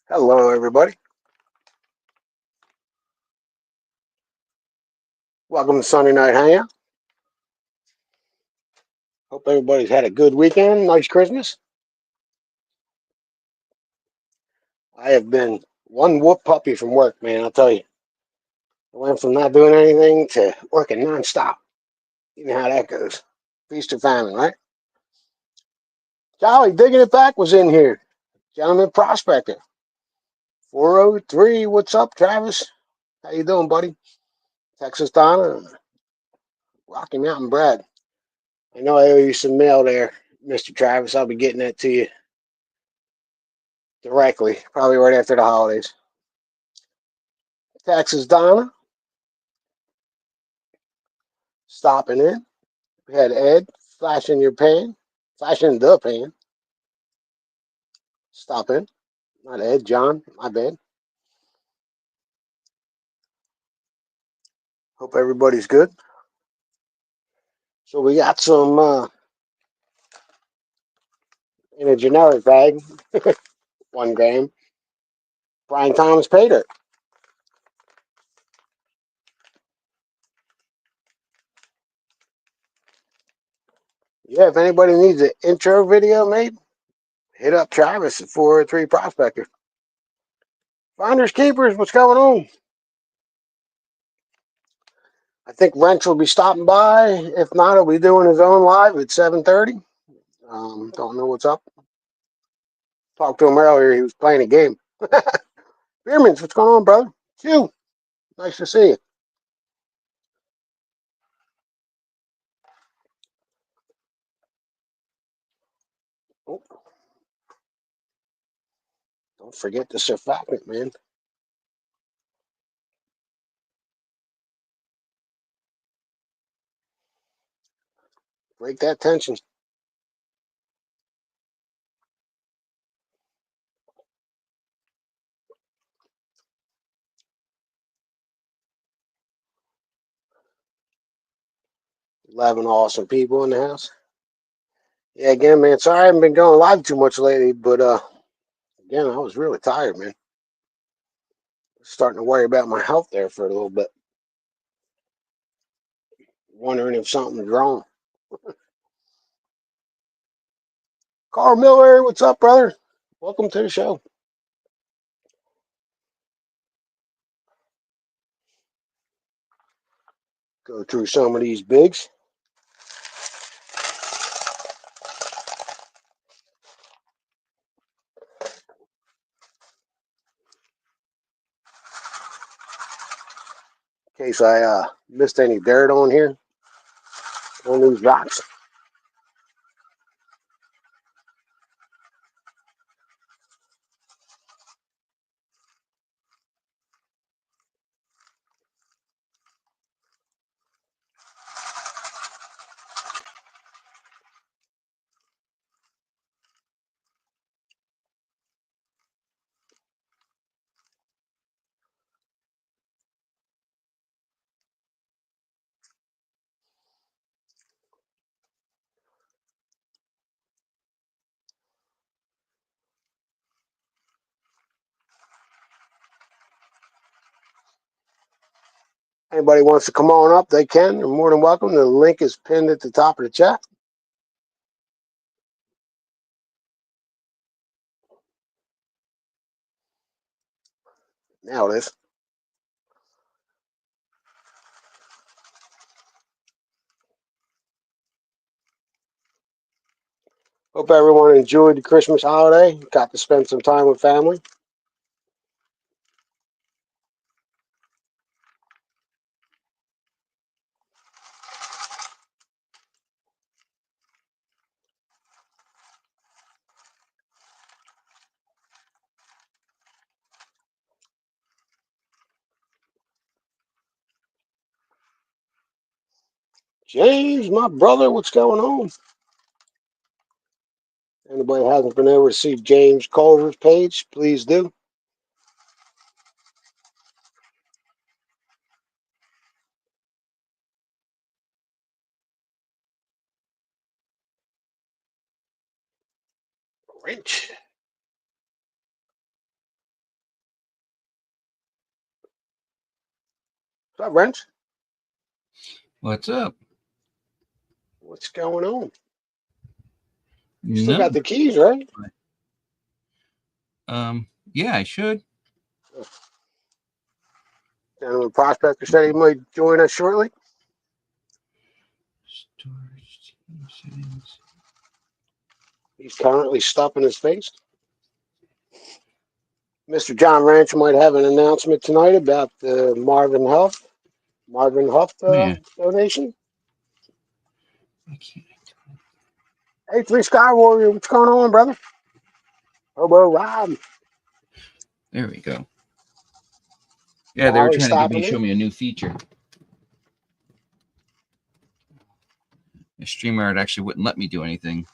Hello, everybody. Welcome to Sunday Night Hangout. Hope everybody's had a good weekend. Nice Christmas. I have been one whoop puppy from work, man. I'll tell you. I went from not doing anything to working nonstop. You know how that goes. Feast or famine, right? Charlie, digging it back was in here. Gentleman prospector. 403. What's up, Travis? How you doing, buddy? Texas Donna. Rocky Mountain Brad. I know I owe you some mail there, Mr. Travis. I'll be getting that to you directly, probably right after the holidays. Texas Donna, stopping in. We had Ed, flashing your pan, flashing the pan. Stop in. Not Ed, John, my bad. Hope everybody's good. So we got some in a generic bag, 1 gram. Brian Thomas paydirt. Yeah, if anybody needs an intro video made, hit up Travis at 403 Prospector. Finders Keepers, what's going on? I think Wrench will be stopping by. If not, he'll be doing his own live at 7:30. Don't know what's up. Talked to him earlier. He was playing a game. Beermans, what's going on, brother? Q, nice to see you. Oh, don't forget the surfactant, man. Break that tension. Eleven awesome people in the house. Yeah, again, man. Sorry I haven't been going live too much lately, but again, I was really tired, man. Starting to worry about my health there for a little bit. Wondering if something's wrong. Carl Miller, what's up, brother? Welcome to the show. Go through some of these bigs. In case I missed any dirt on here on these rocks. Anybody wants to come on up, they can. They're more than welcome. The link is pinned at the top of the chat. Now it is. Hope everyone enjoyed the Christmas holiday. Got to spend some time with family. James, my brother, what's going on? Anybody hasn't been able to see James Culver's page, please do. Wrench. What's up, Wrench? What's up? What's going on? You still No. got the keys, right? Yeah, I should. Gentleman Prospector said he might join us shortly. Storage team settings. He's currently stuffing his face. Mr. John Ranch might have an announcement tonight about the Marvin Huff Yeah, donation. I can't. Hey, Three Sky Warrior, what's going on, brother? Hobo Rob. There we go. Yeah, they were Wally trying to stopping show in. me a new feature. The StreamYard actually wouldn't let me do anything.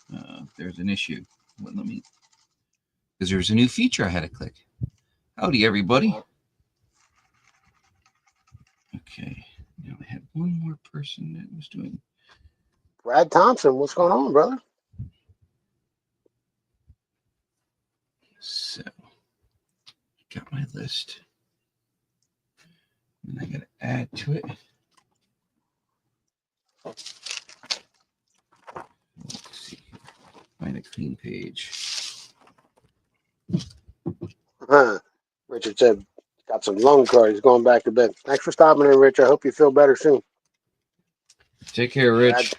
There's an issue. Wouldn't let me because there's a new feature I had to click. Howdy, everybody. Okay, now I had one more person that was doing. Brad Thompson, what's going on, brother? So, got my list. And I got to add to it. Let's see. Find a clean page. Richard said, got some lung card. He's going back to bed. Thanks for stopping in, Rich. I hope you feel better soon. Take care, Rich.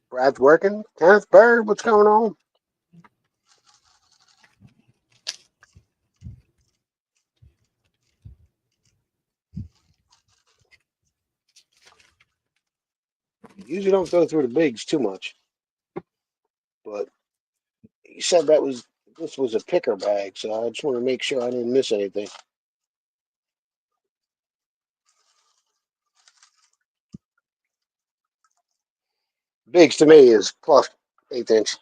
Brad's working. Kenneth Bird, what's going on? Usually don't go through the bigs too much. But he said this was a picker bag, so I just want to make sure I didn't miss anything. Bigs to me is plus 1/8 inch.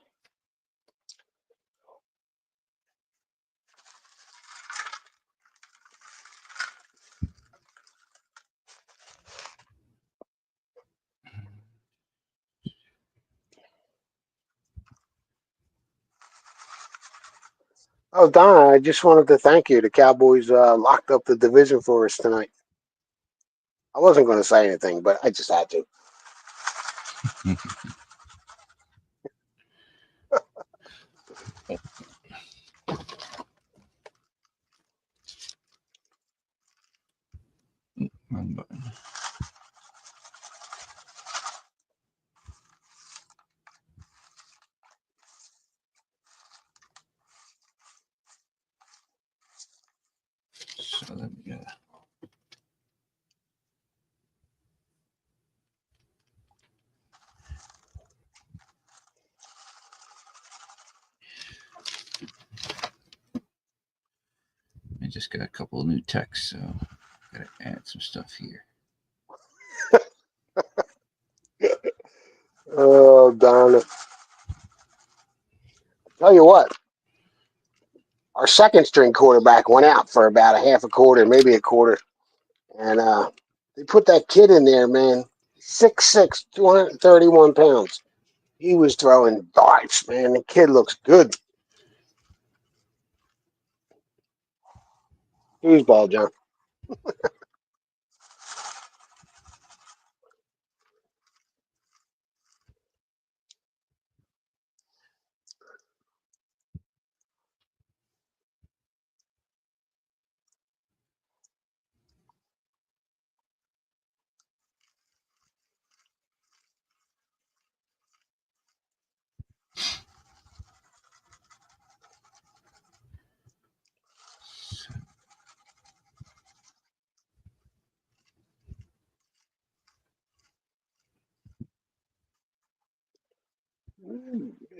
Oh, Donna, I just wanted to thank you. The Cowboys locked up the division for us tonight. I wasn't going to say anything, but I just had to. Wrong button. So let me I just got a couple of new texts, so gotta add some stuff here. Oh, Donna. Tell you what, our second string quarterback went out for about a half a quarter, maybe a quarter. And they put that kid in there, man. 6'6", 231 pounds. He was throwing darts, man. The kid looks good. Who's ball, John?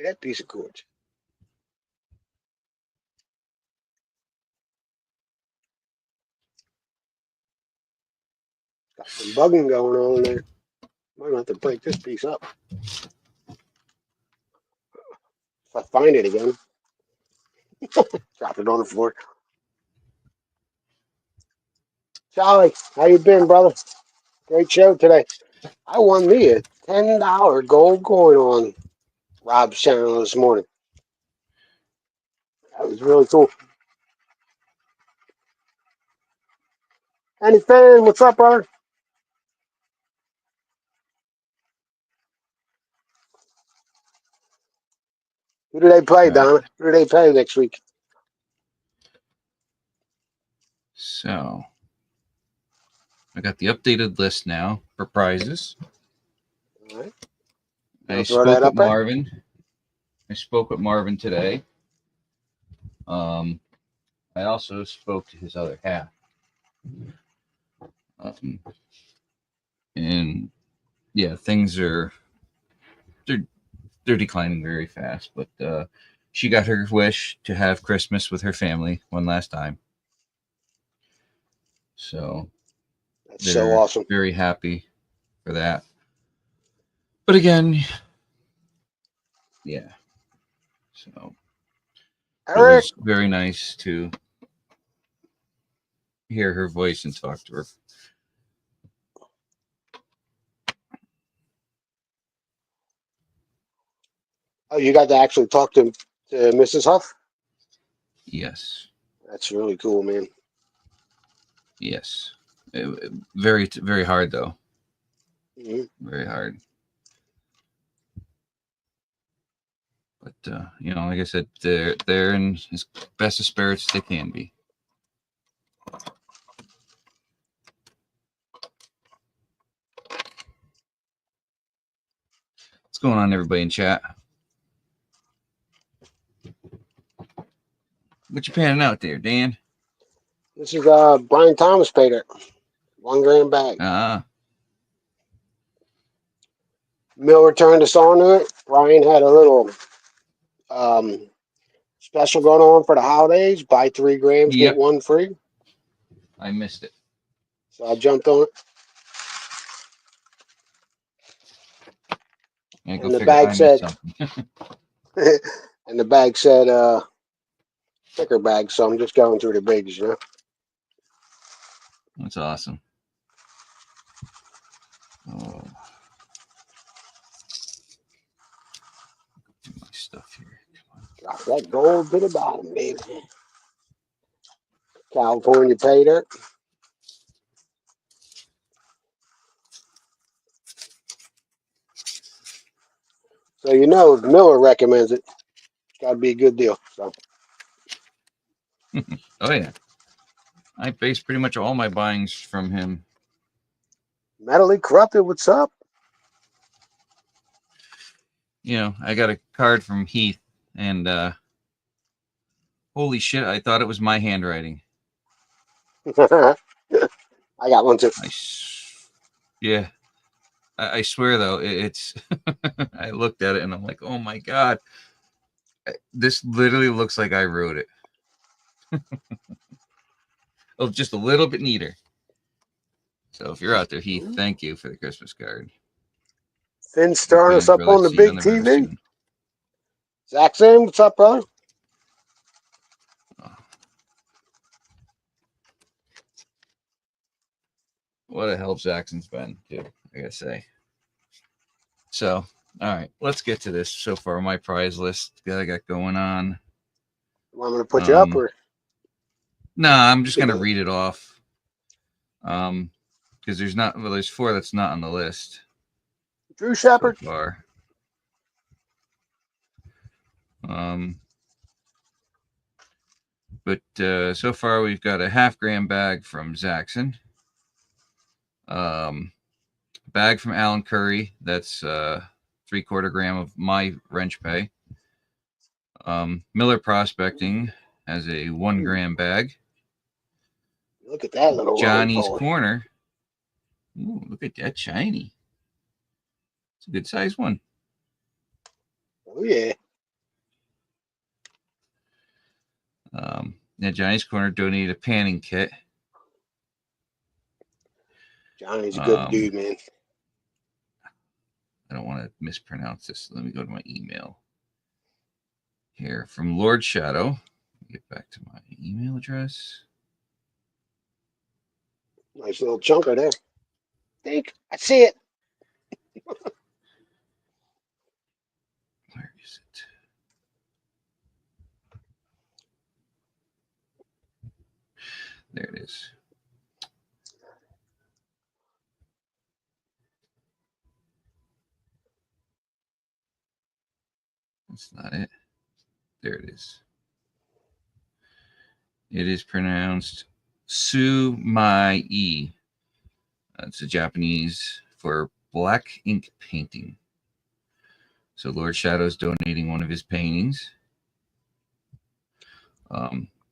That piece of cords. Got some bugging going on there. Might have to break this piece up. If I find it again. Drop it on the floor. Charlie, how you been, brother? Great show today. I won me a $10 gold coin on Rob's channel this morning. That was really cool. Andy Fan, what's up, brother? Who do they play, All right. Donna? Who do they play next week? So I got the updated list now for prizes. All right. I I'll throw that spoke with up there. Marvin. I spoke with Marvin today. I also spoke to his other half. And yeah, things are they're declining very fast. But she got her wish to have Christmas with her family one last time. So That's so they're awesome. very happy for that. But again, yeah. So it Eric, was very nice to hear her voice and talk to her. oh, you got to actually talk to Mrs. Huff? Yes. That's really cool, man. Yes. Very, very hard, though. Mm-hmm. Very hard. But, like I said, they're in as best of spirits they can be. What's going on, everybody in chat? What you panning out there, Dan? This is Brian Thomas paid it. 1 gram bag. Ah, Miller turned us on to it. Brian had a little um, special going on for the holidays. Buy 3 grams, get yep. 1 free. I missed it. So I jumped on I it. go And the figure. bag I missed said, something. and the bag said, thicker bag. So I'm just going through the bigs, you know. That's awesome. Oh, do my stuff here. Drop that gold to the bottom, baby. California pay dirt. So you know, if Miller recommends it, it's got to be a good deal. So Oh yeah, I base pretty much all my buyings from him. Mentally corrupted, what's up? I got a card from Heath, and holy shit, I thought it was my handwriting. I got one too. Yeah, I swear though, it's. I looked at it and I'm like, oh my god, this literally looks like I wrote it. Oh, just a little bit neater. So if you're out there, Heath, thank you for the Christmas card. Finn's Your starting us fans, up brother. on the See you on big there very TV. soon. Zach Sam, what's up, brother? Oh. What a help Jackson's been, too, I gotta say. So, all right, let's get to this. So far, my prize list that I got going on. You want me to put you up or? Nah, I'm just You can gonna do it. read it off. Because there's 4 that's not on the list Drew so Shepard. far. But so far we've got a half-gram bag from Zaxxon. Bag from Alan Curry. That's 3/4 gram of my wrench pay. Miller Prospecting has a 1 gram bag. Look at that little roly Johnny's poly. Corner. Ooh, look at that shiny. It's a good size one. Oh yeah. Johnny's Corner donated a panning kit. Johnny's a good dude, man. I don't want to mispronounce this. Let me go to my email here from Lord Shadow. Get back to my email address. Nice little chunker there. Think I see it. Where is it? There it is. That's not it. There it is. It is pronounced Sumai. It's a Japanese for black ink painting. So Lord Shadow's donating one of his paintings.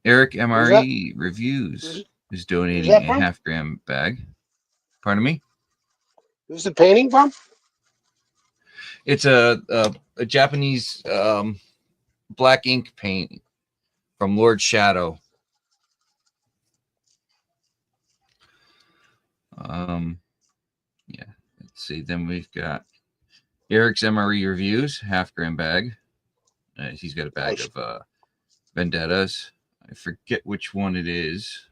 Eric MRE Reviews is donating a half-gram bag. Pardon me? Who's the painting from? It's a Japanese black ink painting from Lord Shadow. Yeah, let's see. Then we've got Eric's MRE Reviews, half-gram bag. He's got a bag of Vendettas. I forget which one it is.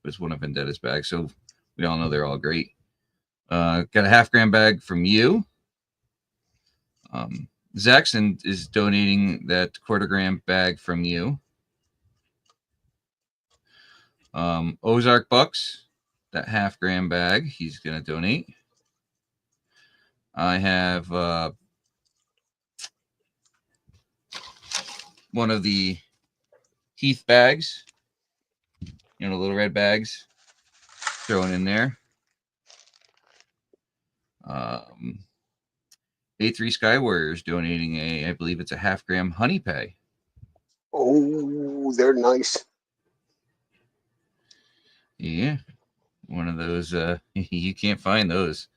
It's one of Vendetta's bags, so we all know they're all great. Got a half-gram bag from you. Zaxxon is donating that quarter-gram bag from you. Ozark Bucks, that half-gram bag, he's going to donate. I have one of the Heath bags, you know, the little red bags, thrown in there. A3 Sky Warriors donating I believe it's a half-gram honey pie. Oh, they're nice. Yeah, one of those. You can't find those.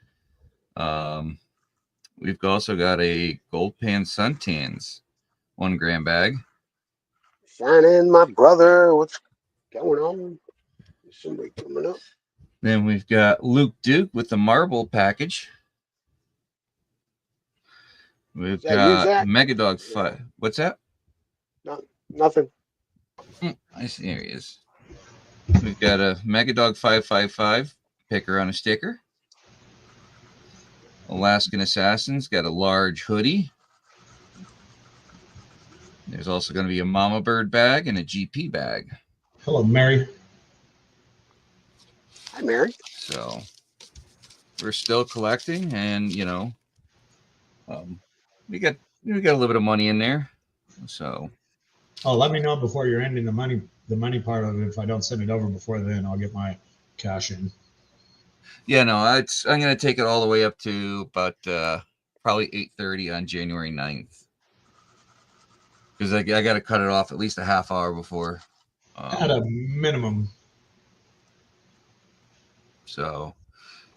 We've also got a Gold Pan Suntans 1 gram bag. Shining, my brother. What's going on? Is somebody coming up? Then we've got Luke Duke with the marble package. We've got Megadog Fight. What's that? Nothing. I see. There he is. We've got a Megadog 555 picker on a sticker. Alaskan Assassin's got a large hoodie. There's also going to be a Mama Bird bag and a GP bag. Hello, Mary. Hi, Mary. So we're still collecting, and you know, we got a little bit of money in there. So, let me know before you're ending the money part of it. If I don't send it over before then, I'll get my cash in. Yeah, no, I'm going to take it all the way up to about probably 8:30 on January 9th. Because I got to cut it off at least a half hour before. At a minimum. So,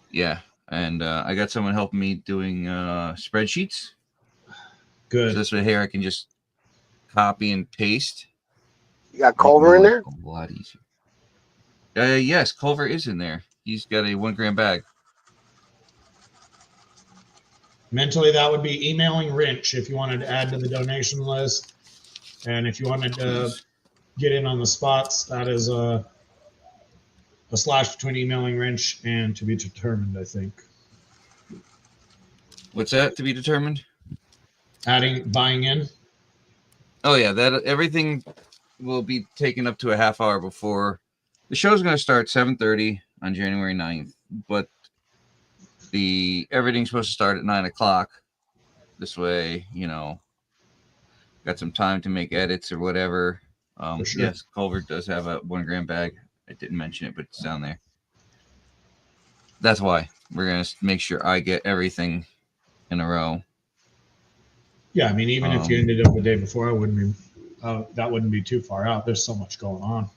yeah. And I got someone helping me doing spreadsheets. Good. So this way here I can just copy and paste. You got Culver in there? A lot easier. Yes, Culver is in there. He's got a 1 gram bag. Mentally, that would be emailing Wrench if you wanted to add to the donation list. And if you wanted to get in on the spots, that is a slash between emailing Wrench and to be determined, I think. What's that, to be determined? Buying in. Oh, yeah, that everything will be taken up to a half hour before. The show's going to start 7:30 on January 9th, but everything's supposed to start at 9 o'clock. This way, you know, got some time to make edits or whatever. For sure. Yes, Culver does have a 1 gram bag. I didn't mention it, but it's down there. That's why we're going to make sure I get everything in a row. Yeah, I mean, even if you ended up the day before, that wouldn't be too far out. There's so much going on.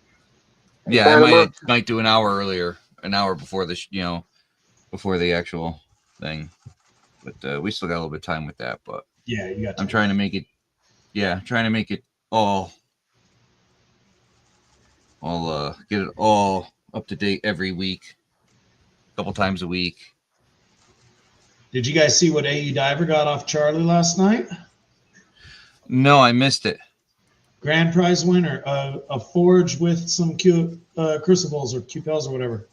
Yeah, I might do an hour earlier, an hour before before the actual thing. But we still got a little bit of time with that. But yeah, you got. I'm trying to make it. Yeah, trying to make it all get it all up to date every week, a couple times a week. Did you guys see what AE Diver got off Charlie last night? No, I missed it. Grand prize winner, a forge with some crucibles or cupels or whatever.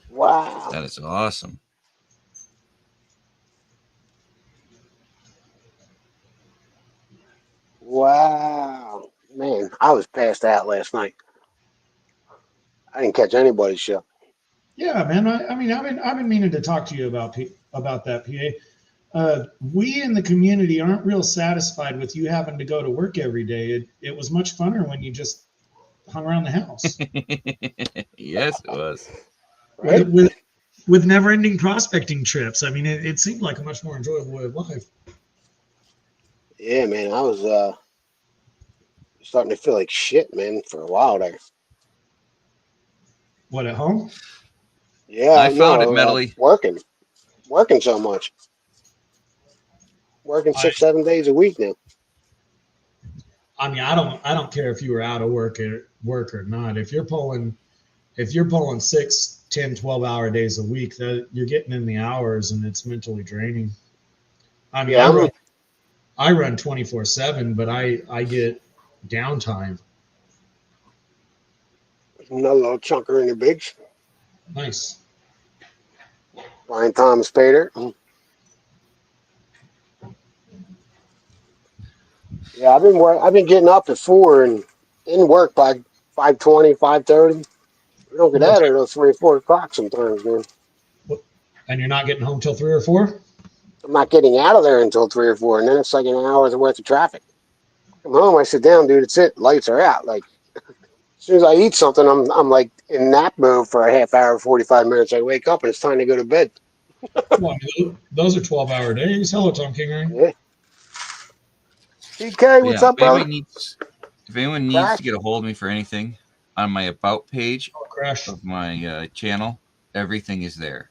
Wow. That is awesome. Wow. Man, I was passed out last night. I didn't catch anybody's show. Yeah, man. I mean, I've been meaning to talk to you about that, PA. We in the community aren't real satisfied with you having to go to work every day. It was much funner when you just hung around the house. Yes, it was. Right? With never-ending prospecting trips. I mean, it seemed like a much more enjoyable way of life. Yeah, man. I was starting to feel like shit, man, for a while there. What, at home? Yeah, I found it no, mentally. working so much, working I 6, 7 days a week now. I mean, I don't care if you were out of work or not. If you're pulling 6, 10, 12 hour days a week, that you're getting in the hours and it's mentally draining. I mean, Yeah, I run 24/7, but I get downtime. another little chunker in the bigs. Nice. Brian Thomas Pater. Yeah, I've been getting up at 4 and in work by 5:20, 5:30. We don't get out of there till 3 or 4 o'clock sometimes, man. And you're not getting home till 3 or 4? I'm not getting out of there until 3 or 4, and then it's like an hour's worth of traffic. Come home, I sit down, dude. It's it. Lights are out. Like as soon as I eat something, I'm like in nap mode for a half hour, 45 minutes. I wake up and it's time to go to bed. Well, I mean, those are 12-hour days. Hello, Tom Kingery. Yeah. TK, what's Yeah. up, brother? If anyone needs to Crash. get a hold of me for anything, on my about page Oh, crash. of my channel, everything is there.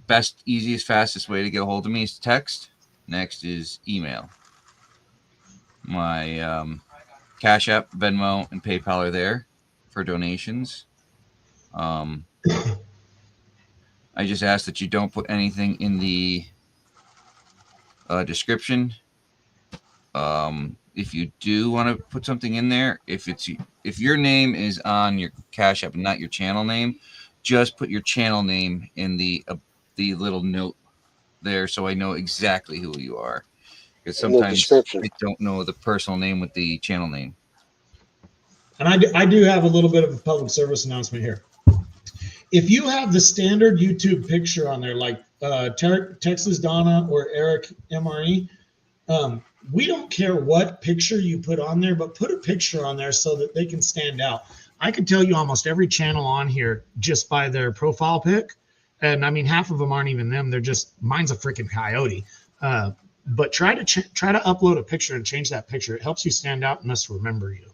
Best, easiest, fastest way to get a hold of me is text. Next is email. My Cash App, Venmo, and PayPal are there for donations. I just ask that you don't put anything in the description. If you do want to put something in there, if your name is on your Cash App and not your channel name, just put your channel name in the little note there, so I know exactly who you are. Because In the sometimes description. I don't know the personal name with the channel name. And I do have a little bit of a public service announcement here. If you have the standard YouTube picture on there, like Texas Donna or Eric MRE, we don't care what picture you put on there, but put a picture on there so that they can stand out. I can tell you almost every channel on here just by their profile pic. And I mean, half of them aren't even them. They're just, mine's a freaking coyote. But try to upload a picture and change that picture. It helps you stand out and us remember you.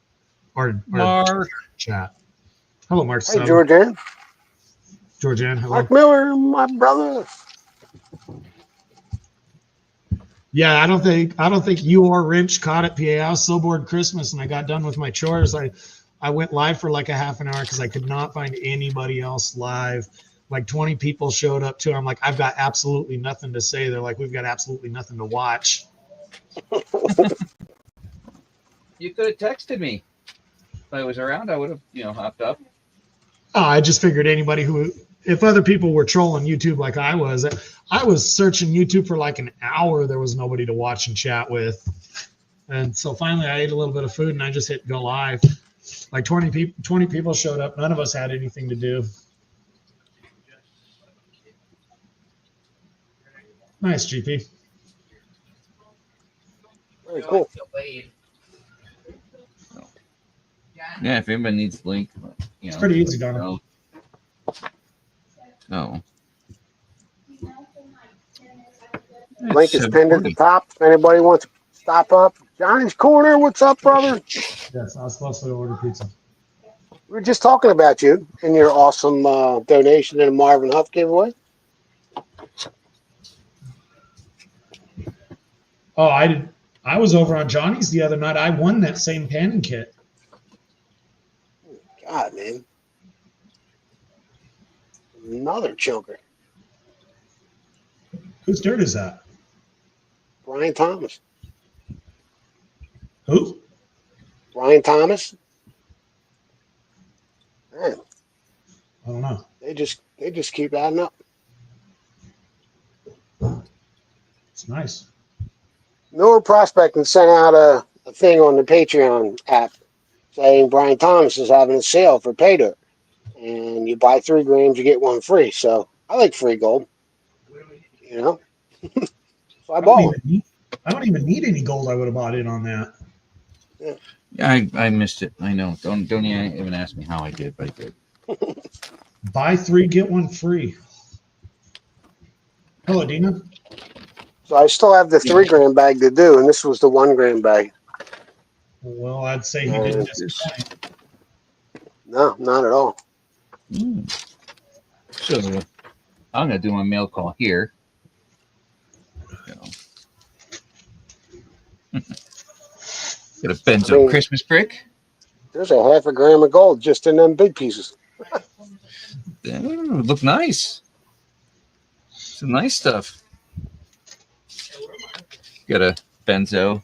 Or Mark. chat. Hello, Mark. Hey, Georgianne. Georgianne, hello. Mark Miller, my brother. Yeah, I don't think you or Wrench caught it, PA. I was so bored Christmas and I got done with my chores. I went live for like a half an hour because I could not find anybody else live. Like 20 people showed up too. I'm like, I've got absolutely nothing to say. They're like, we've got absolutely nothing to watch. You could have texted me. If I was around, I would have, hopped up. I just figured anybody if other people were trolling YouTube like I was searching YouTube for like an hour. There was nobody to watch and chat with. And so finally I ate a little bit of food and I just hit go live. Like 20 people showed up. None of us had anything to do. Nice, GP. Very cool. Yeah, if anybody needs the link, It's pretty easy, Donna. No. Link is pinned at the top. If anybody wants to stop up. Johnny's Corner, what's up, brother? Yes, I was supposed to order pizza. We were just talking about you and your awesome donation in the Marvin Huff giveaway. Oh, I was over on Johnny's the other night. I won that same panning kit. God, man. Another chunker. Whose dirt is that? Brian Thomas. Who? Brian Thomas. Man, I don't know. they just keep adding up. It's nice. Miller Prospecting sent out a thing on the Patreon app saying Brian Thomas is having a sale for paydirt. And you buy 3 grams, you get 1 free. So I like free gold. You know? So I bought I don't even need any gold. I would have bought in on that. one. Yeah, I missed it. I know. Don't even ask me how I did, but I did. Buy 3, get 1 free. Hello, Dina. So I still have the 3 gram bag to do, and this was the 1 gram bag. Well, I'd say he didn't disappoint. No, not at all. So I'm gonna do my mail call here. Get a benzo Christmas brick. There's a half a gram of gold just in them big pieces. Look nice. Some nice stuff. Got a benzo.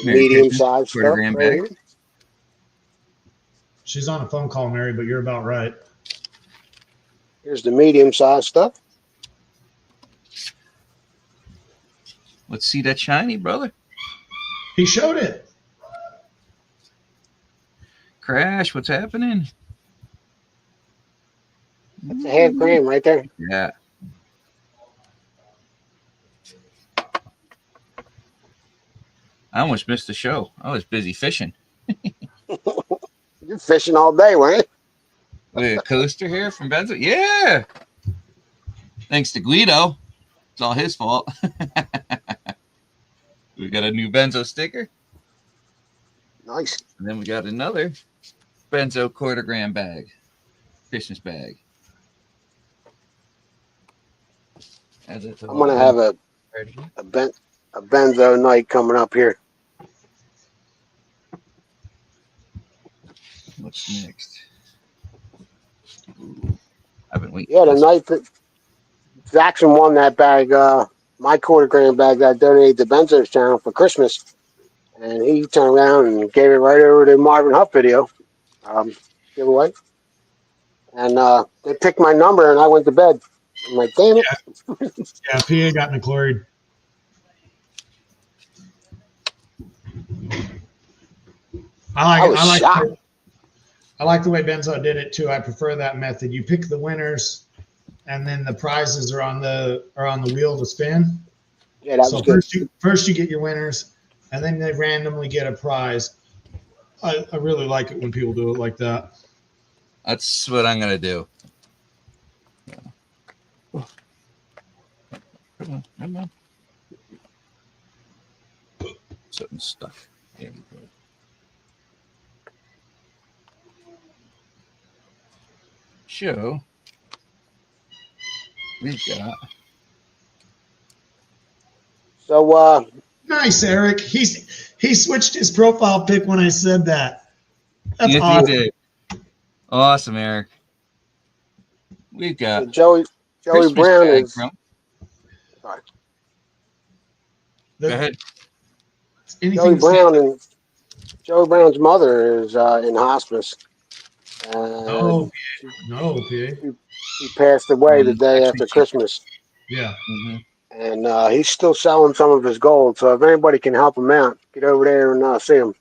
Medium-sized stuff gram right bag. here. She's on a phone call, Mary, but you're about right. Here's the medium-sized stuff. Let's see that shiny, brother. He showed it. Crash, what's happening? That's a half gram right there. Yeah. I almost missed the show. I was busy fishing. You're fishing all day, weren't you? Look at a coaster here from Benzo. Yeah. Thanks to Guido. It's all his fault. We got a new Benzo sticker. Nice. And then we got another Benzo gram bag. Christmas bag. I'm gonna have a benzo night coming up here. What's next? Ooh, I've been waiting. Yeah, the night that Jackson won that bag, my 1/4 gram bag that I donated to Benzo's channel for Christmas, and he turned around and gave it right over to Marvin Huff video giveaway. And they picked my number, and I went to bed. I'm like, damn it. Yeah, PA got McClurried. I like the way Benzo did it too. I prefer that method. You pick the winners, and then the prizes are on the wheel to spin. Yeah, that was good. First you get your winners, and then they randomly get a prize. I really like it when people do it like that. That's what I'm gonna do. Come on. Something stuck. There we go. Show. We've got. So Nice, Eric. He switched his profile pic when I said that. That's yes, awesome. he did. Awesome, Eric. We've got Joey Christmas Brown bag is. from. Sorry. Go ahead. Joey Brown's mother is in hospice. No, PA. He passed away the day after Christmas. Yeah. Mm-hmm. And he's still selling some of his gold. So if anybody can help him out, get over there and see him.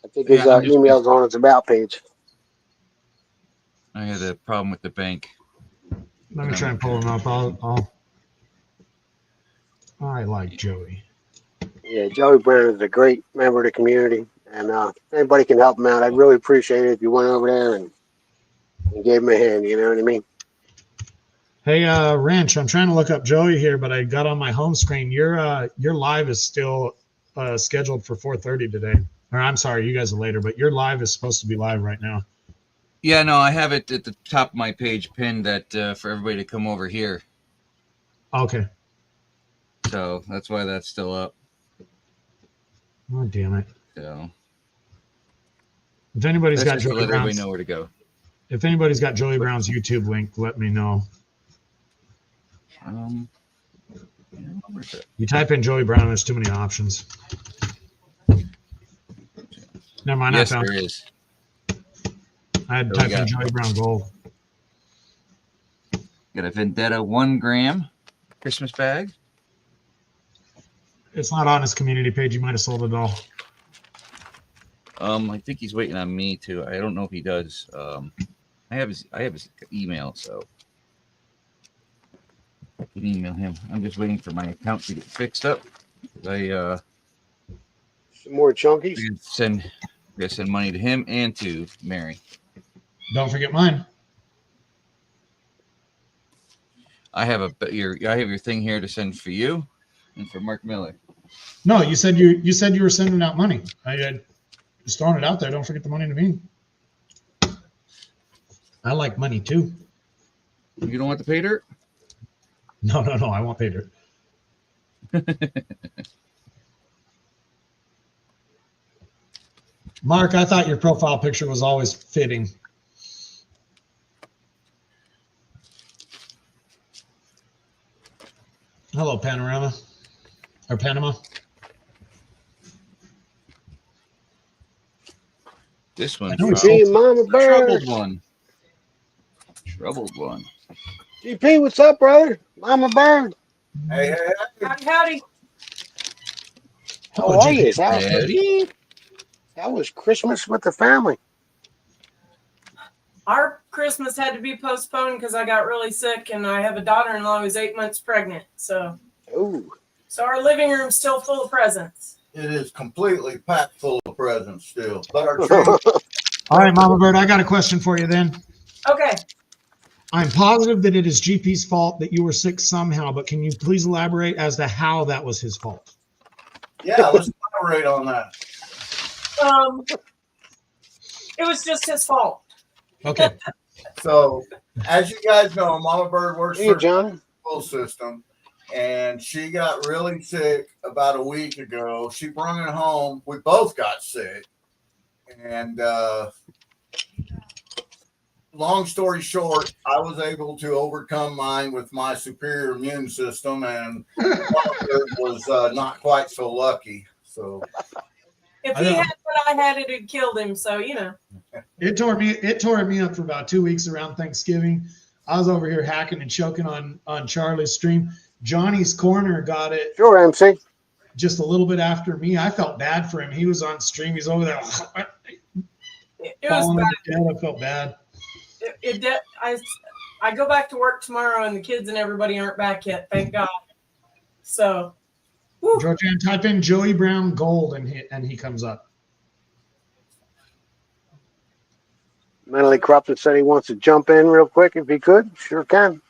I think his email's on his about page. I had a problem with the bank. Let me try and pull him up. I like Joey. Yeah, Joey Brown is a great member of the community. And if anybody can help him out, I'd really appreciate it if you went over there and gave him a hand. You know what I mean? Hey, Wrench, I'm trying to look up Joey here, but I got on my home screen. Your live is still scheduled for 4:30 today. Or I'm sorry, you guys are later, but your live is supposed to be live right now. Yeah, no, I have it at the top of my page pinned that for everybody to come over here. Okay. So that's why that's still up. Oh, damn it. So if anybody's that's got just to Joey let everybody Brown's, know where to go. if anybody's got Joey Brown's YouTube link, let me know. You type in Joey Brown, there's too many options. Never mind. Yes, there is. I had to type in Joey Brown Gold. Got a Vendetta 1 gram Christmas bag. It's not on his community page. You might have sold it all. I think he's waiting on me to. I don't know if he does. I have his email, so I can email him. I'm just waiting for my account to get fixed up. I Some more chunkies. gotta send money to him and to Mary. Don't forget mine. I have your thing here to send for you and for Mark Miller. No, you said you were sending out money. I had just throwing it out there. Don't forget the money to me. I like money too. You don't want the pay dirt? No. I want pay dirt. Mark, I thought your profile picture was always fitting. Hello, Panorama. Or Panama. This one's GP, Mama Bird. Troubled one. GP, what's up, brother? Mama Bird. Hey. Howdy. How are you? Ready? How was Christmas with the family? Our Christmas had to be postponed because I got really sick, and I have a daughter-in-law who's 8 months pregnant. So our living room's still full of presents. It is completely packed full of presents still. But our tree. All right, Mama Bird, I got a question for you then. Okay. I'm positive that it is GP's fault that you were sick somehow, but can you please elaborate as to how that was his fault? Yeah, let's elaborate on that. It was just his fault. Okay. So, as you guys know, Mama Bird works Hey, for John. the school system, and she got really sick about a week ago. She brought it home. We both got sick, and long story short, I was able to overcome mine with my superior immune system, and Mama Bird was not quite so lucky. So. If he had what I had, it'd killed him. So, you know. It tore me up for about 2 weeks around Thanksgiving. I was over here hacking and choking on Charlie's stream. Johnny's Corner got it Sure, MC. just a little bit after me. I felt bad for him. He was on stream. He's over there. It was falling bad. over dead. I felt bad. I go back to work tomorrow, and the kids and everybody aren't back yet. Thank God. So. Woo. Georgianne, type in Joey Brown Gold and he comes up. Mentally Corrupted said he wants to jump in real quick if he could. Sure can.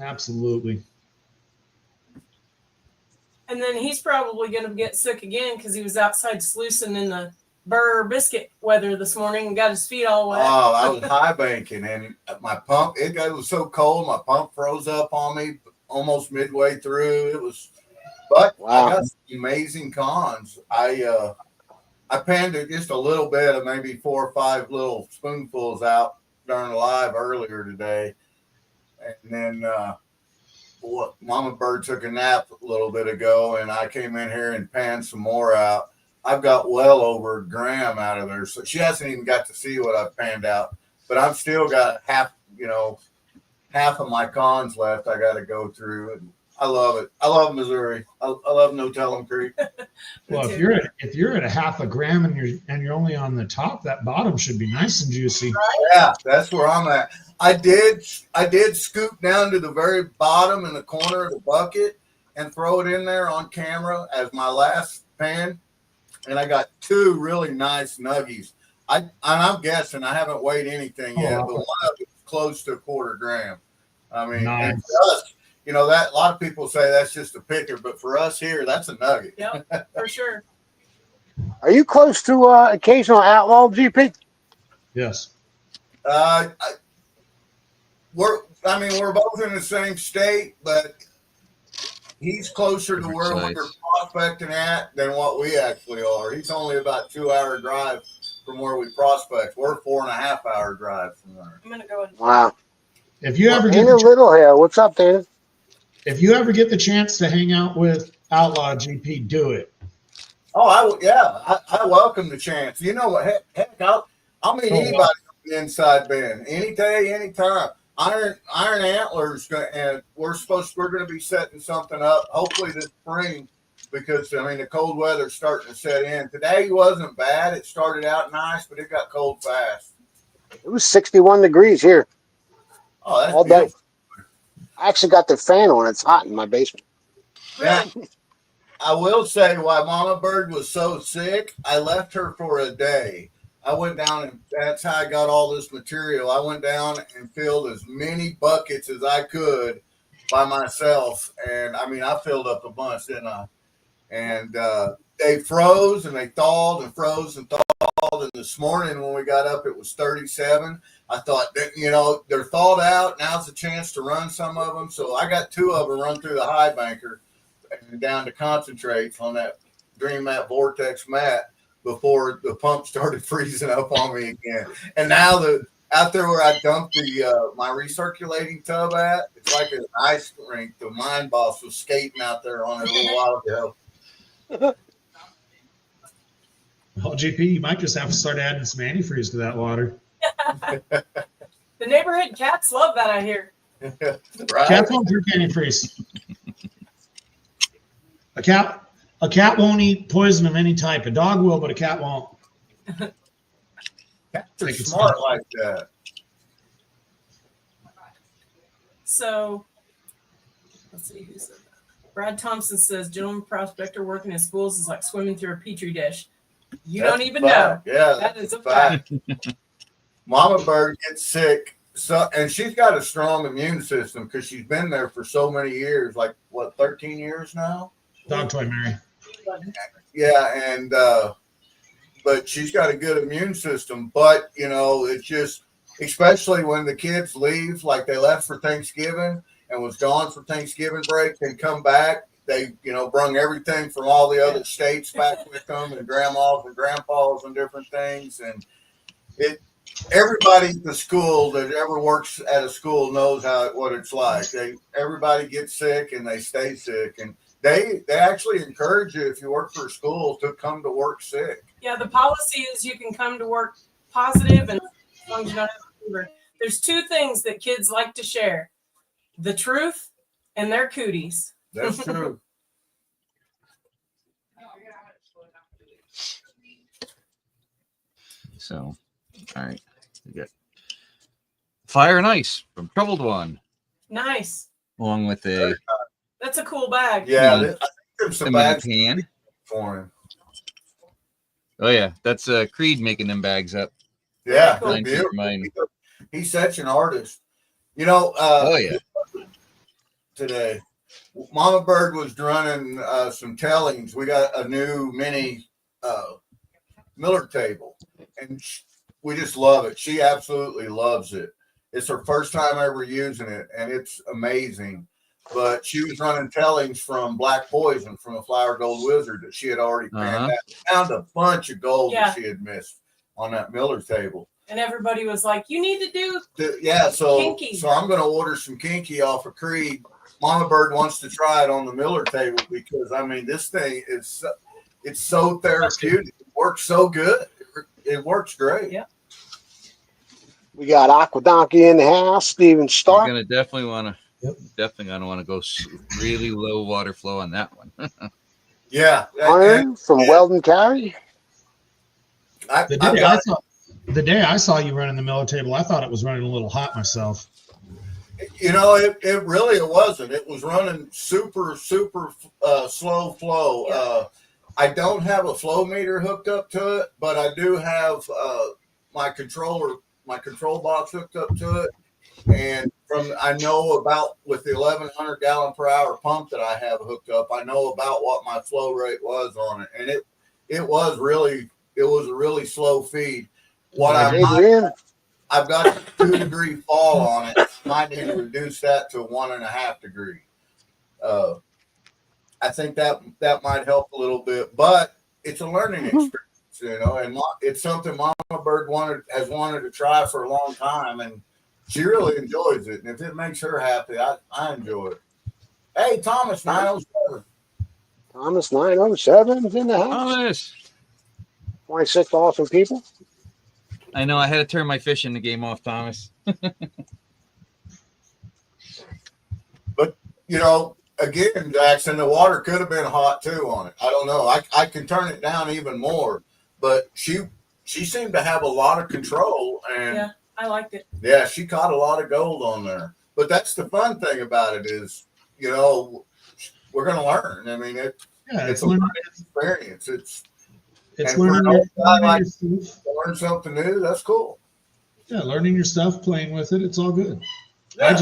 Absolutely. And then he's probably going to get sick again because he was outside sluicing in the burr biscuit weather this morning and got his feet all wet. Oh, I was high banking, and my pump, it was so cold, my pump froze up on me almost midway through. It was, but Wow. I got some amazing cons. I panned it just a little bit of maybe 4 or 5 little spoonfuls out during the live earlier today. And then Mama Bird took a nap a little bit ago, and I came in here and panned some more out. I've got well over a gram out of there. So she hasn't even got to see what I've panned out, but I've still got half of my cons left I got to go through. And I love it. I love Missouri. I love No Tell'em Creek. Well, if you're at a half a gram and you're only on the top, that bottom should be nice and juicy. Yeah, that's where I'm at. I did scoop down to the very bottom in the corner of the bucket and throw it in there on camera as my last pan, and I got 2 really nice nuggies. I'm guessing, I haven't weighed anything yet, but one of it's close to a 1/4 gram. I mean, nice. And for us, that a lot of people say that's just a picker, but for us here, that's a nugget. Yep, for sure. Are you close to occasional outlaw, GP? Yes. We're both in the same state, but he's closer to where we're prospecting at than what we actually are. He's only about 2-hour drive from where we prospect. We're 4.5-hour drive from there. I'm gonna go. Wow. If you ever get Little Hill, what's up, Dana? If you ever get the chance to hang out with Outlaw GP, do it. Oh, I welcome the chance. You know what? Heck, I'll meet anybody on the inside bend any day, anytime. Iron Antlers, and we're going to be setting something up hopefully this spring because the cold weather's starting to set in. Today wasn't bad. It started out nice, but it got cold fast. It was 61 degrees here. Oh, that's all beautiful. day. I actually got the fan on. It's hot in my basement. Yeah. I will say why Mama Bird was so sick, I left her for a day. I went down and that's how I got all this material. I went down and filled as many buckets as I could by myself. And I mean, I filled up a bunch, didn't I? And they froze and they thawed and froze and thawed. And this morning when we got up, it was 37. I thought, you know, they're thawed out. Now's the chance to run some of them. So I got 2 of them run through the high banker and down to concentrate on that Dream Mat Vortex mat before the pump started freezing up on me again. And now out there where I dumped my recirculating tub at, it's like an ice rink. The Mine Boss was skating out there on it a little while ago. Well, GP, you might just have to start adding some antifreeze to that water. The neighborhood cats love that, I hear. Right? Cats won't drink antifreeze. A cat won't eat poison of any type. A dog will, but a cat won't. Cats are smart like that. So, let's see who said that. Brad Thompson says, gentleman prospector working in schools is like swimming through a petri dish. You don't even know. Yeah, that is a fact. Mama Bird gets sick, and she's got a strong immune system because she's been there for so many years, like what, 13 years now? Dog toy, Mary. Yeah, and but she's got a good immune system. But you know, it's just, especially when the kids leave, like they left for Thanksgiving and was gone for Thanksgiving break, and come back. They, you know, brung everything from all the other states back with them, and grandmas and grandpas and different things. And everybody at the school that ever works at a school knows what it's like. Everybody gets sick and they stay sick, and they actually encourage you if you work for a school to come to work sick. Yeah, the policy is you can come to work positive, and as long as you don't have a fever. There's 2 things that kids like to share: the truth and their cooties. That's true. So, all right. We got Fire and Ice from Troubled One. Nice. Along with a That's a cool bag. Yeah, I think there's some bags pan for him. Oh yeah, that's Creed making them bags up. Yeah, Cool. they're beautiful. He's such an artist. You know, Oh yeah. Today, Mama Bird was running some tellings. We got a new mini Miller table, and we just love it. She absolutely loves it. It's her first time ever using it, and it's amazing. But she was running tellings from Black Poison from a Flower Gold Wizard that she had already panned out. Found a bunch of gold that she had missed on that Miller table. And everybody was like, you need to do kinky. So I'm going to order some kinky off of Creed. Mama Bird wants to try it on the Miller table because, I mean, this thing is it's so therapeutic. It works so good. It works great. Yeah. We got Aqua Donkey in the house, Steven Stark. You're gonna definitely want to go really low water flow on that one. Yeah. Iron from Weldon Carey. The day I saw you running the Miller table, I thought it was running a little hot myself. You know, it really wasn't. It was running super slow flow. Yeah. I don't have a flow meter hooked up to it, but I do have my control box hooked up to it. And I know about with the 1,100 gallon per hour pump that I have hooked up, I know about what my flow rate was on it, and it was a really slow feed. I've got a 2-degree fall on it. Might need to reduce that to 1.5 degree. I think that might help a little bit, but it's a learning experience, you know, and it's something Mama Bird has wanted to try for a long time, and she really enjoys it. And if it makes her happy, I enjoy it. Hey, Thomas 907. Thomas 907 is in the house. Thomas. 26 awesome people. I know I had to turn my fish in the game off, Thomas. But, you know, again, Jackson, the water could have been hot too on it. I don't know. I can turn it down even more, but she seemed to have a lot of control, and yeah, I liked it. Yeah, she caught a lot of gold on there. but that's the fun thing about it is, you know, we're going to learn. I mean, it's a learning experience. It's and for learning, an old guy learning like your stuff. to learn something new. That's cool. Yeah, learning your stuff, playing with it. It's all good. Yeah.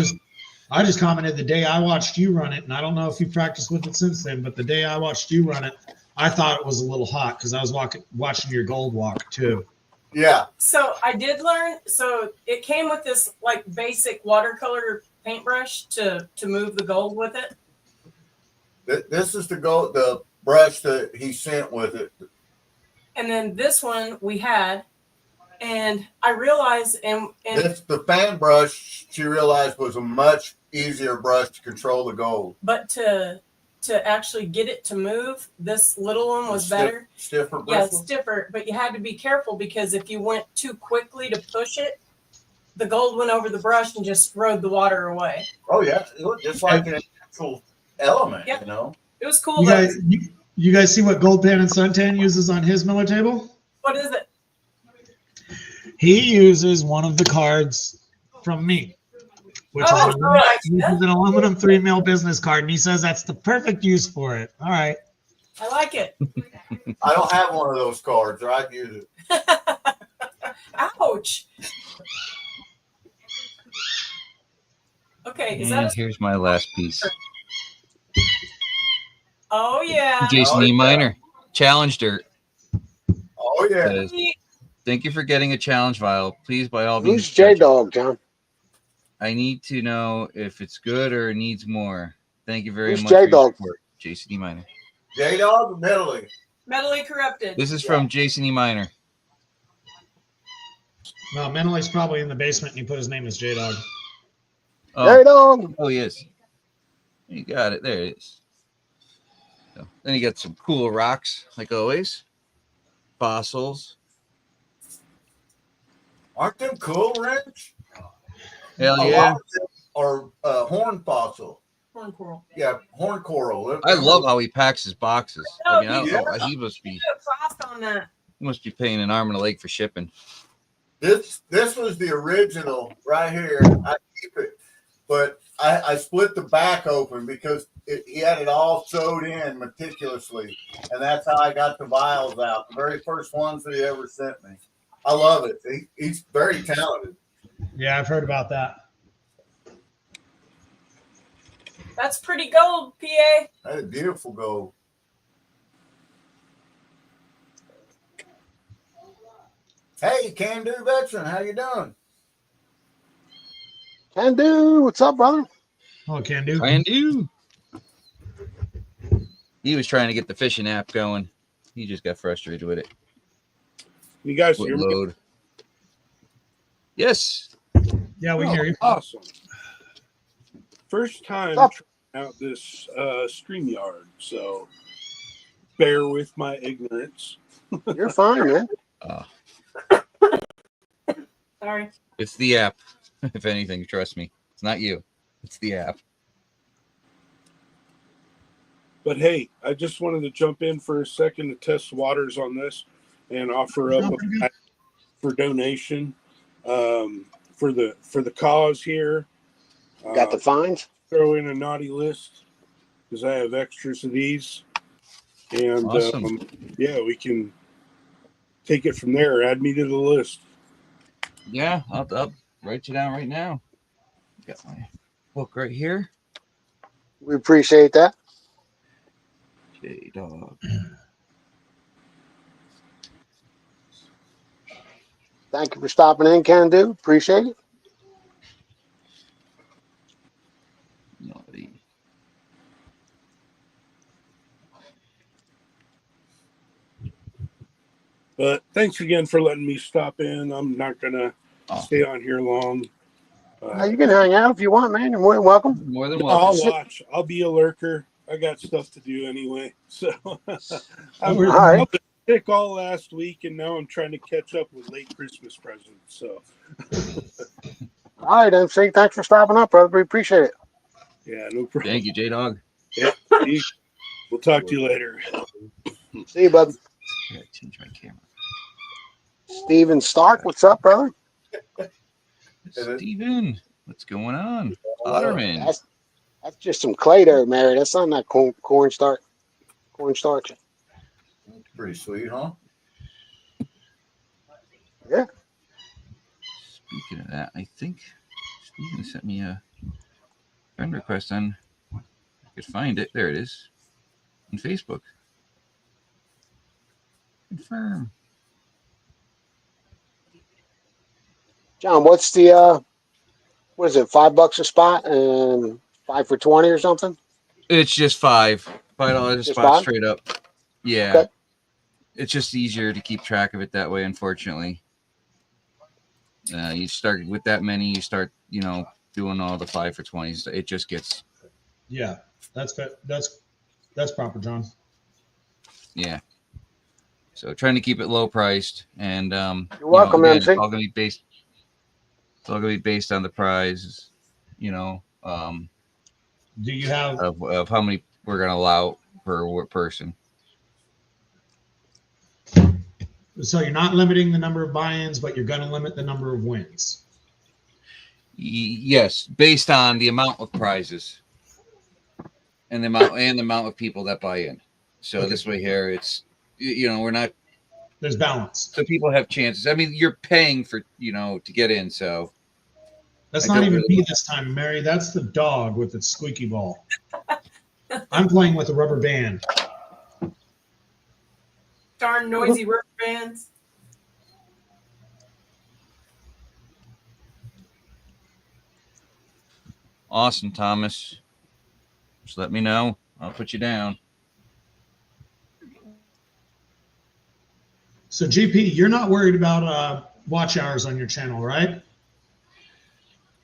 I just commented the day I watched you run it, and I don't know if you practiced with it since then, but the day I watched you run it, I thought it was a little hot because I was watching your gold walk too. Yeah. So I did learn. So it came with this like basic watercolor paintbrush to move the gold with it. This is the brush that he sent with it. And then this one we had, and I realized, and the fan brush she realized was a much easier brush to control the gold. But to actually get it to move, this little one was better. Stiffer bristle? Yeah, stiffer, but you had to be careful because if you went too quickly to push it, the gold went over the brush and just rode the water away. Oh yeah, it looked just like an actual element, yep. You know. It was cool. You guys see what Gold Pan and Suntan uses on his Miller table? What is it? He uses one of the cards from me, which is an aluminum 3mm business card, and he says that's the perfect use for it. All right. I like it. I don't have one of those cards, or I'd use it. Ouch. Okay, here's my last piece. Oh yeah. Jason E. Minor, challenge dirt. Oh yeah. Says, thank you for getting a challenge vial. Please, by all means. Who's J-Dog, John? I need to know if it's good or it needs more. Thank you very Who's much. J-Dog? For your support. Jason E. Minor. J-Dog, mentally corrupted. This is from Jason E. Minor. No, Mentally's probably in the basement, and he put his name as J-Dog. J-Dog. Oh, he is. You got it. There it is. So, then you got some cool rocks, like always. Fossils. Aren't them cool, Rich? Hell yeah. Or horn fossil. Horn coral. Yeah, horn coral. I love how he packs his boxes. Oh, I mean, I don't know. He must be. On that. He must be paying an arm and a leg for shipping. This was the original right here. I keep it, but I split the back open because he had it all sewed in meticulously, and that's how I got the vials out. The very first ones that he ever sent me. I love it. He's very talented. Yeah, I've heard about that. That's pretty gold, PA. That is beautiful gold. Hey, Can Do Veteran, how you doing? Can Do, what's up, brother? Oh, Can Do. Can Do. He was trying to get the fishing app going. He just got frustrated with it. You guys hear me? Load. Yes. Yeah, we hear you. Awesome. First time trying out this StreamYard, so bear with my ignorance. You're fine, man. Sorry. It's the app. If anything, trust me. It's not you. It's the app. But hey, I just wanted to jump in for a second to test waters on this and offer up a pack for donation for the cause here. Got the fines? Throw in a naughty list because I have extras of these. And awesome. Yeah, we can take it from there. Add me to the list. Yeah, I'll write you down right now. Got my book right here. We appreciate that. J-Dog. Thank you for stopping in, Can Do. Appreciate it. Naughty. But thanks again for letting me stop in. I'm not going to stay on here long. You can hang out if you want, man. You're more than welcome. More than welcome. I'll watch. I'll be a lurker. I got stuff to do anyway. So I was sick all last week, and now I'm trying to catch up with late Christmas presents. So all right, MC. Thanks for stopping up, brother. We appreciate it. Yeah, no problem. Thank you, J-Dog. Yeah, we'll talk to you later. See you, bud. I gotta change my camera. Steven Stark, what's up, brother? Steven, what's going on? Otterman. That's just some clay there, Mary. That's not that cornstarch. Cornstarch. Pretty sweet, huh? Yeah. Speaking of that, I think Steven sent me a friend request on. I could find it. There it is. On Facebook. Confirm. John, what's the what is it? $5 a spot and 5 for 20 or something? It's just $5 a Just spot 5? straight up. Yeah. Okay. It's just easier to keep track of it that way, unfortunately. You start with that many, you start, doing all the 5 for 20s. It just gets. Yeah, that's proper, John. Yeah. So trying to keep it low priced, and You're welcome, again, MC. it's all gonna be based on the prize, Do you have of how many we're gonna allow per person. So you're not limiting the number of buy-ins, but you're going to limit the number of wins. Yes, based on the amount of prizes and the amount of people that buy in. So this way here, it's we're not. There's balance. So people have chances. I mean, you're paying for to get in. So that's not even me this time, Mary. That's the dog with its squeaky ball. I'm playing with a rubber band. Darn noisy rubber bands. Awesome, Thomas. Just let me know. I'll put you down. So GP, you're not worried about watch hours on your channel, right?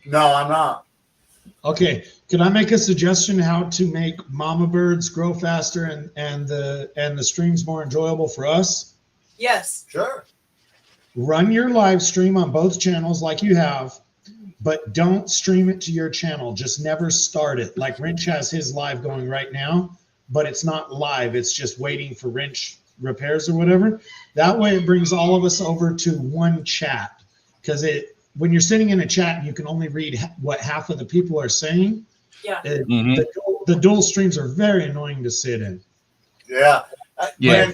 No, I'm not. Okay. Can I make a suggestion how to make mama birds grow faster and the streams more enjoyable for us? Yes. Sure. Run your live stream on both channels like you have, but don't stream it to your channel. Just never start it. Like Wrench has his live going right now, but it's not live. It's just waiting for Wrench repairs or whatever. That way it brings all of us over to one chat, because when you're sitting in a chat and you can only read what half of the people are saying, yeah, the dual streams are very annoying to sit in. Yeah. Yeah.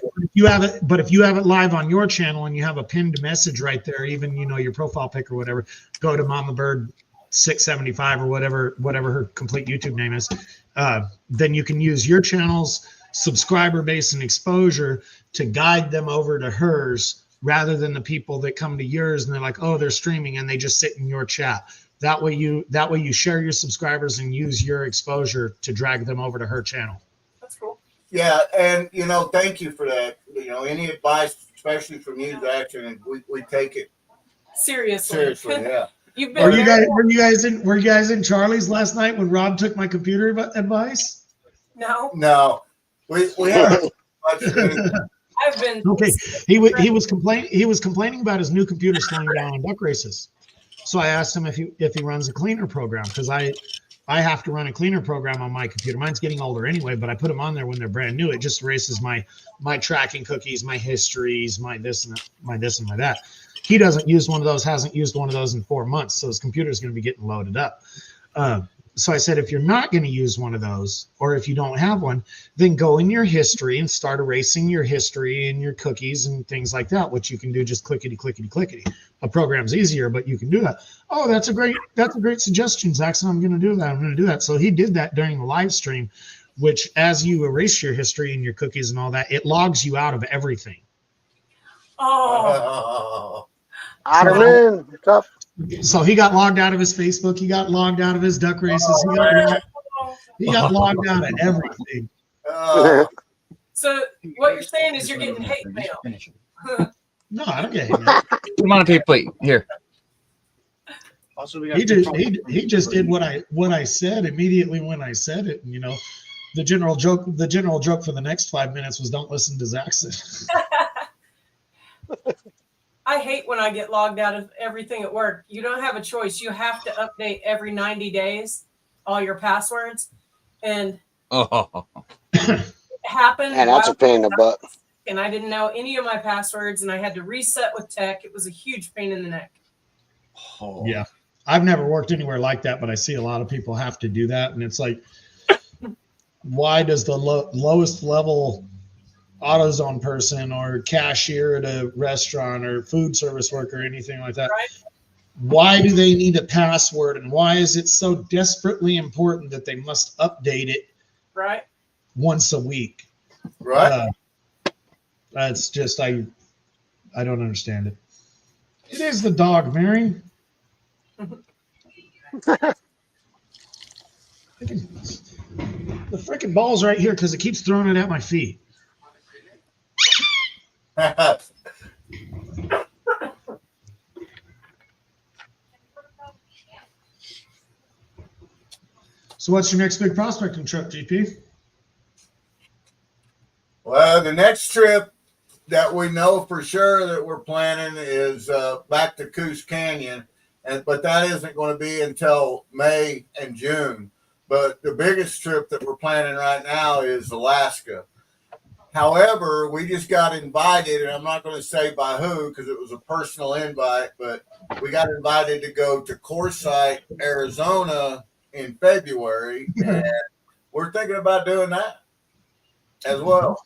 But if you have it live on your channel and you have a pinned message right there, even your profile pic or whatever, go to Mama Bird 675 or whatever her complete YouTube name is. Then you can use your channel's subscriber base and exposure to guide them over to hers, rather than the people that come to yours and they're like, oh, they're streaming, and they just sit in your chat. That way you share your subscribers and use your exposure to drag them over to her channel. That's cool. Yeah, and thank you for that. Any advice, especially from you, Jackson, we take it seriously. Yeah. You've been. Were you guys in Charlie's last night when Rob took my computer advice? No. We haven't. I've been. Okay. He was complaining about his new computer slowing down on duck races. So I asked him if he runs a cleaner program, because I have to run a cleaner program on my computer. Mine's getting older anyway, but I put them on there when they're brand new. It just erases my tracking cookies, my histories, my this and my that. He doesn't use one of those, hasn't used one of those in 4 months, so his computer is going to be getting loaded up. So I said, if you're not going to use one of those, or if you don't have one, then go in your history and start erasing your history and your cookies and things like that, which you can do just clickety, clickety, clickety. A program's easier, but you can do that. Oh, that's a great suggestion, Zaxxon. I'm going to do that. So he did that during the live stream, which as you erase your history and your cookies and all that, it logs you out of everything. Oh. Otterman, what's up? So he got logged out of his Facebook. He got logged out of his duck races. He got logged out of everything. So what you're saying is you're getting hate mail. No, I don't get hate mail. Put them on a paper plate. Here. Also, we got He just did what I said immediately when I said it. And, the general joke for the next 5 minutes was, don't listen to Zaxxon. I hate when I get logged out of everything at work. You don't have a choice. You have to update every 90 days all your passwords. And it happened. Man, that's a pain in the butt. And I didn't know any of my passwords, and I had to reset with tech. It was a huge pain in the neck. Oh. Yeah. I've never worked anywhere like that, but I see a lot of people have to do that. And it's like, why does the lowest level AutoZone person or cashier at a restaurant or food service worker or anything like that, Right. why do they need a password? And why is it so desperately important that they must update it Right. once a week? Right. That's just, I don't understand it. It is the dog, Mary. The freaking ball's right here because it keeps throwing it at my feet. So what's your next big prospecting trip, GP? Well, the next trip that we know for sure that we're planning is back to Coos Canyon, but that isn't going to be until May and June. But the biggest trip that we're planning right now is Alaska. However, we just got invited, and I'm not going to say by who because it was a personal invite, but we got invited to go to Corsight, Arizona in February, and we're thinking about doing that as well.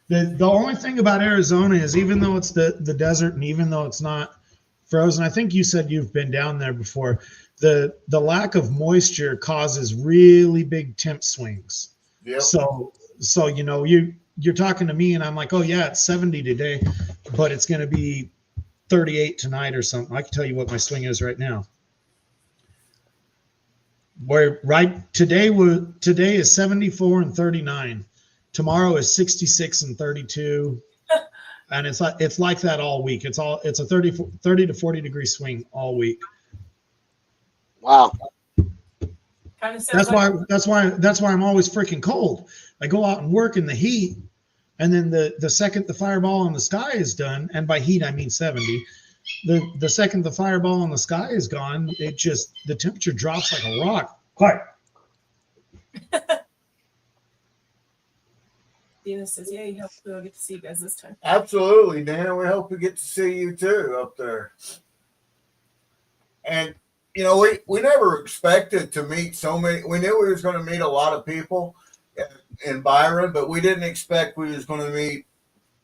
The only thing about Arizona is even though it's the desert and even though it's not frozen, I think you said you've been down there before, the lack of moisture causes really big temp swings. Yep. So you know, you're talking to me and I'm like, oh yeah, it's 70 today, but it's going to be 38 tonight or something. I can tell you what my swing is right now. Today is 74 and 39. Tomorrow is 66 and 32. And it's like that all week. It's a 30 to 40 degree swing all week. Wow. Kind of sounds That's why I'm always freaking cold. I go out and work in the heat, and then the second the fireball in the sky is done, and by heat I mean 70. The second the fireball in the sky is gone, the temperature drops like a rock. Quiet. Dina says, "Yeah, you hope we'll get to see you guys this time." Absolutely, Dan. We hope we get to see you too up there. And you know, we never expected to meet so many. We knew we was going to meet a lot of people in Byron, but we didn't expect we was going to meet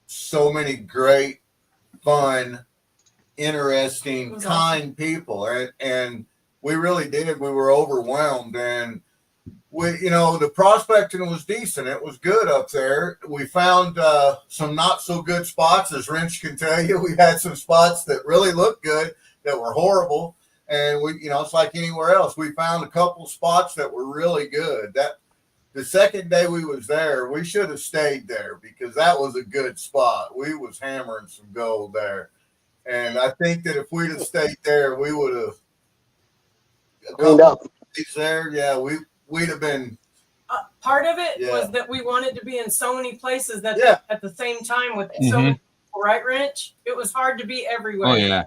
so many great, fun, interesting, kind people. And we really did. We were overwhelmed, and the prospecting was decent. It was good up there. We found some not so good spots, as Wrench can tell you. We had some spots that really looked good that were horrible. And it's like anywhere else. We found a couple spots that were really good. That the second day we was there, we should have stayed there because that was a good spot. We was hammering some gold there. And I think that if we'd have stayed there, we would have cleaned up there. Yeah, we'd have been. Part of it was that we wanted to be in so many places that at the same time with so many people, right, Wrench? It was hard to be everywhere. Oh yeah.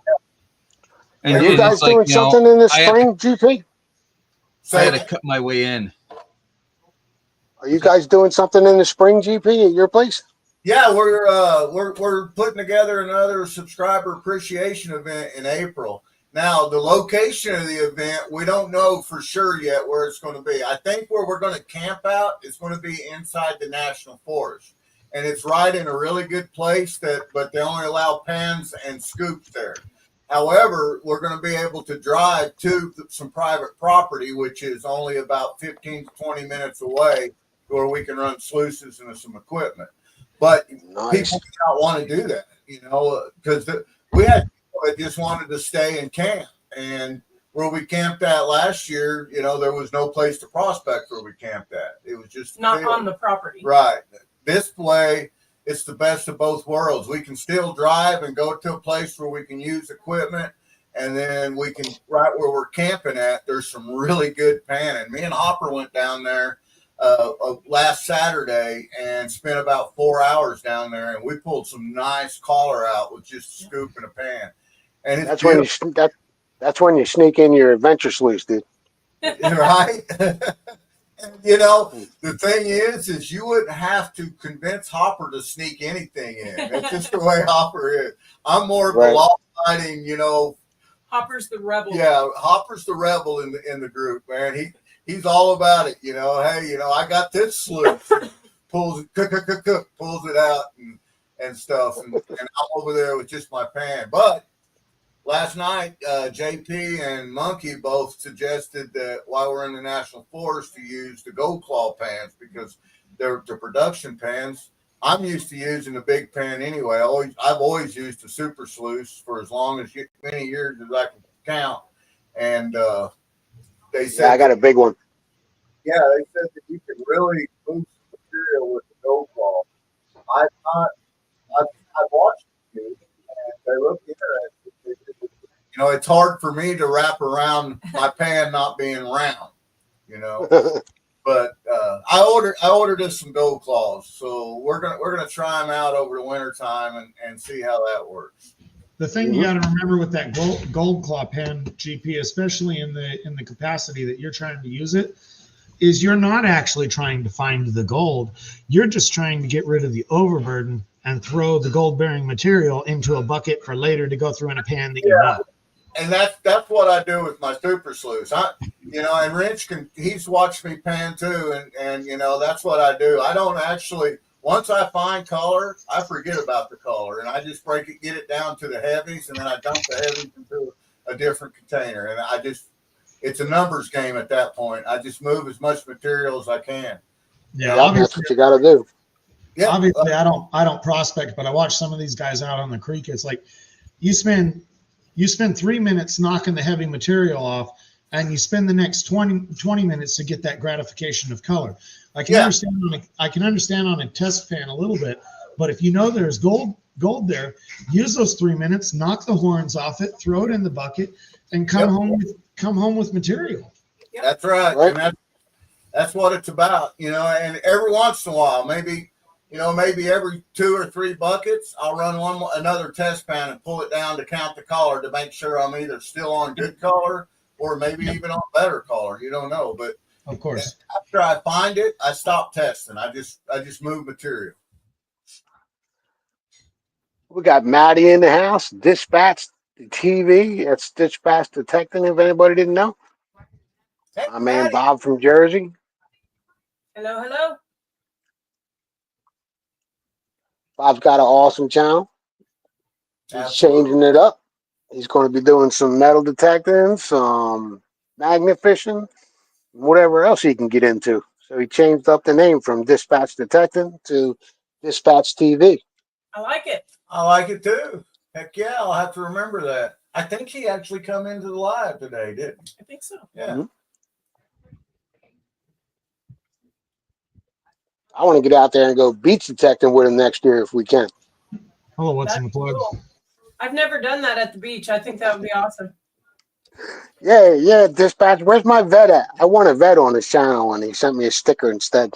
And are you guys doing something in the spring, GP? I had to cut my way in. Are you guys doing something in the spring, GP, at your place? Yeah, we're putting together another subscriber appreciation event in April. Now, the location of the event, we don't know for sure yet where it's going to be. I think where we're going to camp out is going to be inside the National Forest. And it's right in a really good place, but they only allow pans and scoops there. However, we're going to be able to drive to some private property, which is only about 15 to 20 minutes away, where we can run sluices and some equipment. But people do not want to do that, because we had people that just wanted to stay and camp. And where we camped at last year, there was no place to prospect where we camped at. It was just not on the property. Right. This way, it's the best of both worlds. We can still drive and go to a place where we can use equipment, and then we can, right where we're camping at, there's some really good panning. Me and Hopper went down there last Saturday and spent about 4 hours down there, and we pulled some nice collar out with just a scoop and a pan. And it's that's when you sneak in your adventure sluice, dude. Right? The thing is you wouldn't have to convince Hopper to sneak anything in. That's just the way Hopper is. I'm more of a law-abiding, Hopper's the rebel. Yeah, Hopper's the rebel in the group, man. He's all about it. Hey, I got this sluice. Pulls it, pulls it out and stuff, and I'm over there with just my pan. But last night, JP and Monkey both suggested that while we're in the National Forest to use the Gold Claw pans because they're the production pans. I'm used to using a big pan anyway. I've always used a super sluice for as many years as I can count. And they said, I got a big one. Yeah, they said that you can really move some material with the Gold Claw. I've watched it, and they look interesting. It's hard for me to wrap around my pan not being round. But I ordered us some Gold Claws, so we're gonna try them out over the winter time and see how that works. The thing you got to remember with that gold claw pen, GP, especially in the capacity that you're trying to use it, is you're not actually trying to find the gold. You're just trying to get rid of the overburden and throw the gold bearing material into a bucket for later to go through in a pan that you bought. And that's what I do with my super sluice. And Rich he's watched me pan too, and that's what I do. I don't actually, once I find color, I forget about the color, and I just get it down to the heavies, and then I dump the heavies into a different container, and it's a numbers game at that point. I just move as much material as I can. Yeah, that's what you got to do. Yeah, obviously I don't prospect, but I watch some of these guys out on the creek. It's like you spend 3 minutes knocking the heavy material off, and you spend the next 20 minutes to get that gratification of color. I can understand on a test pan a little bit, but if there's gold there, use those 3 minutes, knock the horns off it, throw it in the bucket, and come home with material. Yep. That's right. And that's what it's about, and every once in a while, maybe every 2 or 3 buckets, I'll run another test pan and pull it down to count the color to make sure I'm either still on good color or maybe even on better color. You don't know, but of course, after I find it, I stop testing. I just move material. We got Maddie in the house. Dispatch TV. It's Dispatch Detecting. If anybody didn't know, my man Bob from Jersey. Hello, hello. Bob's got an awesome channel. He's changing it up. He's going to be doing some metal detecting, some magnet fishing, whatever else he can get into. So he changed up the name from Dispatch Detecting to Dispatch TV. I like it. I like it too. Heck yeah, I'll have to remember that. I think he actually come into the live today, didn't he? I think so. Yeah. Mm-hmm. I want to get out there and go beach detecting with him next year if we can. Oh, what's in the plug? Cool. I've never done that at the beach. I think that would be awesome. Yeah, Dispatch. Where's my vet at? I want a vet on his channel, and he sent me a sticker instead.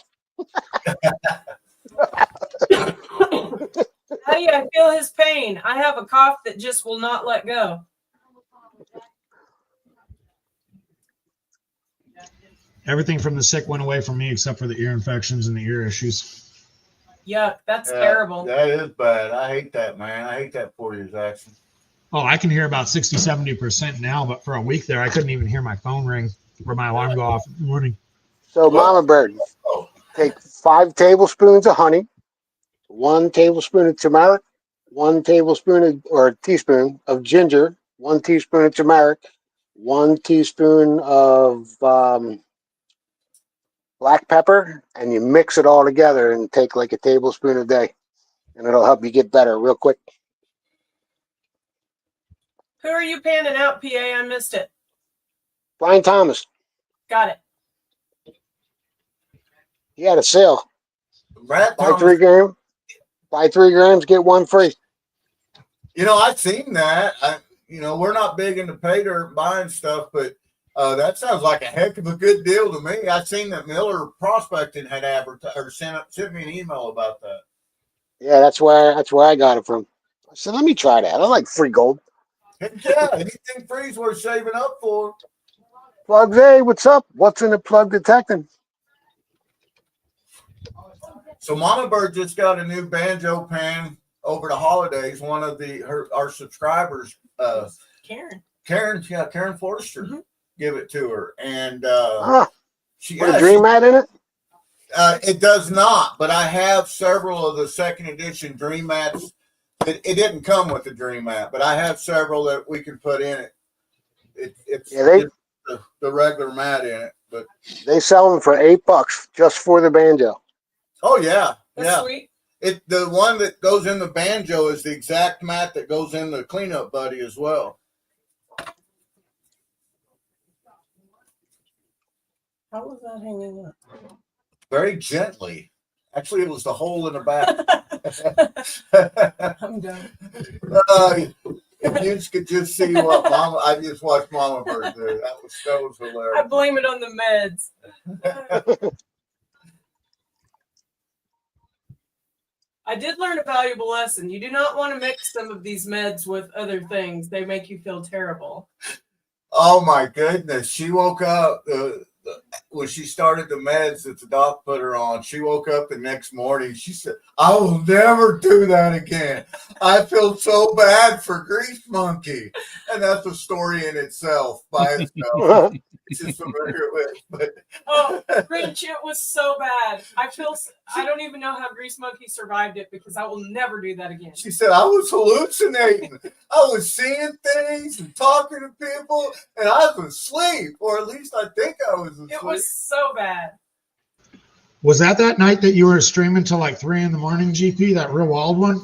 Hey, I feel his pain. I have a cough that just will not let go. Everything from the sick went away from me except for the ear infections and the ear issues. Yuck, that's terrible. That is bad. I hate that, man. I hate that for you, Jackson. Oh, I can hear about 60-70% now, but for a week there, I couldn't even hear my phone ring or my alarm go off in the morning. So, Mama Bird, take 5 tablespoons of honey, 1 tablespoon of turmeric, 1 tablespoon or teaspoon of ginger, 1 teaspoon of turmeric, 1 teaspoon of black pepper, and you mix it all together and take like a tablespoon a day, and it'll help you get better real quick. Who are you panning out, PA? I missed it. Brian Thomas. Got it. He had a sale. Brad Buy 3 grams. Buy 3 grams, get 1 free. I've seen that. We're not big into pay dirt buying stuff, but that sounds like a heck of a good deal to me. I seen that Miller Prospecting had advertised or sent me an email about that. Yeah, that's where I got it from. I said, let me try that. I like free gold. Yeah, anything free is worth saving up for. Plugs, hey, what's up? What's in the plug detecting? So Mama Bird just got a new banjo pan over the holidays. One of our subscribers, Karen. Karen Forrester give it to her, and she put a dream mat in it. It does not, but I have several of the second edition dream mats. It didn't come with the dream mat, but I have several that we can put in it. It's the regular mat in it, but they sell them for $8 just for the banjo. Oh yeah, That's sweet. The one that goes in the banjo is the exact mat that goes in the cleanup buddy as well. How was that hanging up? Very gently. Actually, it was the hole in the back. I'm done. If you could just see what Mama, I just watched Mama Bird do. That was hilarious. I blame it on the meds. I did learn a valuable lesson. You do not want to mix some of these meds with other things. They make you feel terrible. Oh my goodness. She woke up when she started the meds that the doc put her on. She woke up the next morning. She said, I will never do that again. I feel so bad for Grease Monkey. And that's a story in itself by itself. It's just familiar with. But Grinch, it was so bad. I don't even know how Grease Monkey survived it because I will never do that again. She said, I was hallucinating. I was seeing things and talking to people, and I was asleep, or at least I think I was asleep. It was so bad. Was that night that you were streaming till like 3 a.m, GP, that real wild one?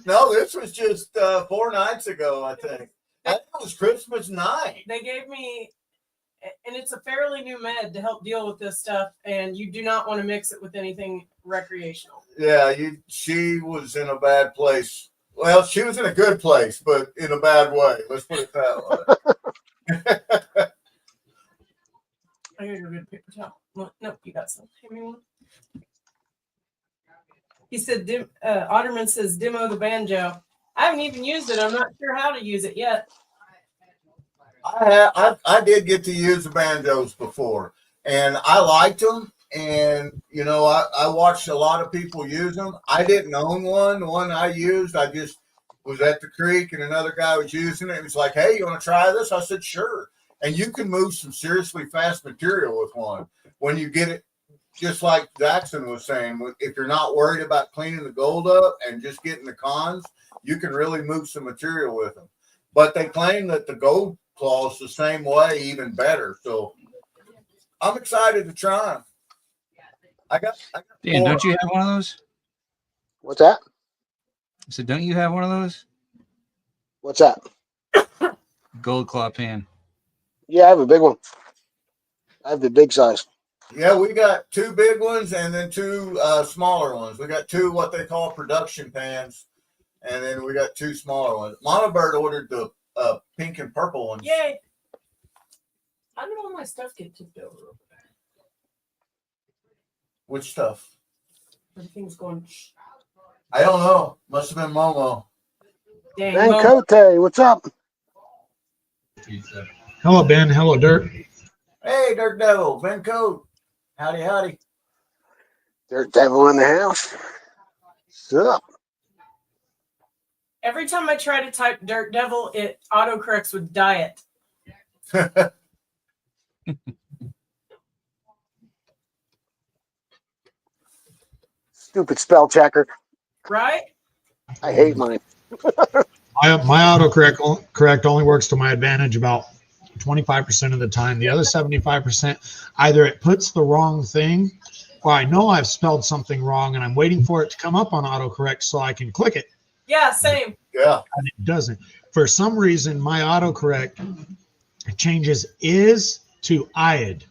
No, this was just 4 nights ago, I think. That was Christmas night. They gave me, and it's a fairly new med to help deal with this stuff, and you do not want to mix it with anything recreational. Yeah, she was in a bad place. Well, she was in a good place, but in a bad way. Let's put it that way. I gotta go get a paper towel. No, you got some. Give me one. He said, Otterman says, demo the banjo. I haven't even used it. I'm not sure how to use it yet. I did get to use the banjos before, and I liked them. And, I watched a lot of people use them. I didn't own one. The one I used, I just was at the creek, and another guy was using it. He was like, hey, you want to try this? I said, sure. And you can move some seriously fast material with one when you get it. Just like Jackson was saying, if you're not worried about cleaning the gold up and just getting the cons, you can really move some material with them. But they claim that the gold claw is the same way, even better. So I'm excited to try them. I got Dan, don't you have one of those? What's that? I said, don't you have one of those? What's that? Gold claw pan. Yeah, I have a big one. I have the big size. Yeah, we got 2 big ones and then 2 smaller ones. We got 2 what they call production pans, and then we got 2 smaller ones. Mama Bird ordered the pink and purple ones. Yay! How did all my stuff get tipped over? Which stuff? Everything's going. I don't know. Must have been Momo. Dang, Ben Momo. Cote, what's up? Hello, Ben. Hello, Dirt. Hey, Dirt Devil. Ben Cote. Howdy, howdy. Dirt Devil in the house. What's up? Every time I try to type Dirt Devil, it autocorrects with diet. Stupid spell checker. Right? I hate mine. My autocorrect only works to my advantage about 25% of the time. The other 75%, either it puts the wrong thing, or I know I've spelled something wrong and I'm waiting for it to come up on autocorrect so I can click it. Yeah, same. Yeah. And it doesn't. For some reason, my autocorrect changes is to "id."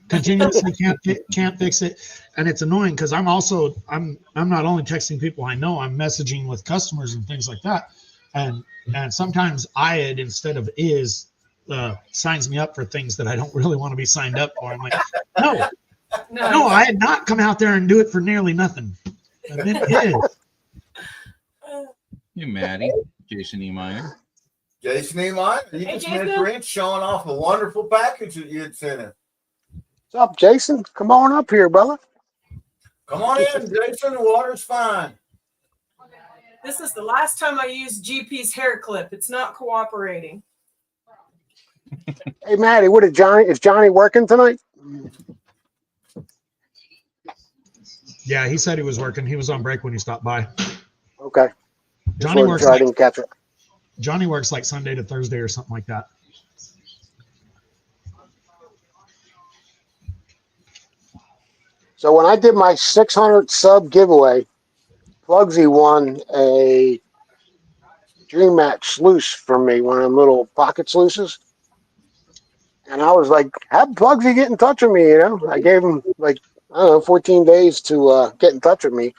Continuously can't fix it, and it's annoying because I'm not only texting people I know, I'm messaging with customers and things like that, and sometimes "id" instead of "is" signs me up for things that I don't really want to be signed up for. I'm like, no, I had not come out there and do it for nearly nothing. I meant "is." You Maddie, Jason E. Meyer. Jason E. Meyer, you Hey, just Jason. missed Rich showing off a wonderful package that you had sent him. What's up, Jason? Come on up here, brother. Come on in, Jason. The water's fine. This is the last time I used GP's hair clip. It's not cooperating. Hey, Maddie, what is Johnny working tonight? Yeah, he said he was working. He was on break when he stopped by. Okay. Johnny works I like, didn't catch it. Johnny works like Sunday to Thursday or something like that. So when I did my 600 sub giveaway, Plugsy won a Dream Match sluice from me, one of them little pocket sluices. And I was like, have Plugsy get in touch with me, I gave him, like, I don't know, 14 days to get in touch with me.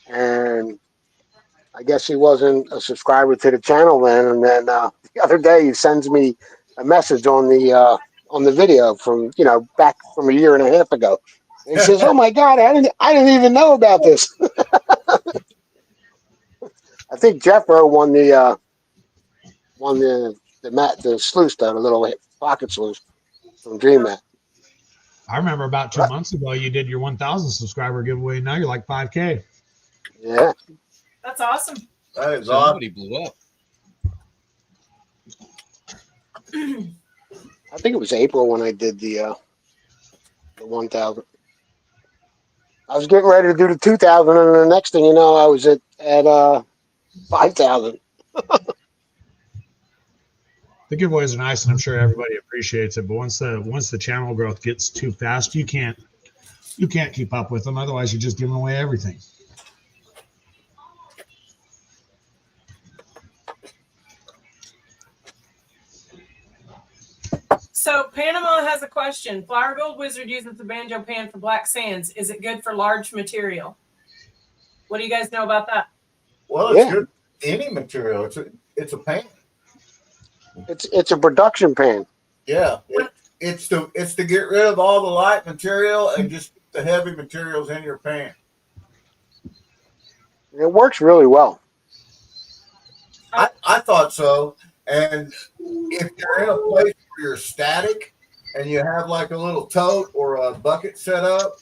And I guess he wasn't a subscriber to the channel then. And then the other day he sends me a message on the video from, back from a year and a half ago. And he says, "Oh my God, I didn't even know about this." I think Jeffro won the sluice, though, the little pocket sluice from Dream Mat. I remember about 2 months ago you did your 1,000 subscriber giveaway. Now you're like 5K. Yeah. That's awesome. That is awesome. Somebody blew up. I think it was April when I did the 1,000. I was getting ready to do the 2,000, and the next thing you know, I was at 5,000. The giveaways are nice, and I'm sure everybody appreciates it. But once the channel growth gets too fast, you can't keep up with them. Otherwise, you're just giving away everything. So Panama has a question. Flower Gold Wizard uses the banjo pan for black sands. Is it good for large material? What do you guys know about that? Well, it's good. Any material. It's a pan. It's a production pan. Yeah. It's to get rid of all the light material and just the heavy materials in your pan. It works really well. I thought so. And if you're in a place where you're static and you have like a little tote or a bucket set up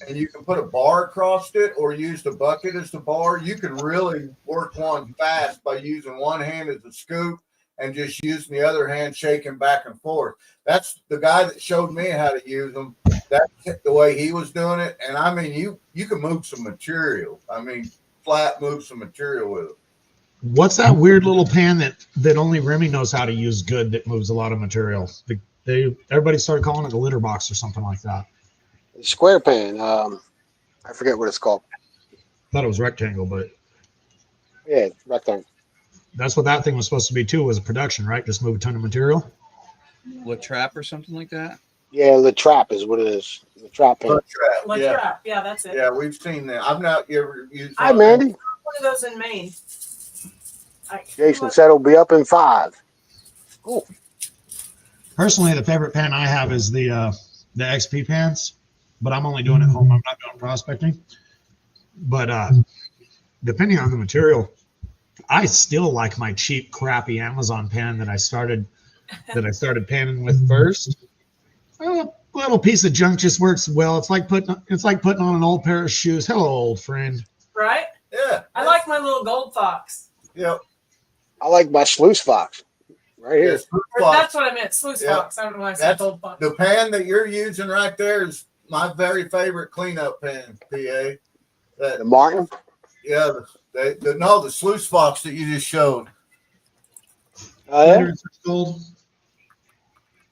and you can put a bar across it or use the bucket as the bar, you can really work one fast by using one hand as a scoop and just using the other hand shaking back and forth. That's the guy that showed me how to use them. That's the way he was doing it. And I mean, you can move some material. I mean, flat move some material with it. What's that weird little pan that only Remy knows how to use good that moves a lot of material? Everybody started calling it a litter box or something like that. Square pan. I forget what it's called. Thought it was rectangle, but yeah, rectangle. That's what that thing was supposed to be too. Was a production, right? Just move a ton of material. What trap or something like that? Yeah, the trap is what it is. The trap pan. Trap. Yeah, that's it. Yeah, we've seen that. I've not ever used. Hi, Mandy. One of those in Maine. Jason said it'll be up in 5. Cool. Personally, the favorite pan I have is the XP pans, but I'm only doing it at home. I'm not doing prospecting. But depending on the material, I still like my cheap, crappy Amazon pan that I started panning with first. A little piece of junk just works well. It's like putting on an old pair of shoes. Hello, old friend. Right? Yeah. I like my little gold fox. Yep. I like my sluice fox right here. That's what I meant. Sluice fox. I don't know why I said gold fox. The pan that you're using right there is my very favorite cleanup pan, PA. The Martin? Yeah, the sluice fox that you just showed. Yeah? Gold.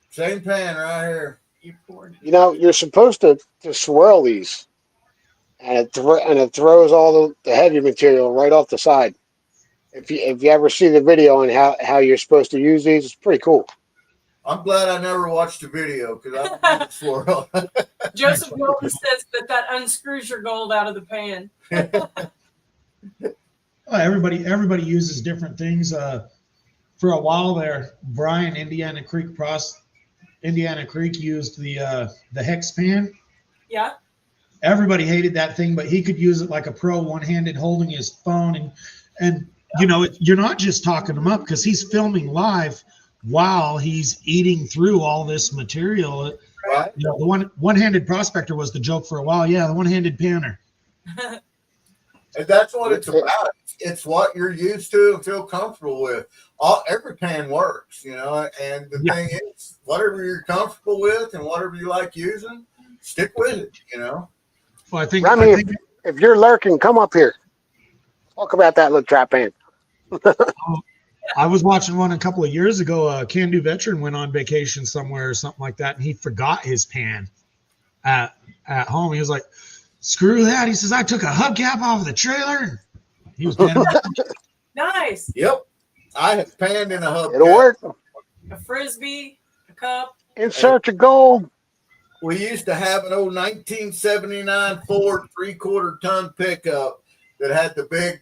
Same pan right here. You're supposed to swirl these, and it throws all the heavy material right off the side. If you ever see the video on how you're supposed to use these, it's pretty cool. I'm glad I never watched the video because I don't swirl. Joseph Golden says that unscrews your gold out of the pan. Everybody uses different things. For a while there, Brian Indiana Creek used the hex pan. Yeah. Everybody hated that thing, but he could use it like a pro, one-handed holding his phone, and you're not just talking him up because he's filming live while he's eating through all this material. Right. The one-handed prospector was the joke for a while. Yeah, the one-handed panner. And that's what it's about. It's what you're used to and feel comfortable with. Every pan works, you know. And the thing is, whatever you're comfortable with and whatever you like using, stick with it, you know. Well, I think, Remy, if you're lurking, come up here. Talk about that little trap pan. I was watching one a couple of years ago. A Can-Do veteran went on vacation somewhere or something like that, and he forgot his pan at home. He was like, "Screw that!" He says, "I took a hubcap off of the trailer." He was panning. Nice. Yep. I have panned in a hub. It'll work. A frisbee, a cup. In search of gold. We used to have an old 1979 Ford 3/4 ton pickup that had the big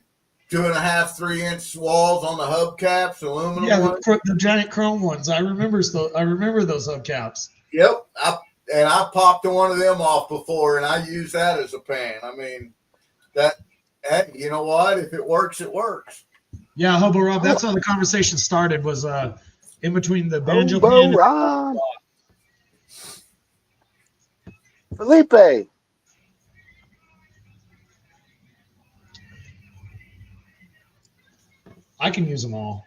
2.5, 3-inch walls on the hubcaps, aluminum ones. The giant chrome ones. I remember those hubcaps. Yep. I popped one of them off before, and I used that as a pan. I mean, that you know what? If it works, it works. Yeah, Hobo Rob. That's how the conversation started. Was in between the banjo Hobo pan. Rob. Felipe. I can use them all,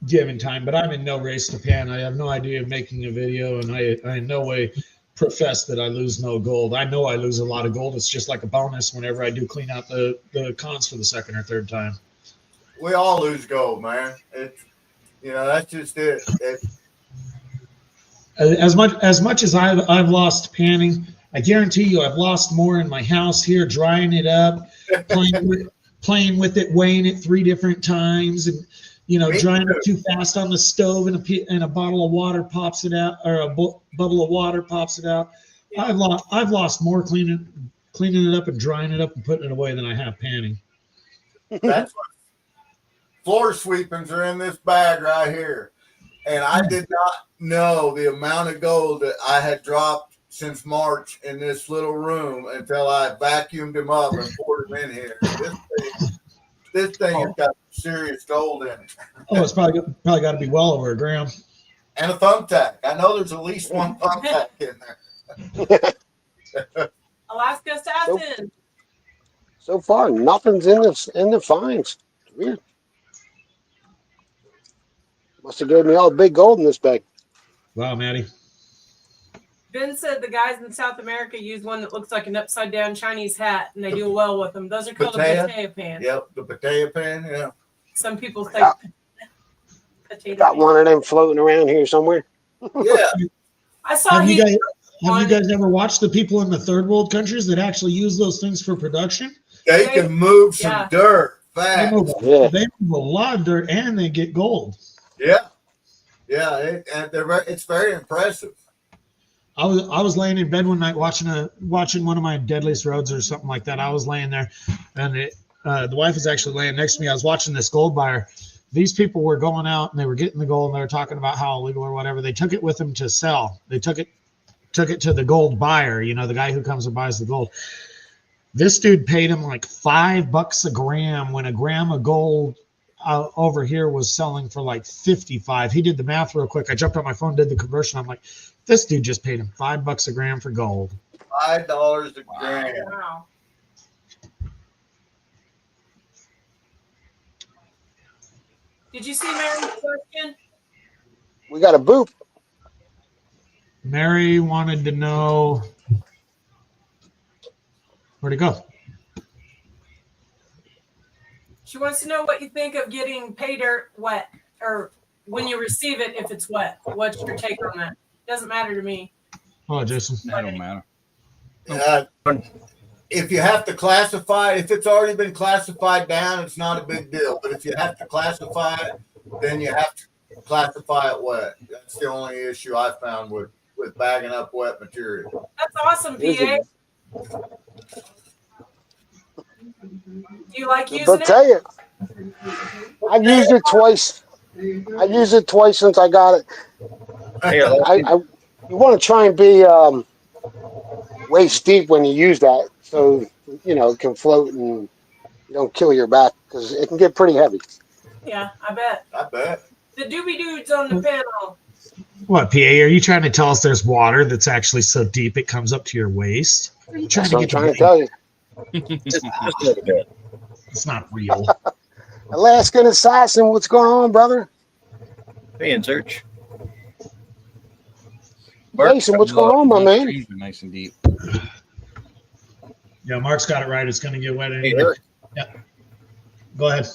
given time, but I'm in no race to pan. I have no idea of making a video, and I in no way profess that I lose no gold. I know I lose a lot of gold. It's just like a bonus whenever I do clean out the cons for the second or third time. We all lose gold, man. It's, you know, that's just it. As much as I've lost panning, I guarantee you I've lost more in my house here, drying it up, playing with it, weighing it 3 different times, and drying it too fast on the stove, and a bottle of water pops it out, or a bubble of water pops it out. Yeah. I've lost more cleaning it up and drying it up and putting it away than I have panning. That's what floor sweepings are in this bag right here. And I did not know the amount of gold that I had dropped since March in this little room until I vacuumed them up and poured them in here. This thing has got serious gold in it. Oh, it's probably got to be well over a gram. And a thumbtack. I know there's at least one thumbtack in there. Alaska Assassin. So far, nothing's in the finds. It's weird. Must have given me all big gold in this bag. Wow, Maddie. Ben said the guys in South America use one that looks like an upside down Chinese hat, and they do well with them. Those are called a pataya pan. Yep, the pataya pan. Yeah. Some people say potato. Got one of them floating around here somewhere. Yeah. I saw. Have you guys ever watched the people in the third world countries that actually use those things for production? They can move some dirt fast. They move a lot of dirt, and they get gold. Yeah. It's very impressive. I was laying in bed one night watching one of my Deadliest Roads or something like that. I was laying there, and the wife was actually laying next to me. I was watching this gold buyer. These people were going out and they were getting the gold, and they were talking about how illegal or whatever. They took it with them to sell. They took it to the gold buyer, the guy who comes and buys the gold. This dude paid him like $5 a gram when a gram of gold over here was selling for like 55. He did the math real quick. I jumped on my phone, did the conversion. I'm like, this dude just paid him $5 a gram for gold. $5 a gram. Wow. Did you see Mary's question? We got a boop. Mary wanted to know where'd it go. She wants to know what you think of getting pay dirt wet, or when you receive it, if it's wet. What's your take on that? Doesn't matter to me. Oh, Jason. That don't matter. If you have to classify, if it's already been classified down, it's not a big deal. But if you have to classify it, then you have to classify it wet. That's the only issue I found with bagging up wet material. That's awesome, PA. Do you like using But tell you, I've used it twice. I've used it twice since I got it. You want to try and be waist deep when you use that, so it can float and you don't kill your back, because it can get pretty heavy. Yeah, I bet. The doobie dudes on the panel. What, PA? Are you trying to tell us there's water that's actually so deep it comes up to your waist? Are you That's what I'm trying to tell you. Just a little bit. It's not real. Alaskan Assassin, what's going on, brother? Pay and search. Jason, what's going on, my man? Streams are nice and deep. Yeah, Mark's got it right. It's going to get wet Hey, anyway. Eric. Yeah. Go ahead.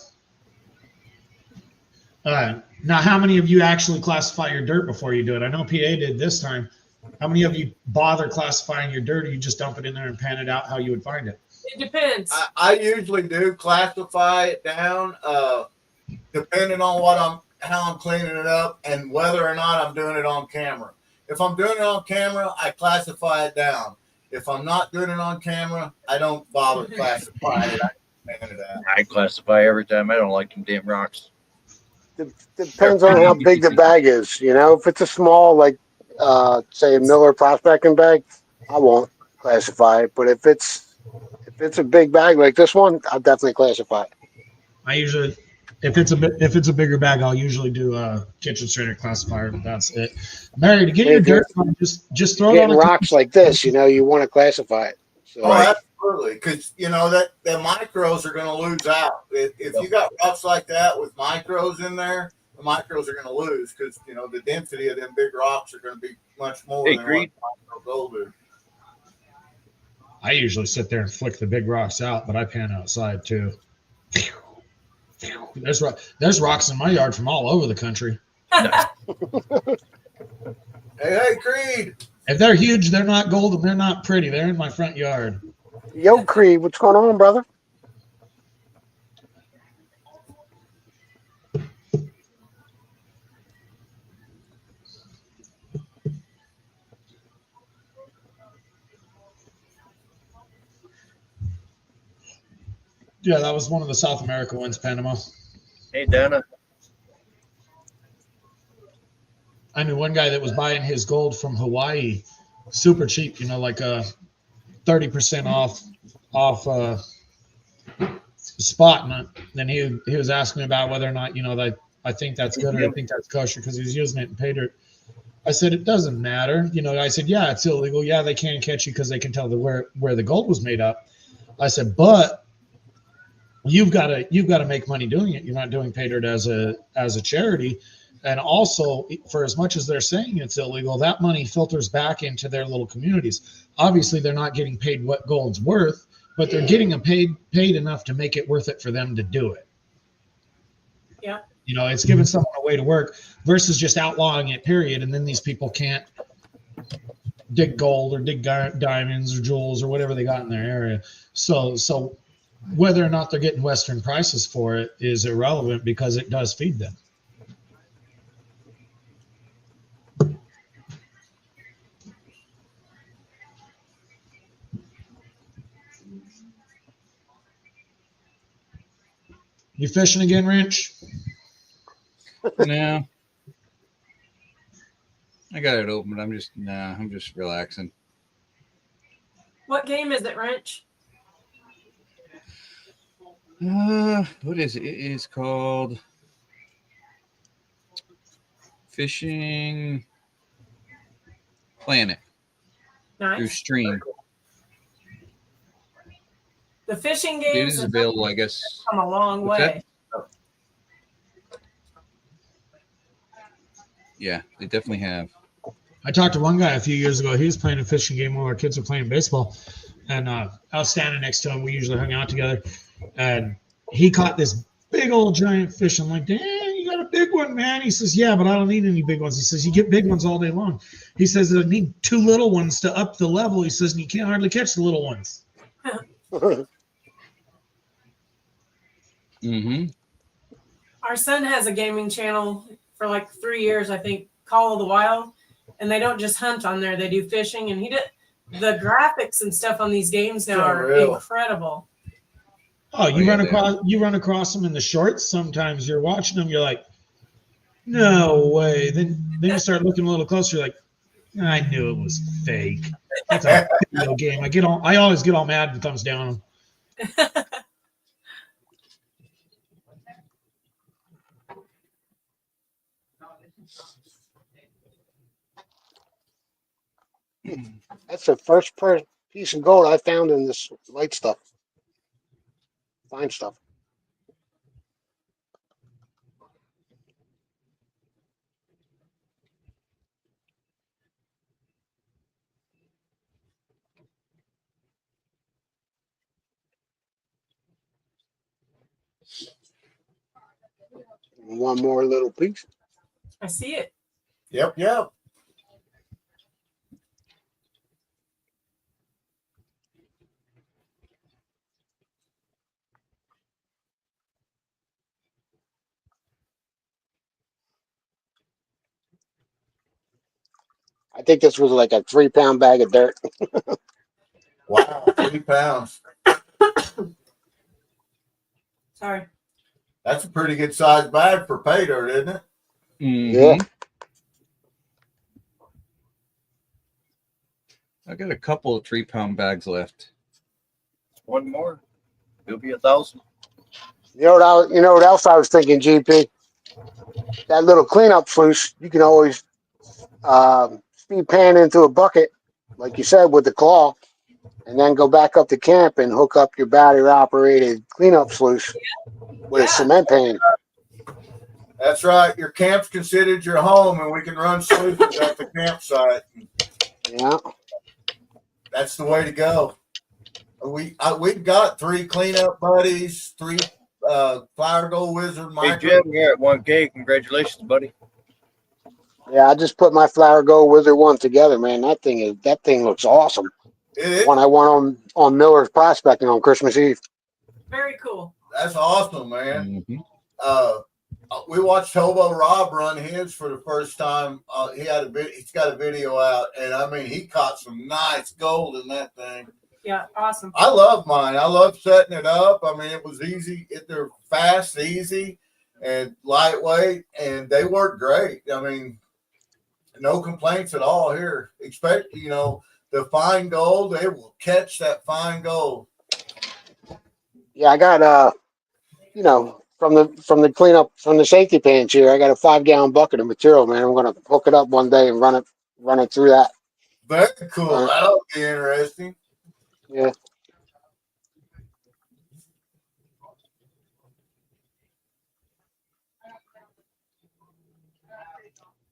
Now, how many of you actually classify your dirt before you do it? I know PA did this time. How many of you bother classifying your dirt, or you just dump it in there and pan it out how you would find it? It depends. I usually do classify it down, depending on how I'm cleaning it up and whether or not I'm doing it on camera. If I'm doing it on camera, I classify it down. If I'm not doing it on camera, I don't bother classifying it. I pan it out. I classify every time. I don't like them damn rocks. Depends on how big the bag is. You know, if it's a small, like, say, a Miller prospecting bag, I won't classify it. But if it's a big bag like this one, I'll definitely classify it. I usually, if it's a bigger bag, I'll usually do a kitchen strainer classifier. But that's it. Mary, to get your dirt, just throw it on Getting rocks like this, you know, you want to classify it. So, Oh, absolutely, because you know that the micros are going to lose out. If you got rocks like that with micros in there, the micros are going to lose because you know the density of them big rocks are going to be much more than Agreed. what micro gold is. I usually sit there and flick the big rocks out, but I pan outside too. There's rocks in my yard from all over the country. Hey, Creed. If they're huge, they're not gold and they're not pretty. They're in my front yard. Yo, Creed, what's going on, brother? Yeah, that was one of the South America ones, Panama. Hey, Dana. I knew one guy that was buying his gold from Hawaii, super cheap. You know, like 30% off spot. And then he was asking me about whether or not, you know, that I think that's good or I think that's kosher because he was using it in pay dirt. I said it doesn't matter. You know, I said, yeah, it's illegal. Yeah, they can catch you because they can tell where the gold was made up. I said, but you've got to make money doing it. You're not doing pay dirt as a charity. And also, for as much as they're saying it's illegal, that money filters back into their little communities. Obviously, they're not getting paid what gold's worth, but they're getting paid enough to make it worth it for them to do it. Yeah. You know, it's giving someone a way to work versus just outlawing it, period. And then these people can't dig gold or dig diamonds or jewels or whatever they got in their area. So whether or not they're getting Western prices for it is irrelevant because it does feed them. You fishing again, Wrench? No. I got it open, but I'm just relaxing. What game is it, Wrench? What is it? It is called Fishing Planet through Nice. Stream. The fishing It games is have available, I guess. come a long What's way. that? Yeah, they definitely have. I talked to one guy a few years ago. He was playing a fishing game while our kids were playing baseball. And I was standing next to him. We usually hung out together. And he caught this big old giant fish. I'm like, dang, you got a big one, man. He says, yeah, but I don't need any big ones. He says, you get big ones all day long. He says, I need two little ones to up the level. He says, and you can't hardly catch the little ones. Mm-hmm. Our son has a gaming channel for like 3 years, I think, Call of the Wild. And they don't just hunt on there. They do fishing. And the graphics and stuff on these games now are incredible. Oh, you run across them in the shorts. Sometimes you're watching them. You're like, no way. Then you start looking a little closer. You're like, I knew it was fake. That's a video game. I always get all mad and thumbs down. That's the first piece of gold I found in this light stuff. Fine stuff. One more little piece. I see it. Yep. I think this was like a 3-pound bag of dirt. Wow, 3 pounds. Sorry. That's a pretty good sized bag for pay dirt, isn't it? Yeah. I got a couple of 3-pound bags left. One more. It'll be 1,000. You know what else I was thinking, GP? That little cleanup sluice, you can always speed pan into a bucket, like you said, with the claw, and then go back up to camp and hook up your battery operated cleanup sluice with a cement pan. That's right. Your camp's considered your home, and we can run sluices at the campsite. Yeah. That's the way to go. We've got 3 cleanup buddies, 3 Flower Gold Wizard Hey, micro. Jim, you're at 1K. Congratulations, buddy. Yeah, I just put my Flower Gold Wizard one together, man. That thing looks awesome. One I won on Miller's Prospecting on Christmas Eve. Very cool. That's awesome, man. Mm-hmm. We watched Hobo Rob run his for the first time. He's got a video out, and I mean, he caught some nice gold in that thing. Yeah, awesome. I love mine. I love setting it up. I mean, it was easy. They're fast, easy, and lightweight, and they work great. I mean, no complaints at all here. Expect, the fine gold, they will catch that fine gold. Yeah, I got from the cleanup from the safety pans here, I got a 5-gallon bucket of material, man. I'm gonna hook it up one day and run it through that. Very cool. That'll be interesting. Yeah.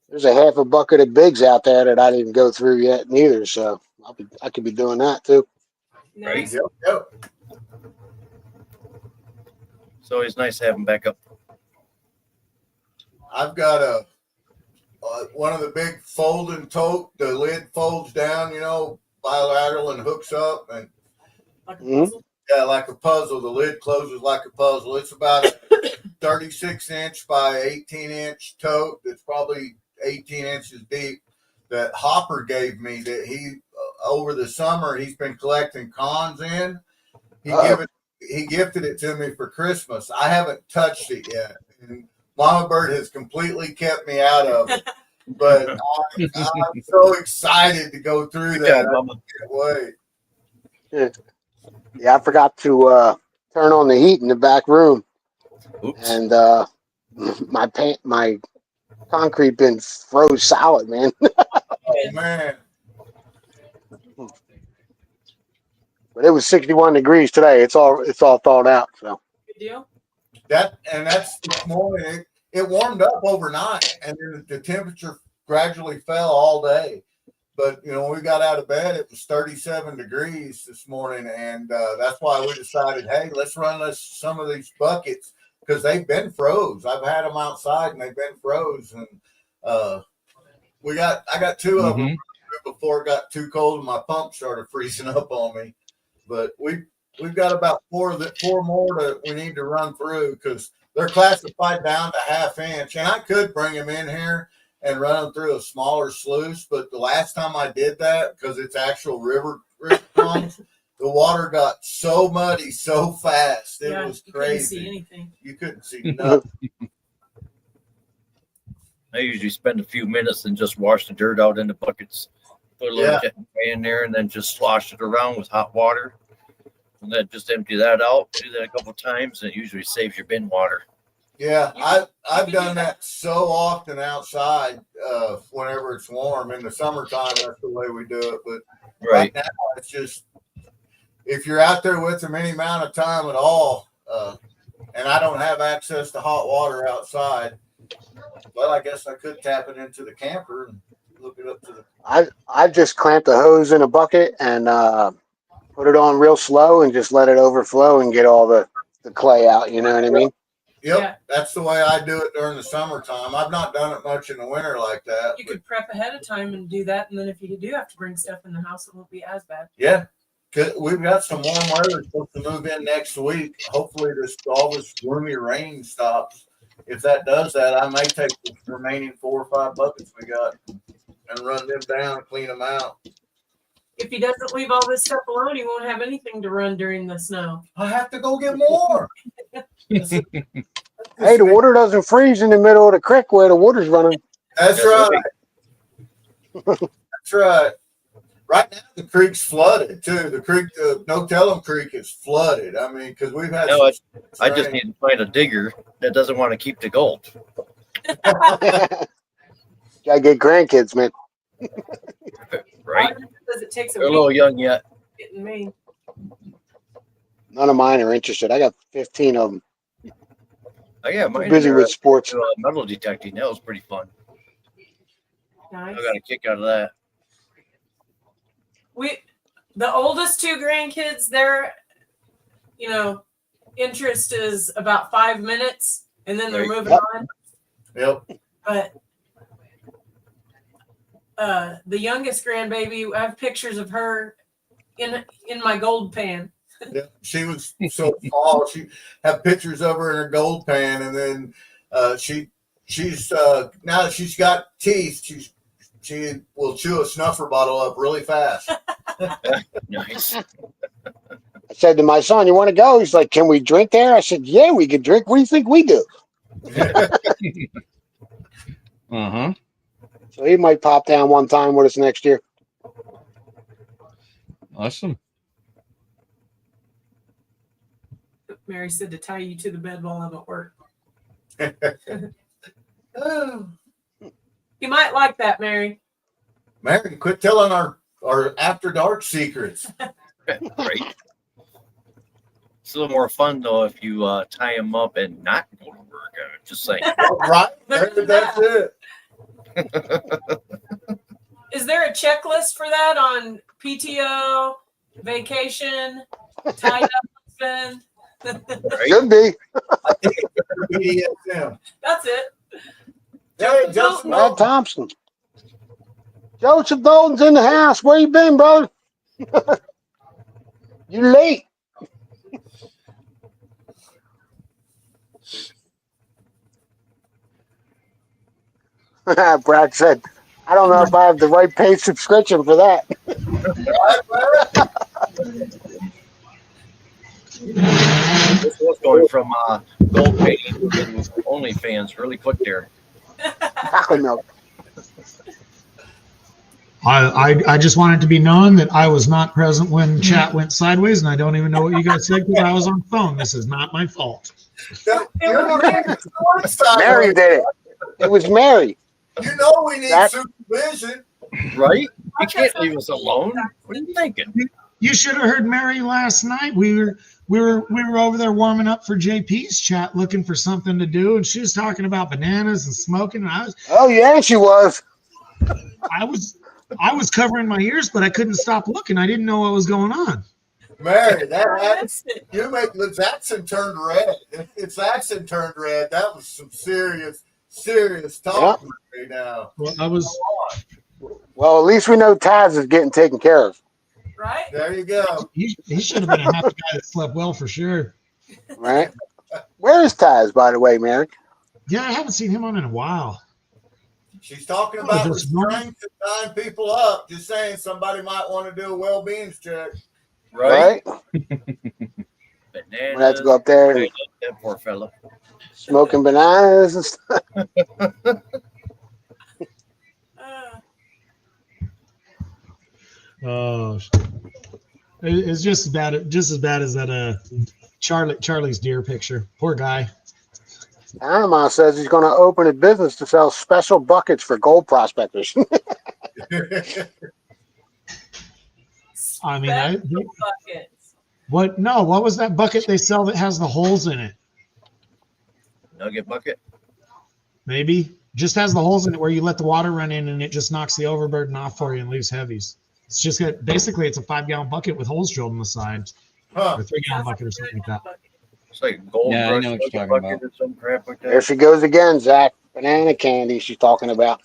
There's a half a bucket of bigs out there that I didn't go through yet neither, so I could be doing that too. Nice. Yep. It's always nice to have them back up. I've got one of the big folding tote. The lid folds down, bilateral and hooks up, and Like a puzzle. yeah, like a puzzle. The lid closes like a puzzle. It's about a 36-inch by 18-inch tote. That's probably 18 inches deep. That Hopper gave me. That he over the summer he's been collecting cons in. He gifted it to me for Christmas. I haven't touched it yet, and Mama Bird has completely kept me out of it. But I'm so excited to go through that. I can't wait. Yeah, I forgot to turn on the heat in the back room. Oops. And my concrete bin froze solid, man. Oh man. But it was 61 degrees today. It's all thawed out. So Good deal. That's this morning. It warmed up overnight, and then the temperature gradually fell all day. But when we got out of bed, it was 37 degrees this morning, and that's why we decided, hey, let's run some of these buckets because they've been froze. I've had them outside, and they've been froze, and I got 2 of them before it got too cold and my pump started freezing up on me. But we've got about 4 more that we need to run through because they're classified down to 1/2 inch, and I could bring them in here and run them through a smaller sluice. But the last time I did that, because it's actual river ponds, the water got so muddy so fast. It was crazy. You couldn't see anything. You couldn't see nothing. I usually spend a few minutes and just wash the dirt out in the buckets. Put a little in there and then just slosh it around with hot water. And then just empty that out. Do that a couple times, and it usually saves your bin water. Yeah, I've done that so often outside whenever it's warm. In the summertime, that's the way we do it. But right now, it's just if you're out there with them any amount of time at all, and I don't have access to hot water outside. Well, I guess I could tap it into the camper and hook it up to the. I just clamped the hose in a bucket and put it on real slow and just let it overflow and get all the clay out. You know what I mean? Yep, Yeah. that's the way I do it during the summertime. I've not done it much in the winter like that. You could prep ahead of time and do that, and then if you do have to bring stuff in the house, it won't be as bad. Yeah, we've got some warm weather supposed to move in next week. Hopefully, all this gloomy rain stops. If that does that, I may take the remaining 4 or 5 buckets we got and run them down and clean them out. If he doesn't leave all this stuff alone, he won't have anything to run during the snow. I have to go get more. Hey, the water doesn't freeze in the middle of the creek where the water's running. That's right. That's right. Right now, the creek's flooded too. The creek, the No Tell 'em Creek, is flooded. I mean, because we've had. No, I just need to find a digger that doesn't want to keep the gold. Gotta get grandkids, man. Right? Because it takes a They're a little young yet. getting me. None of mine are interested. I got 15 of them. I got mine. Busy with sports. Metal detecting. That was pretty fun. Nice. I got a kick out of that. The oldest 2 grandkids, their interest is about 5 minutes, and then they're moving on. Yep. But the youngest grandbaby, I have pictures of her in my gold pan. Yeah, she was so small. She had pictures of her in her gold pan, and then she's now that she's got teeth, she will chew a snuffer bottle up really fast. Nice. I said to my son, "You want to go?" He's like, "Can we drink there?" I said, "Yeah, we can drink. What do you think we do?" So he might pop down one time with us next year. Awesome. Mary said to tie you to the bed while I'm at work. You might like that, Mary. Mary, quit telling our after dark secrets. Right. It's a little more fun though if you tie them up and not go to work. I'm just saying. Right? That's it. Is there a checklist for that on PTO, vacation, tied up husband? Right? Should be. I think it's BDSM. That's it. Hey, Joseph, Brad Thompson. Joseph Dalton's in the house. Where you been, brother? You late. Brad said, "I don't know if I have the right paid subscription for that." This was going from gold painting to OnlyFans really quick there. Chocolate milk. I just want it to be known that I was not present when chat went sideways, and I don't even know what you guys said because I was on the phone. This is not my fault. Mary did it. It was Mary. You know we need supervision. Right? You can't leave us alone. What are you thinking? You should have heard Mary last night. We were over there warming up for JP's chat, looking for something to do, and she was talking about bananas and smoking. And Oh yeah, she was. I was covering my ears, but I couldn't stop looking. I didn't know what was going on. Mary, you make Zaxxon turned red. If Zaxxon turned red, that was some serious talk with me now. Well, at least we know Taz is getting taken care of. Right? There you go. He should have been a happy guy that slept well for sure. Right? Where is Taz, by the way, Mary? Yeah, I haven't seen him on in a while. She's talking about restraints to tying people up. Just saying, somebody might want to do a well-being check. Right? Bananas. We have to go up there and That poor fella. smoking bananas and stuff. Oh, it's just as bad as that Charlie's deer picture. Poor guy. Panama says he's going to open a business to sell special buckets for gold prospectors. I mean, What? No, what was that bucket they sell that has the holes in it? Nugget bucket. Maybe just has the holes in it where you let the water run in and it just knocks the overburden off for you and leaves heavies. It's just basically it's a 5-gallon bucket with holes drilled on the side, Huh. or a 3-gallon bucket or something like that. It's like a gold Yeah, I rush know what you're nugget talking bucket about. or some crap like There that. she goes again, Zach. Banana candy she's talking about.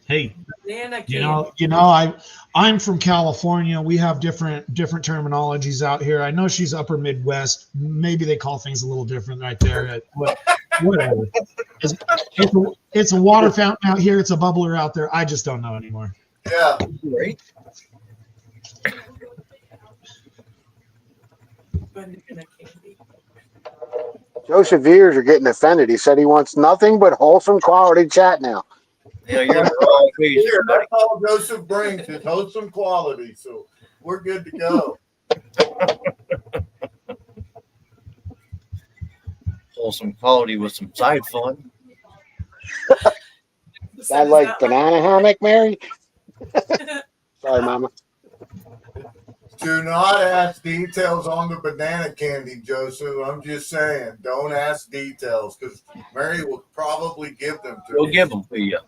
Hey, Banana you candy. know, I'm from California. We have different terminologies out here. I know she's upper Midwest. Maybe they call things a little different right there. Whatever. It's a water fountain out here. It's a bubbler out there. I just don't know anymore. Yeah. Right? Banana candy. Joseph Veers are getting offended. He said he wants nothing but wholesome quality chat now. Yeah, you're in the wrong page Here, there, buddy. that's all Joseph brings is wholesome quality. So we're good to go. Wholesome quality with some side fun. That like banana hammock, Mary? Sorry, Mama. Do not ask details on the banana candy, Joseph. I'm just saying, don't ask details because Mary will probably give them to We'll you. give them to you.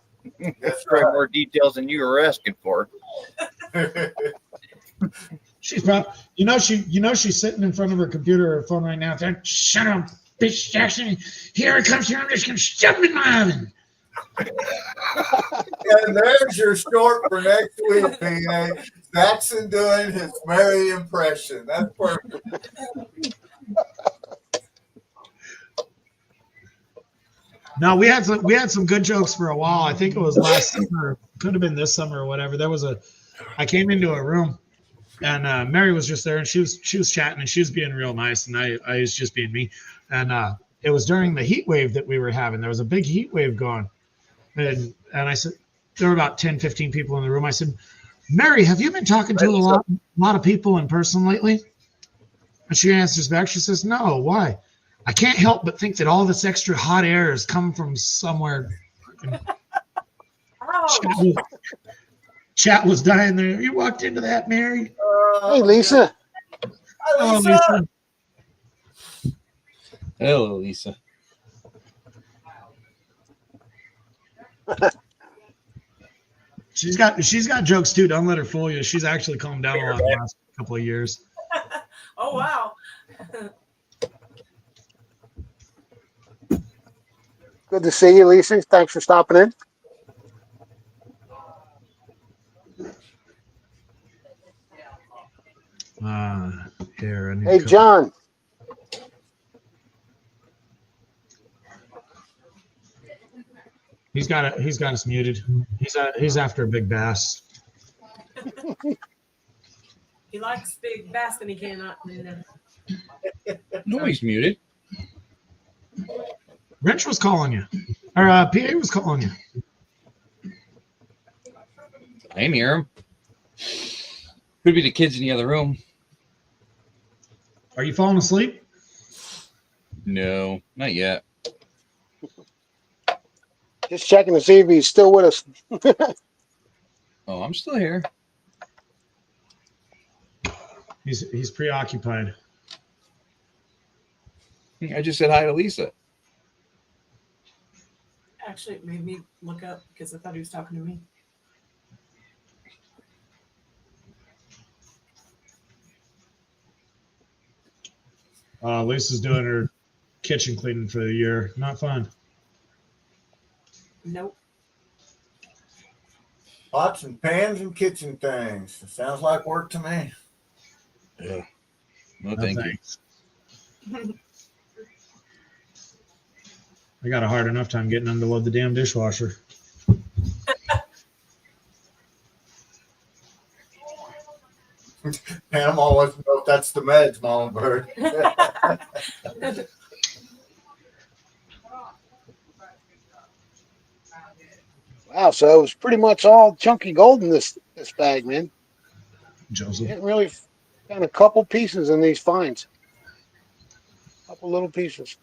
That's Probably right. more details than you were asking for. She's probably, she's sitting in front of her computer or her phone right now. Saying, "Shut up, bitch, Jackson! Here it comes. Here I'm just gonna shove it in my oven." And there's your short for next week, PA. Jackson doing his Mary impression. That's perfect. No, we had some good jokes for a while. I think it was last summer. Could have been this summer or whatever. I came into a room and Mary was just there and she was chatting and she was being real nice and I was just being me. And it was during the heat wave that we were having. There was a big heat wave going. And I said, there were about 10, 15 people in the room. I said, Mary, have you been talking to a lot of people in person lately? And she answers back. She says, no, why? I can't help but think that all this extra hot air has come from somewhere. Chat was dying there. You walked into that, Mary. Hey, Lisa. Hi, Lisa. Lisa. Hello, Lisa. She's got jokes too. Don't let her fool you. She's actually calmed down a lot the last couple of years. Oh wow. Good to see you, Lisa. Thanks for stopping in. Here. Hey, John. He's got us muted. He's after a big bass. He likes big bass and he cannot. No, he's muted. Wrench was calling you, or PA was calling you. I didn't hear him. Could be the kids in the other room. Are you falling asleep? No, not yet. Just checking to see if he's still with us. Oh, I'm still here. He's preoccupied. I just said hi to Lisa. Actually, it made me look up because I thought he was talking to me. Lisa's doing her kitchen cleaning for the year. Not fun. Nope. Pots and pans and kitchen things. Sounds like work to me. Yeah. No, thank you. I got a hard enough time getting them to load the damn dishwasher. Panama wants to know if that's the meds, Mama Bird. Wow, so it was pretty much all chunky gold in this bag, man. Joseph. Didn't really found a couple pieces in these finds. Couple little pieces.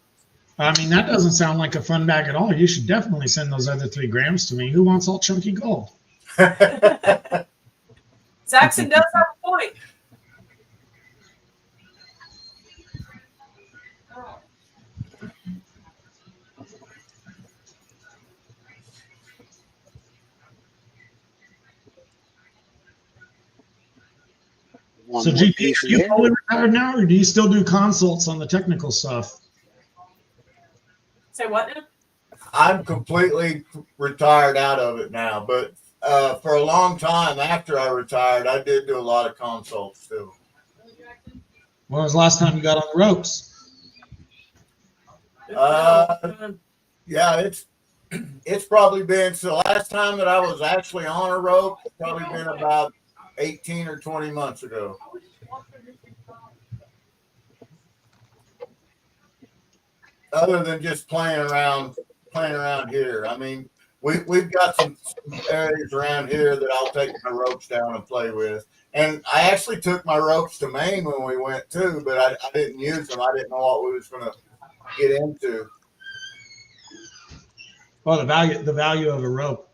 I mean, that doesn't sound like a fun bag at all. You should definitely send those other 3 grams to me. Who wants all chunky gold? Saxon does have a point. One So more GP, piece are of you gear. fully retired now, or do you still do consults on the technical stuff? Say what now? I'm completely retired out of it now, but for a long time after I retired, I did do a lot of consults too. When was the last time you got on the ropes? Yeah, it's probably been, so the last time that I was actually on a rope, it's probably been about 18 or 20 months ago. Other than just playing around here. I mean, we've got some areas around here that I'll take my ropes down and play with. And I actually took my ropes to Maine when we went too, but I didn't use them. I didn't know what we was going to get into. Well, the value of a rope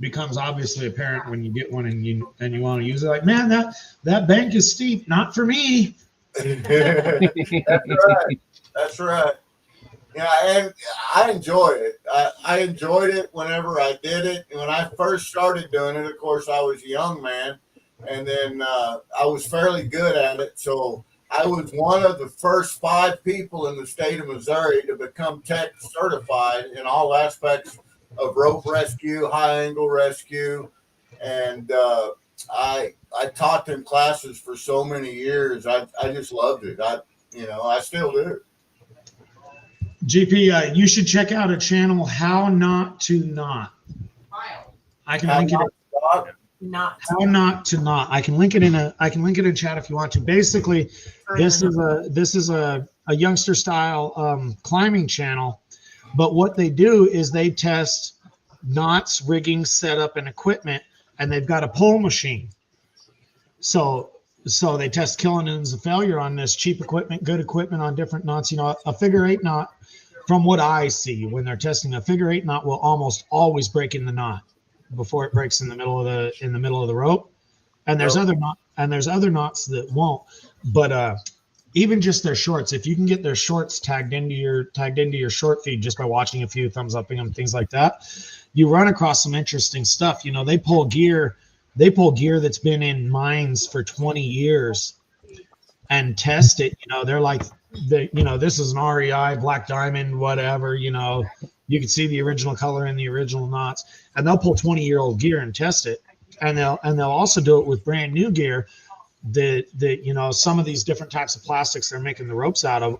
becomes obviously apparent when you get one and you want to use it. Like, man, that bank is steep, not for me. That's right. That's right. Yeah, and I enjoy it. I enjoyed it whenever I did it. When I first started doing it, of course, I was a young man, and then I was fairly good at it. So I was one of the first 5 people in the state of Missouri to become tech certified in all aspects of rope rescue, high angle rescue, and I taught them classes for so many years. I just loved it. I still do. GP, you should check out a channel, How Not to Not. I can link it. Not. How Not to Not. I can link it in chat if you want to. Basically, this is a youngster style climbing channel, but what they do is they test knots, rigging, setup, and equipment, and they've got a pull machine. So they test kilograms of failure on this cheap equipment, good equipment on different knots. You know, a figure 8 knot, from what I see when they're testing, a figure 8 knot will almost always break in the knot before it breaks in the middle of the rope. And there's other knots that won't. But even just their shorts, if you can get their shorts tagged into your short feed just by watching a few, thumbs upping them, things like that, you run across some interesting stuff. You know, they pull gear that's been in mines for 20 years and test it. You know, they're like, this is an REI, black diamond, whatever. You know, you can see the original color in the original knots, and they'll pull 20-year-old gear and test it, and they'll also do it with brand new gear. That some of these different types of plastics they're making the ropes out of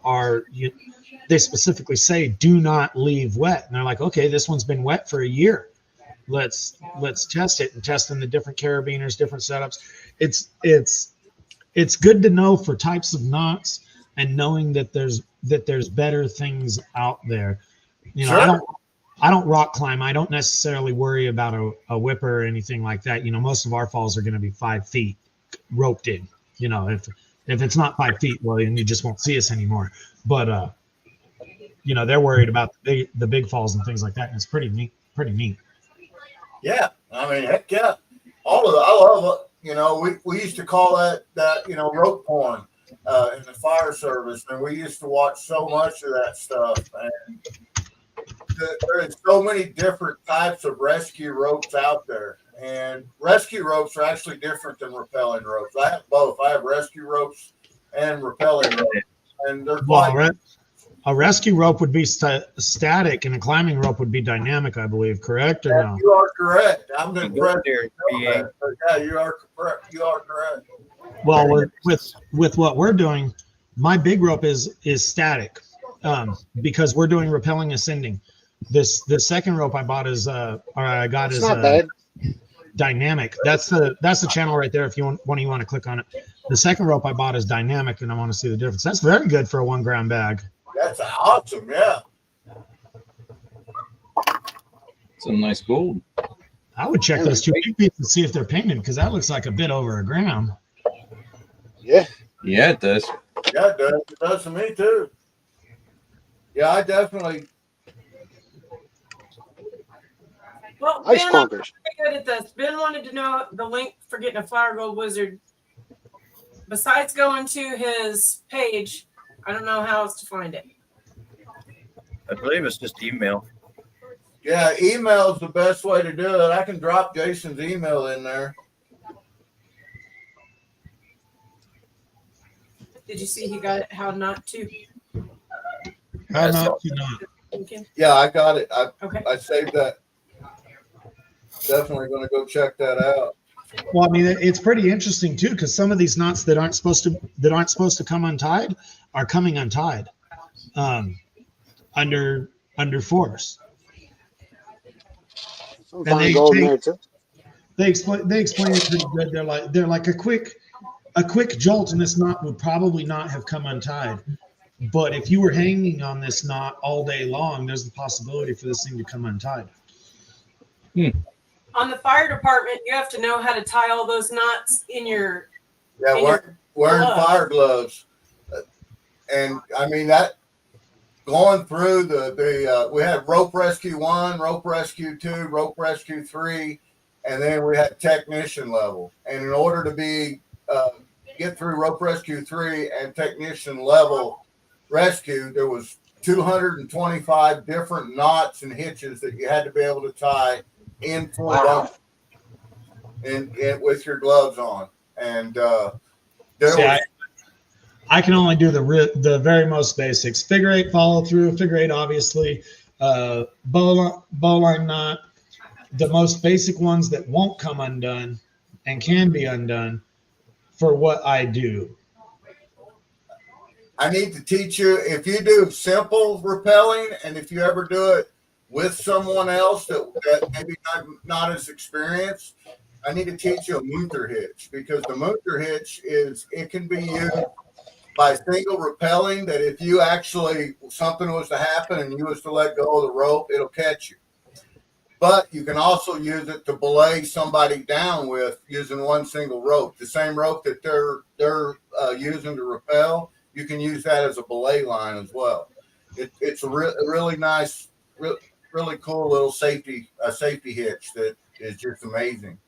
they specifically say do not leave wet, and they're like, okay, this one's been wet for a year. Let's test it, and testing the different carabiners, different setups. It's good to know for types of knots and knowing that there's better things out there. You know, Sure. I don't rock climb. I don't necessarily worry about a whipper or anything like that. You know, most of our falls are going to be 5 feet roped in. You know, if it's not 5 feet, well, then you just won't see us anymore. But they're worried about the big falls and things like that, and it's pretty neat. Yeah, I mean, heck yeah, all of it. I love it. You know, we used to call that rope porn in the fire service, and we used to watch so much of that stuff. And there is so many different types of rescue ropes out there, and rescue ropes are actually different than rappelling ropes. I have both. I have rescue ropes and rappelling ropes, and they're quite. A rescue rope would be static, and a climbing rope would be dynamic, I believe. Correct or no? You are correct. I'm impressed. Yeah, you are correct. You are correct. Well, with what we're doing, my big rope is static, because we're doing rappelling ascending. The second rope I bought is dynamic. That's the channel right there. If you want to click on it, the second rope I bought is dynamic, and I want to see the difference. That's very good for a 1 gram bag. That's awesome. Yeah. Some nice gold. I would check those 2 big pieces and see if they're painted, because that looks like a bit over a gram. Yeah. Yeah, it does. Yeah, it does. It does to me too. Yeah, I definitely. Well, Ice Ben, I'm clunkers. pretty good at this. Ben wanted to know the link for getting a Flower Gold Wizard besides going to his page, I don't know how else to find it. I believe it's just email. Yeah, email is the best way to do it. I can drop Jason's email in there. Did you see he got it? How not to? How That's not all. to not? Thinking? Yeah, I got it. Okay. I saved that. Definitely going to go check that out. Well, I mean, it's pretty interesting too, because some of these knots that aren't supposed to come untied are coming untied under force. Sometimes golden there too. They explain it pretty good. They're like a quick jolt, and this knot would probably not have come untied. But if you were hanging on this knot all day long, there's the possibility for this thing to come untied. On the fire department, you have to know how to tie all those knots in your. Yeah, wearing fire gloves, and I mean that. Going through we had rope rescue 1, rope rescue 2, rope rescue 3, and then we had technician level. And in order to get through rope rescue 3 and technician level rescue, there was 225 different knots and hitches that you had to be able to tie in full bump and with your gloves on. And I can only do the very most basics. Figure 8 follow through, figure 8 obviously, bowline knot, the most basic ones that won't come undone and can be undone for what I do. I need to teach you, if you do simple rappelling and if you ever do it with someone else that maybe not as experienced, I need to teach you a Munther hitch, because the Munther hitch it can be used by single rappelling, that if you actually, something was to happen and you was to let go of the rope, it'll catch you. But you can also use it to belay somebody down with using one single rope. The same rope that they're using to rappel, you can use that as a belay line as well. It's a really nice, really cool little safety hitch that is just amazing.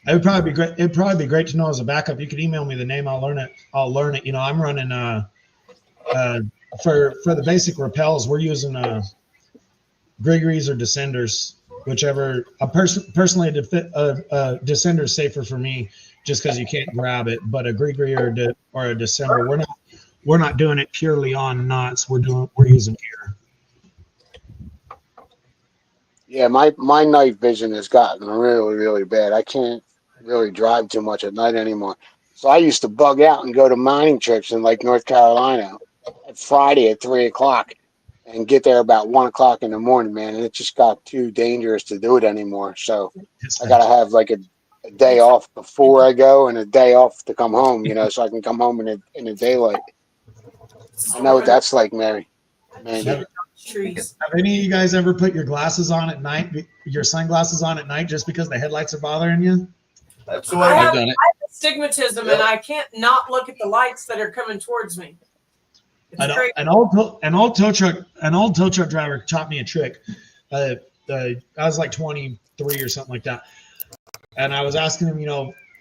It would probably be great. It'd probably be great to know as a backup. You could email me the name. I'll learn it. You know, I'm running for the basic rappels. We're using Grigory's or Descenders, whichever. Personally, a Descender is safer for me, just because you can't grab it. But a Grigory or a Descender, we're not doing it purely on knots. We're using gear. Yeah, my night vision has gotten really, really bad. I can't really drive too much at night anymore. So I used to bug out and go to mining trips in like North Carolina at Friday at 3:00 and get there about 1:00 in the morning, man. And it just got too dangerous to do it anymore. So I got to have like a day off before I go and a day off to come home, so I can come home in the daylight. I know what that's like, Mary. Man. Trees. Have any of you guys ever put your glasses on at night, your sunglasses on at night, just because the headlights are bothering you? That's the way I have done it. astigmatism, and I can't not look at the lights that are coming towards me. An old tow truck driver taught me a trick. I was like 23 or something like that, and I was asking him,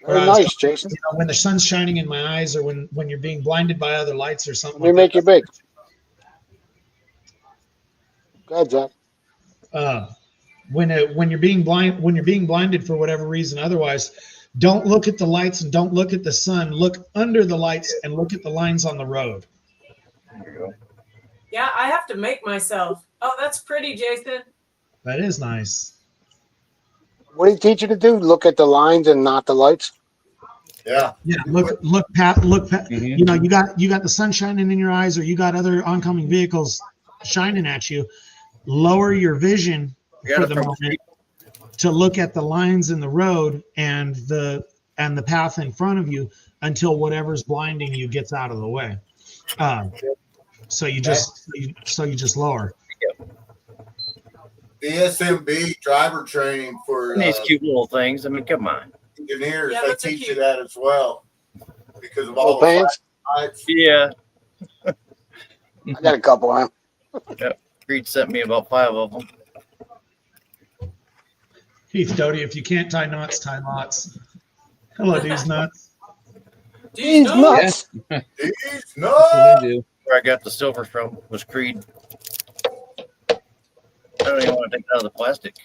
Very nice, Jason. when the sun's shining in my eyes, or when you're being blinded by other lights or something. Let me make you big. Go ahead, Zach. When you're being blinded for whatever reason, otherwise, don't look at the lights and don't look at the sun. Look under the lights and look at the lines on the road. There you go. Yeah, I have to make myself. Oh, that's pretty, Jason. That is nice. What do you teach you to do? Look at the lines and not the lights? Yeah. Yeah, look past. Mhm. You got the sun shining in your eyes, or you got other oncoming vehicles shining at you. Lower your vision for the moment to look at the lines in the road and the path in front of you until whatever's blinding you gets out of the way. So you just lower. DSMB driver training for These cute little things. I mean, come on. engineers, Yeah, they that's teach you cute. that as well because of all Little the pants? lights. Yeah. I got a couple of them. Creed sent me about 5 of them. Heath Doty, if you can't tie knots, tie lots. Hello, dudes nuts. These nuts. These That's nuts. what I do. Where I got the silver from was Creed. I don't even want to take it out of the plastic.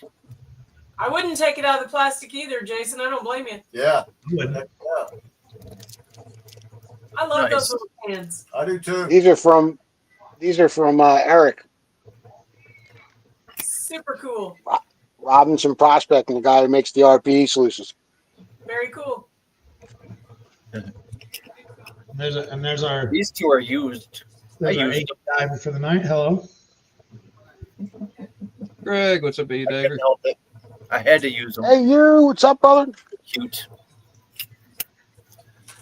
I wouldn't take it out of the plastic either, Jason. I don't blame you. Yeah. I wouldn't. Yeah. I love Nice. those little cans. I do too. These are from Eric Super cool. Robinson Prospecting, the guy who makes the RPE solutions. Very cool. There's our These two are used. I used eight diver for the night. Hello. Greg, what's up, baby I diver? couldn't help it. I had to use them. Hey, you, what's up, brother? Cute.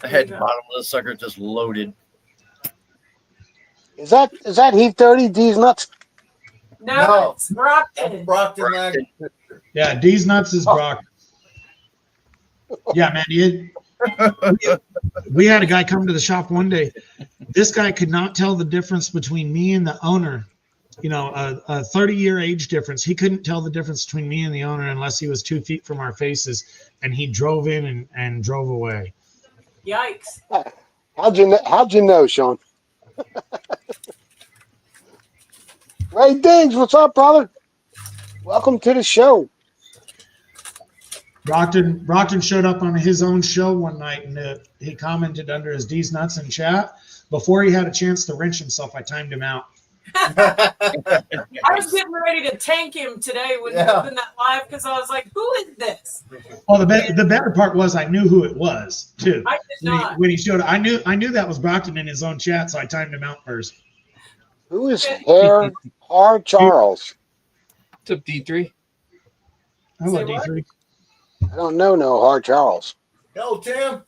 I had the bottom of the sucker just loaded. Is that Heath 30? D's nuts? No, it's Brockton. Brockton Mag. Yeah, D's nuts is Brock. Yeah, man. We had a guy come to the shop one day. This guy could not tell the difference between me and the owner. You know, a 30-year age difference. He couldn't tell the difference between me and the owner unless he was 2 feet from our faces, and he drove in and drove away. Yikes. How'd you know, Sean? Ray Diggs, what's up, brother? Welcome to the show. Brockton showed up on his own show one night, and he commented under his D's nuts in chat. Before he had a chance to wrench himself, I timed him out. I was getting ready to tank him today when he opened that live because I was like, who is this? Well, the better part was I knew who it was too. I did not. When he showed up, I knew that was Brockton in his own chat, so I timed him out first. Who is Hard Charles? What's up, D3? Hello, Say what? D3. I don't know no Hard Charles. Hello, Tim.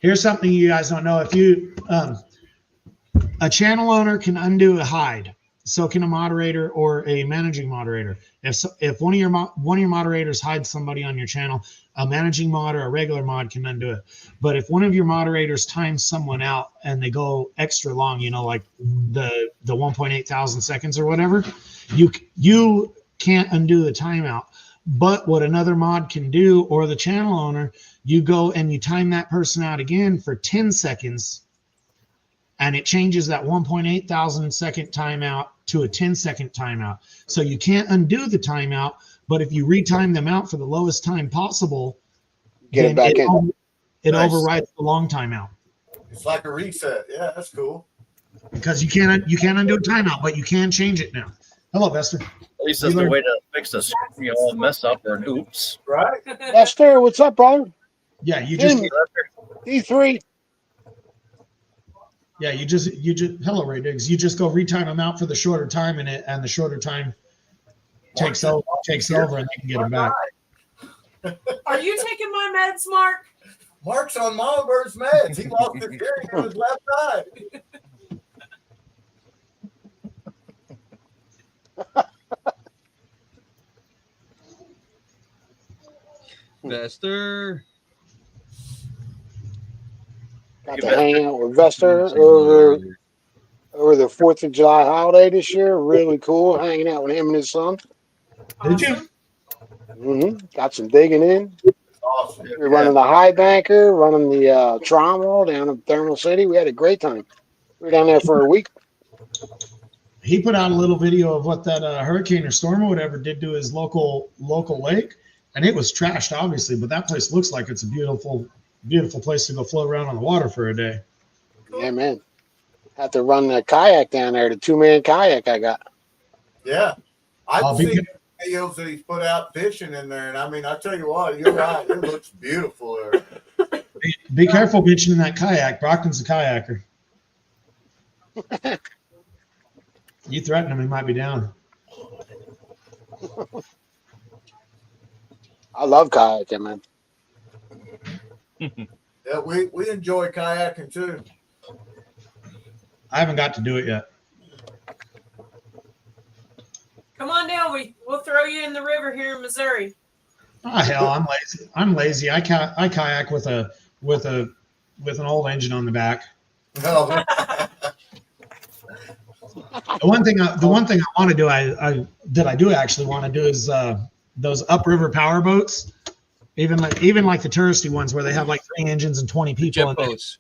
Here's something you guys don't know. If you a channel owner can undo a hide, so can a moderator or a managing moderator. If one of your moderators hides somebody on your channel, a managing mod or a regular mod can undo it. But if one of your moderators times someone out and they go extra long, you know, like the 1.8 thousand seconds or whatever, you can't undo the timeout. But what another mod can do, or the channel owner, you go and you time that person out again for 10 seconds, and it changes that 1.8 thousand second timeout to a 10-second timeout. So you can't undo the timeout, but if you retime them out for the lowest time possible, Get it back in. It Nice. overrides the long timeout. It's like a reset. Yeah, that's cool. Because you can't undo a timeout, but you can change it now. Hello, Vester. At least that's the way to fix this, mess up or an oops. Right? Esther, what's up, brother? Yeah, you just D3. hello, Ray Diggs. You just go retime them out for the shorter time, and the shorter time takes over, and they can get them back. Are you taking my meds, Mark? Mark's on Mama Bird's meds. He lost his hearing in his left eye. Vester. Got to hang out with Vester over the 4th of July holiday this year. Really cool hanging out with him and his son. Did you? Got some digging in. Awesome. We're running the high banker, running the trommel down in Thermal City. We had a great time. We were down there for a week. He put out a little video of what that hurricane or storm or whatever did to his local lake, and it was trashed, obviously. But that place looks like it's a beautiful place to go float around on the water for a day. Yeah, man. Have to run the kayak down there, the 2-man kayak I got. Yeah. I've I'll be seen videos that he's put out fishing in there, and I mean, I tell you what, you're right. It looks beautiful there. Be careful mentioning that kayak. Brockton's a kayaker. You threaten him, he might be down. I love kayaking, man. Yeah, we enjoy kayaking too. I haven't got to do it yet. Come on down. We'll throw you in the river here in Missouri. Oh hell, I'm lazy. I'm lazy. I kayak with an old engine on the back. No. The one thing I want to do, I actually want to do is those upriver power boats. Even like the touristy ones where they have like 3 engines and 20 people Jet in there. boats.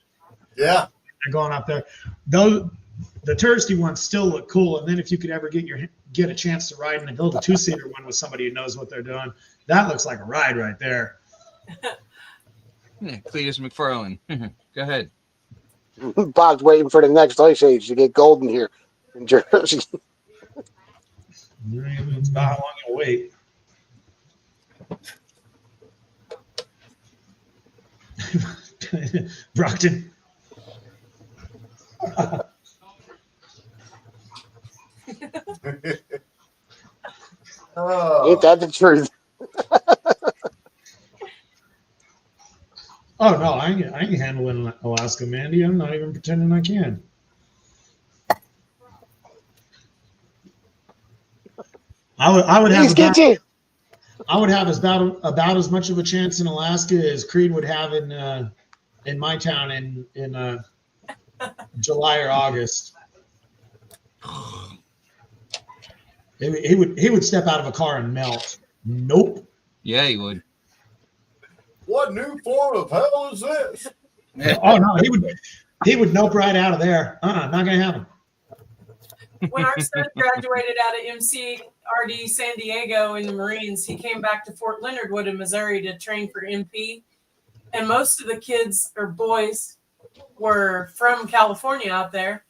Yeah. They're going up there. Those the touristy ones still look cool. And then if you could ever get a chance to ride in a build a 2-seater one with somebody who knows what they're doing, that looks like a ride right there. Yeah, Cletus McFarlane. Go ahead. Bob's waiting for the next ice age to get golden here in Jersey. It's about how long you'll wait. Brockton. Ain't that the truth? Oh no, I can handle it in Alaska, Mandy. I'm not even pretending I can. I would have about as much of a chance in Alaska as Creed would have in my town in July or August. He would step out of a car and melt. Nope. Yeah, he would. What new form of hell is this? Oh no, he would nope right out of there. Not gonna happen. When our son graduated out of MCRD San Diego in the Marines, he came back to Fort Leonard Wood in Missouri to train for MP. And most of the kids or boys were from California out there.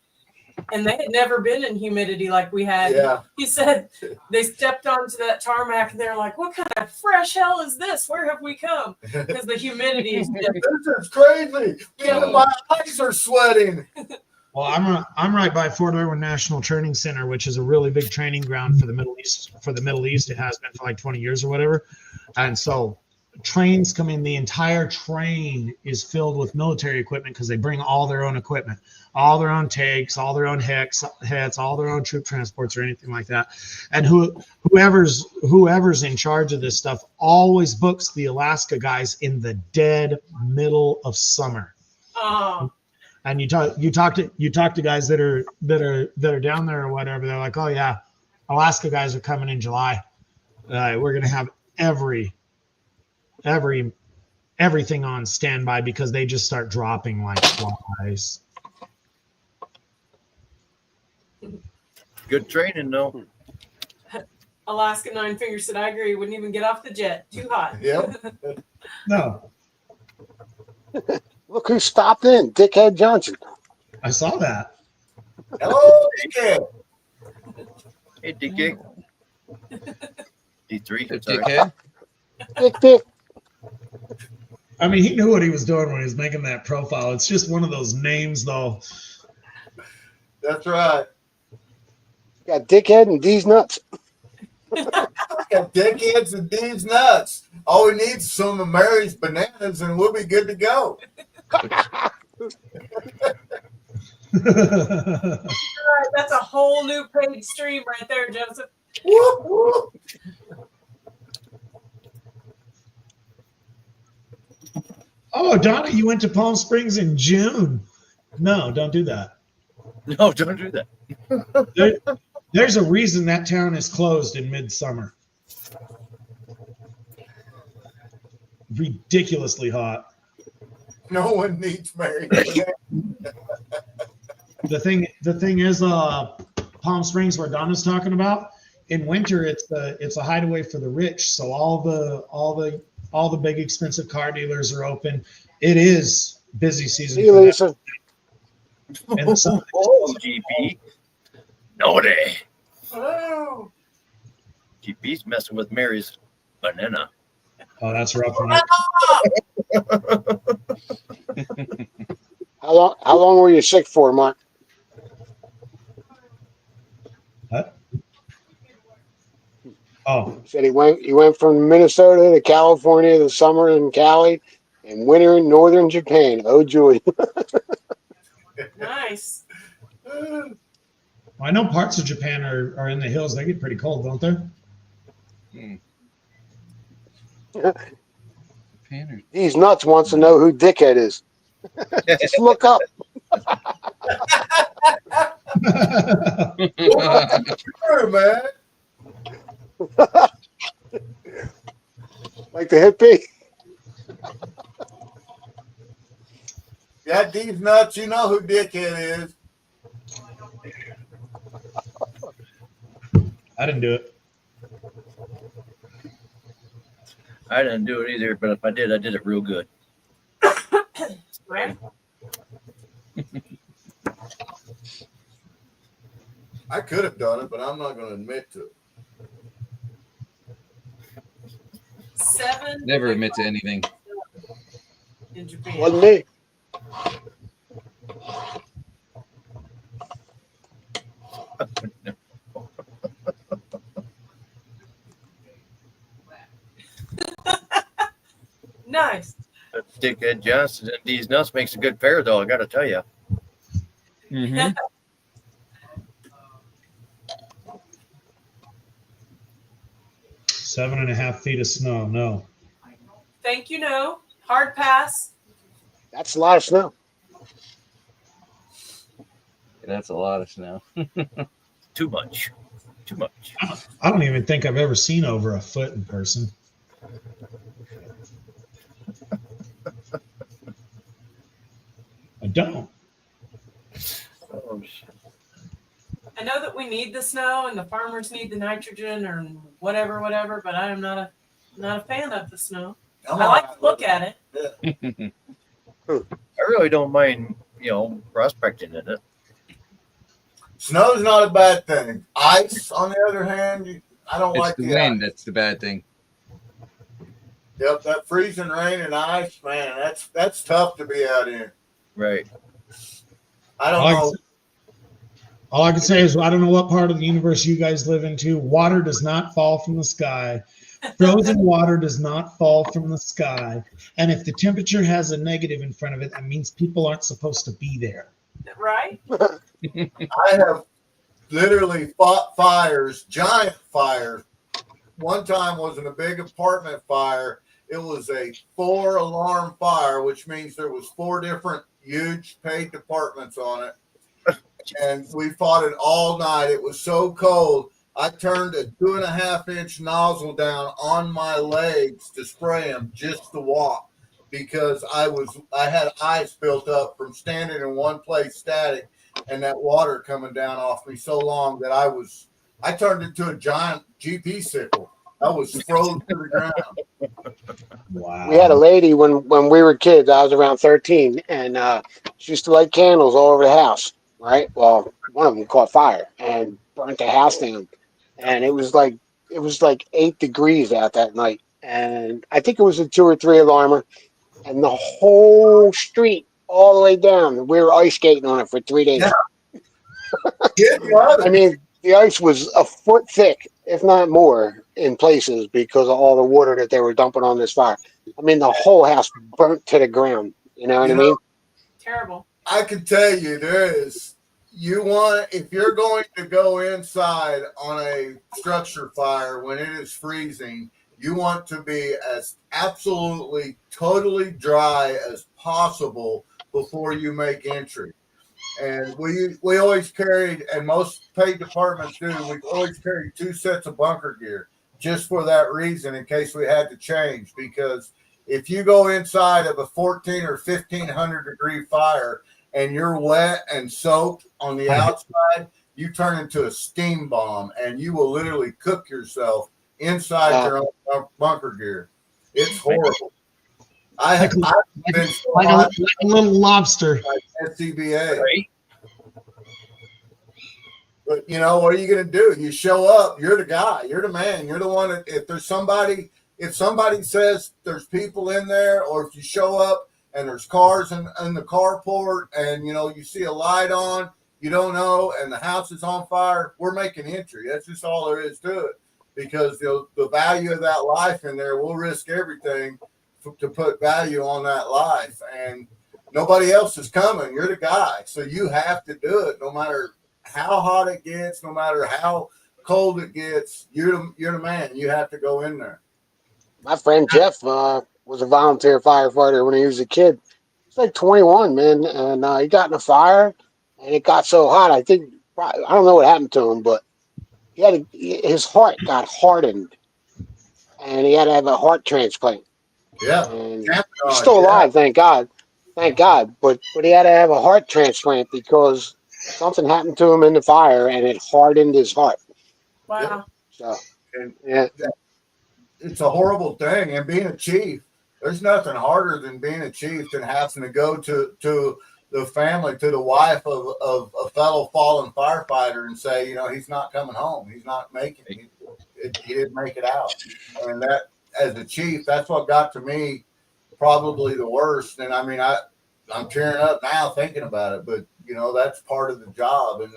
And they had never been in humidity like we had. Yeah. He said they stepped onto that tarmac and they're like, what kind of fresh hell is this? Where have we come? Because the humidity is different. This is crazy. Even my eyes are sweating. Well, I'm right by Fort Irwin National Training Center, which is a really big training ground for the Middle East. It has been for like 20 years or whatever. And so trains come in. The entire train is filled with military equipment because they bring all their own equipment, all their own tanks, all their own heads, all their own troop transports or anything like that. And whoever's in charge of this stuff always books the Alaska guys in the dead middle of summer. Oh. And you talk to guys that are down there or whatever. They're like, oh yeah, Alaska guys are coming in July. We're gonna have everything on standby because they just start dropping like flies. Good training, though. Alaska Nine Fingers said, I agree. Wouldn't even get off the jet. Too hot. Yep. No, Look who stopped in, Dickhead Johnson. I saw that. Hello, dickhead. Hey, DK. D3. The Sorry. dickhead. Dick. I mean, he knew what he was doing when he was making that profile. It's just one of those names, though. That's right. Got Dickhead and D's nuts. Got dickheads and D's nuts. All we need is some of Mary's bananas and we'll be good to go. All right, that's a whole new paid stream right there, Joseph. Whoop, whoop. Oh, Donna, you went to Palm Springs in June. No, don't do that. No, don't do that. There's a reason that town is closed in midsummer. Ridiculously hot. No one needs Mary. The thing is, Palm Springs, where Donna's talking about, in winter it's a hideaway for the rich. So all the big expensive car dealers are open. It is busy season. See you, Lisa. In the summer. Oh, GP. Naughty. Oh. GP's messing with Mary's banana. Oh, that's rough. How long were you sick for, Mark? What? Oh, Said he went from Minnesota to California to summer in Cali and winter in northern Japan. Oh joy. Nice. well, I know parts of Japan are in the hills. They get pretty cold, don't they? These nuts wants to know who Dickhead is. Just look up. Sure, man. Like the hippie. Yeah, these nuts, you know who Dickhead is. I didn't do it. I didn't do it either, but if I did it real good. Right? I could have done it, but I'm not going to admit to it. 7. Never admit to anything. In Japan. Wasn't me. Nice. Dickhead Johnson and these nuts makes a good pair, though. I got to tell you. Mm-hmm. 7.5 feet of snow. No. Thank you, no. Hard pass. That's a lot of snow. That's a lot of snow. Too much. Too much. I don't even think I've ever seen over a foot in person. I don't. Oh, shit. I know that we need the snow and the farmers need the nitrogen or whatever, but I am not a fan of the snow. I like to look at it. I really don't mind, prospecting in it. Snow's not a bad thing. Ice, on the other hand, I don't It's like the the wind ice. that's the bad thing. Yep, that freezing rain and ice, man, that's tough to be out in. Right. I don't know. All I can say is I don't know what part of the universe you guys live into. Water does not fall from the sky. Frozen water does not fall from the sky. And if the temperature has a negative in front of it, that means people aren't supposed to be there. Right? I have literally fought fires, giant fires. One time was in a big apartment fire. It was a 4-alarm fire, which means there was 4 different huge paid departments on it. And we fought it all night. It was so cold. I turned a 2.5-inch nozzle down on my legs to spray them just to walk because I had ice built up from standing in one place static and that water coming down off me so long that I turned into a giant GP sickle. I was frozen to the ground. Wow. We had a lady when we were kids. I was around 13, and she used to light candles all over the house. Right. Well, one of them caught fire and burnt the house down, and it was like 8 degrees out that night. And I think it was a 2 or 3 alarmer, and the whole street all the way down. We were ice skating on it for 3 days. Yeah. I mean, the ice was a foot thick, if not more, in places because of all the water that they were dumping on this fire. I mean, the whole house burnt to the ground. You know what I mean? Terrible. I can tell you if you're going to go inside on a structure fire when it is freezing, you want to be as absolutely totally dry as possible before you make entry. And we always carried, and most paid departments do, we've always carried 2 sets of bunker gear just for that reason in case we had to change. Because if you go inside of a 14 or 1500 degree fire and you're wet and soaked on the outside, you turn into a steam bomb and you will literally cook yourself inside your own bunker gear. It's horrible. I've been so hot, like a little lobster. like SCBA. Right. But what are you going to do? You show up. You're the guy. You're the man. You're the one that if somebody says there's people in there, or if you show up and there's cars in the carport and, you see a light on, you don't know, and the house is on fire, we're making entry. That's just all there is to it. Because the value of that life in there, we'll risk everything to put value on that life. And nobody else is coming. You're the guy. So you have to do it no matter how hot it gets, no matter how cold it gets. You're the man. You have to go in there. My friend Jeff was a volunteer firefighter when he was a kid. He's like 21, man, and he got in a fire, and it got so hot. I don't know what happened to him, but his heart got hardened, and he had to have a heart transplant. Yeah. And he's still alive, thank God. thank God. But he had to have a heart transplant because something happened to him in the fire and it hardened his heart. Wow. So And yeah, it's a horrible thing. And being a chief, there's nothing harder than being a chief than having to go to the family, to the wife of a fellow fallen firefighter and say, he's not coming home. He's not making it. He didn't make it out. And that, as a chief, that's what got to me probably the worst. And I mean, I'm tearing up now thinking about it, but that's part of the job. And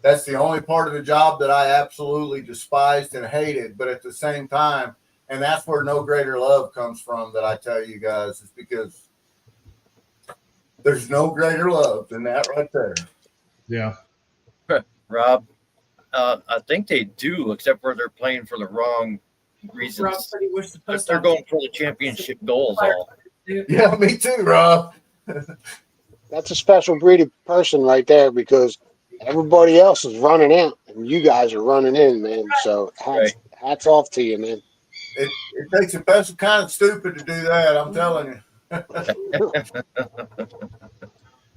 that's the only part of the job that I absolutely despised and hated. But at the same time, and that's where no greater love comes from, that I tell you guys, is because there's no greater love than that right there. Yeah. Rob, I think they do, except for they're playing for the wrong Rob reasons. said he wished the post They're office. going for the championship goals all. Yeah, me too, Rob. that's a special breed of person right there because everybody else is running out and you guys are running in, man. So hats off to you, man. It takes a special kind of stupid to do that. I'm telling you.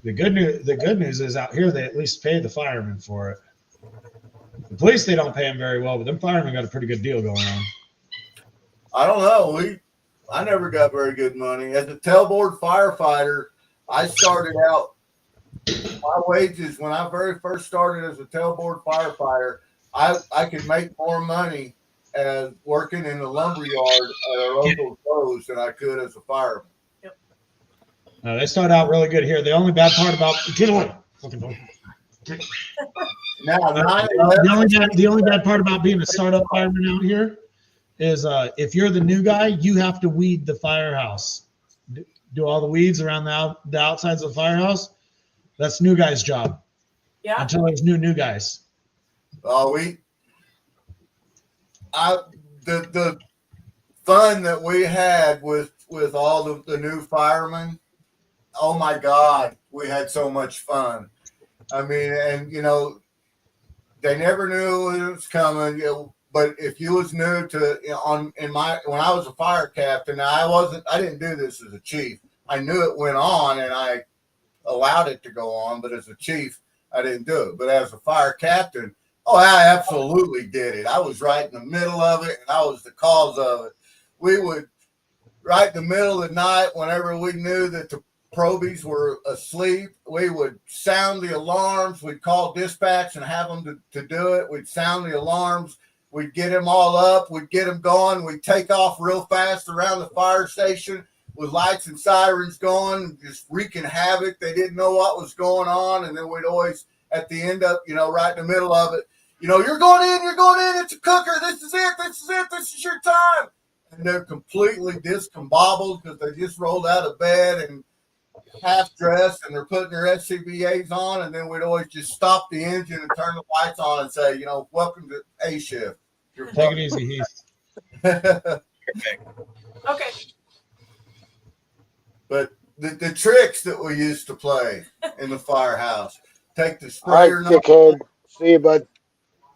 The good news is out here they at least pay the firemen for it. The police, they don't pay them very well, but them firemen got a pretty good deal going on. I don't know. I never got very good money. As a tailboard firefighter, I started out, my wages when I very first started as a tailboard firefighter, I could make more money as working in the lumber yard at our local shows than I could as a fireman. They start out really good here. The only bad part about Now, the only bad part about being a startup fireman out here is if you're the new guy, you have to weed the firehouse, do all the weeds around the outsides of the firehouse. That's new guy's job. Yeah. Until there's new guys. The fun that we had with all the new firemen. Oh my God, we had so much fun. I mean, and they never knew it was coming. But if you was new to when I was a fire captain, I didn't do this as a chief. I knew it went on and I allowed it to go on, but as a chief, I didn't do it. But as a fire captain, I absolutely did it. I was right in the middle of it, and I was the cause of it. We would, right in the middle of the night, whenever we knew that the probies were asleep, we would sound the alarms. We'd call dispatch and have them to do it. We'd sound the alarms. We'd get them all up. We'd get them going. We'd take off real fast around the fire station with lights and sirens going, just wreaking havoc. They didn't know what was going on. And then we'd always, at the end of, right in the middle of it, you're going in, it's a cooker. This is it, this is your time. And they're completely discombobbled because they just rolled out of bed and half dressed and they're putting their SCBAs on. And then we'd always just stop the engine and turn the lights on and say, welcome to A shift. Take it easy, Heath. Okay. But the tricks that we used to play in the firehouse, take the All right, sprayer, dickhead. See you, bud.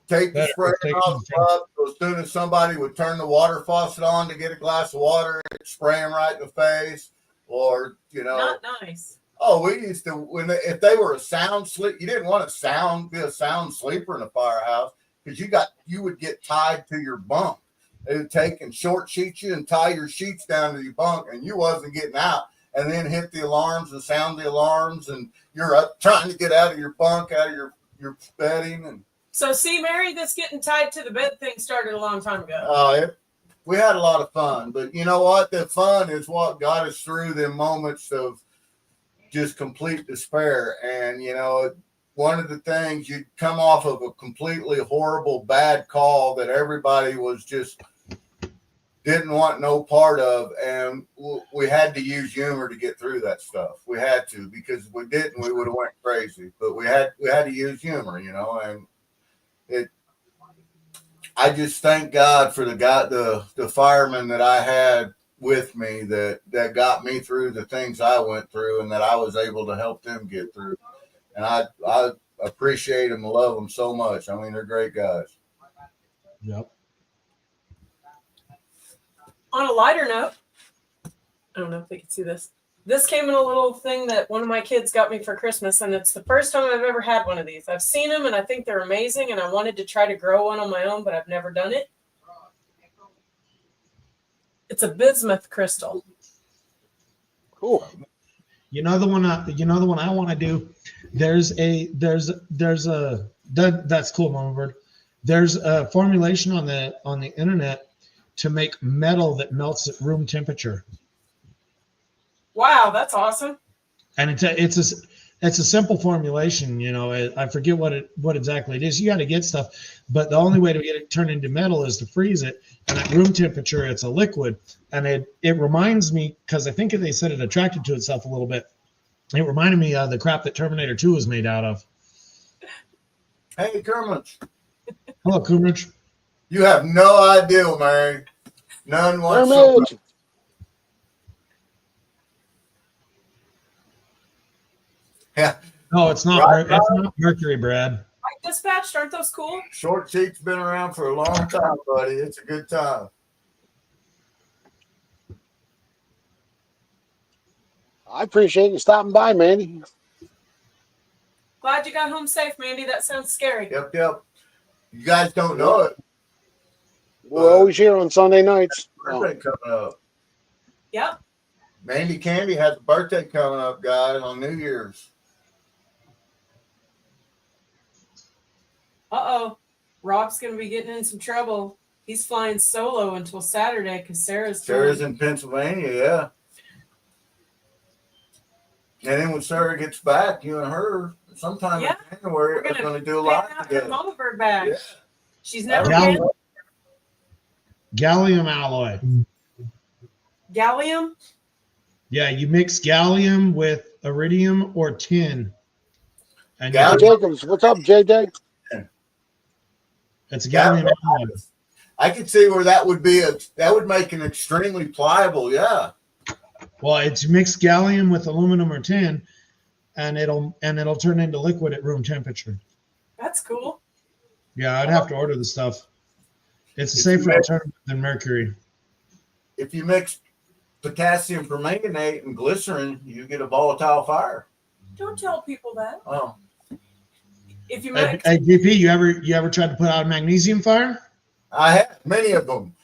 take the sprayer nozzle up. So as soon as somebody would turn the water faucet on to get a glass of water, spray them right in the face, or Not nice. Oh, we used to if they were a sound sleep, you didn't want to be a sound sleeper in a firehouse because you would get tied to your bunk. They would take and short sheet you and tie your sheets down to your bunk, and you wasn't getting out. And then hit the alarms and sound the alarms, and you're up trying to get out of your bunk, out of your bedding. And so, see, Mary, this getting tied to the bed thing started a long time ago. We had a lot of fun, but you know what? The fun is what got us through the moments of just complete despair. And one of the things, you'd come off of a completely horrible, bad call that everybody was just didn't want no part of, and we had to use humor to get through that stuff. We had to, because if we didn't, we would have went crazy. But we had to use humor, and I just thank God for the firemen that I had with me that got me through the things I went through, and that I was able to help them get through. And I appreciate them and love them so much. I mean, they're great guys. Yep. On a lighter note, I don't know if they can see this. This came in a little thing that one of my kids got me for Christmas, and it's the first time I've ever had one of these. I've seen them, and I think they're amazing, and I wanted to try to grow one on my own, but I've never done it. It's a bismuth crystal. Cool. You know the one. You know the one I want to do. There's a that's cool, Mama Bird. There's a formulation on the internet to make metal that melts at room temperature. Wow, that's awesome. And it's a simple formulation. You know, I forget what exactly it is. You got to get stuff, but the only way to get it turned into metal is to freeze it. And at room temperature, it's a liquid. And it reminds me, because I think they said it attracted to itself a little bit. It reminded me of the crap that Terminator 2 was made out of. Hey, Kermit. Hello, Coomrich. You have no idea, Mary. None whatsoever. Kermit. Yeah. No, it's not. Right, It's not Mercury, Brad. Like dispatched, aren't those cool? Short sheet's been around for a long time, buddy. It's a good time. I appreciate you stopping by, Mandy. Glad you got home safe, Mandy. That sounds scary. Yep. You guys don't know it. We're always here on Sunday nights. Birthday coming up. Yep. Mandy Candy has a birthday coming up, guys, on New Year's. Uh-oh. Rob's going to be getting in some trouble. He's flying solo until Saturday because Sarah's in Pennsylvania, yeah. And then when Sarah gets back, you and her, sometime in January, are going to do a lot together. Mama Bird bag. Yeah. She's never been. Gallium alloy. Gallium? Yeah, you mix gallium with iridium or tin. And Hey, Jacobs, what's up, JJ? it's gallium alloy. I could see where that would make an extremely pliable, yeah. Well, it's mixed gallium with aluminum or tin, and it'll turn into liquid at room temperature. That's cool. Yeah, I'd have to order the stuff. It's a safer alternative than mercury. If you mix potassium permanganate and glycerin, you get a volatile fire. Don't tell people that. Oh. If you Hey, GP, you ever tried to put out a magnesium fire? I have many of them.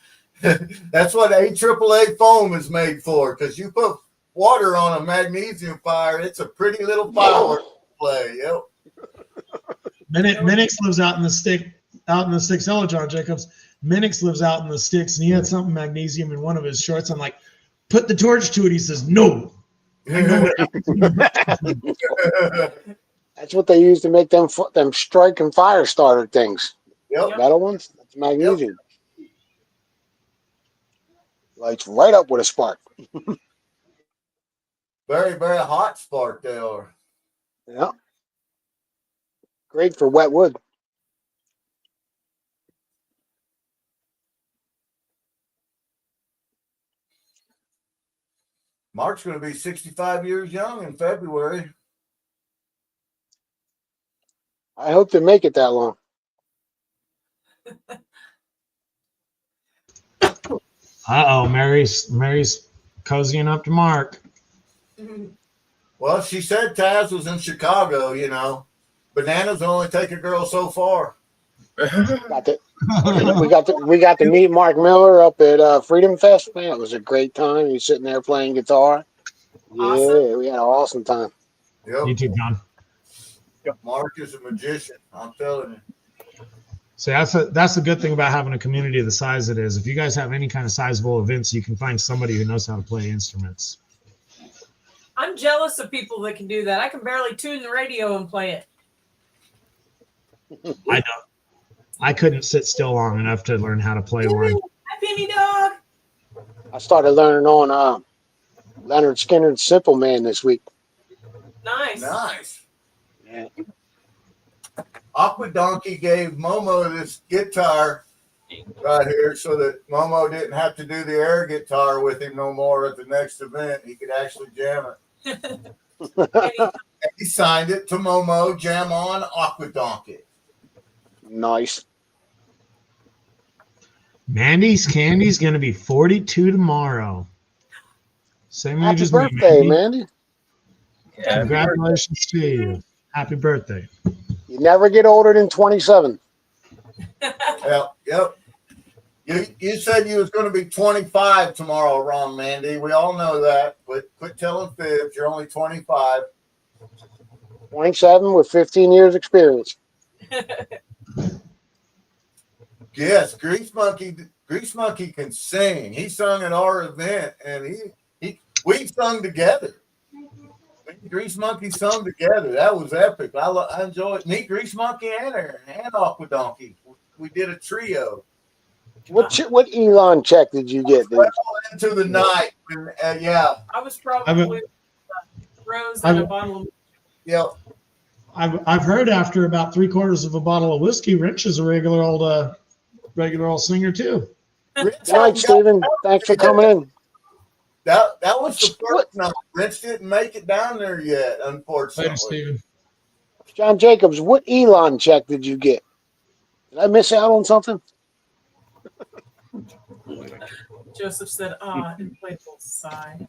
That's what AAA foam is made for, because you put water on a magnesium fire, it's a pretty little firework play. Yep. Minix lives out in the sticks. Hello, John Jacobs. Minix lives out in the sticks, and he had something magnesium in one of his shorts. I'm like, put the torch to it. He says, no. I know what That's what they use to make them strike and fire starter things. Yep. Metal ones. That's magnesium. Lights right up with a spark. Very, very hot spark they are. Yeah. Great for wet wood. Mark's going to be 65 years young in February. I hope to make it that long. Uh-oh, Mary's cozying up to Mark. Well, she said Taz was in Chicago, you know. Bananas only take a girl so far. We got to meet Mark Miller up at Freedom Fest. Man, it was a great time. He's sitting there playing guitar. Awesome. Yeah, we had an awesome time. Yep. You too, John. Mark is a magician. I'm telling you. So that's the good thing about having a community the size it is. If you guys have any kind of sizable events, you can find somebody who knows how to play instruments. I'm jealous of people that can do that. I can barely tune the radio and play it. I know. I couldn't sit still long enough to learn how to play one. Hi, Penny Dog. I started learning on Leonard Skinner's Simple Man this week. Nice. Nice. Yeah. Aqua Donkey gave Momo this guitar right here so that Momo didn't have to do the air guitar with him no more at the next event. He could actually jam it. And he signed it to Momo, Jam On, Aqua Donkey. Nice. Mandy's Candy's going to be 42 tomorrow. Same age Happy as me, birthday, Mandy. Mandy. Yeah, Congratulations to you. Happy birthday. You never get older than 27. Yep. You said you was going to be 25 tomorrow, wrong, Mandy. We all know that. But quit telling fibs. You're only 25. 27 with 15 years experience. Yes, Grease Monkey can sing. He sung at our event, and we sung together. Grease Monkey sung together. That was epic. I enjoyed me, Grease Monkey, and Aaron, and Aqua Donkey. We did a trio. What Elon check did you get? Well into the night. Yeah. I was probably rose and a bottle of. Yep. I've heard after about 3/4 of a bottle of whiskey, Rich is a regular old singer too. Good night, Steven. Thanks for coming in. That was the first night. Rich didn't make it down there yet, unfortunately. Later, Steven. John Jacobs, what Elon check did you get? Did I miss out on something? Joseph said, inflatable sigh.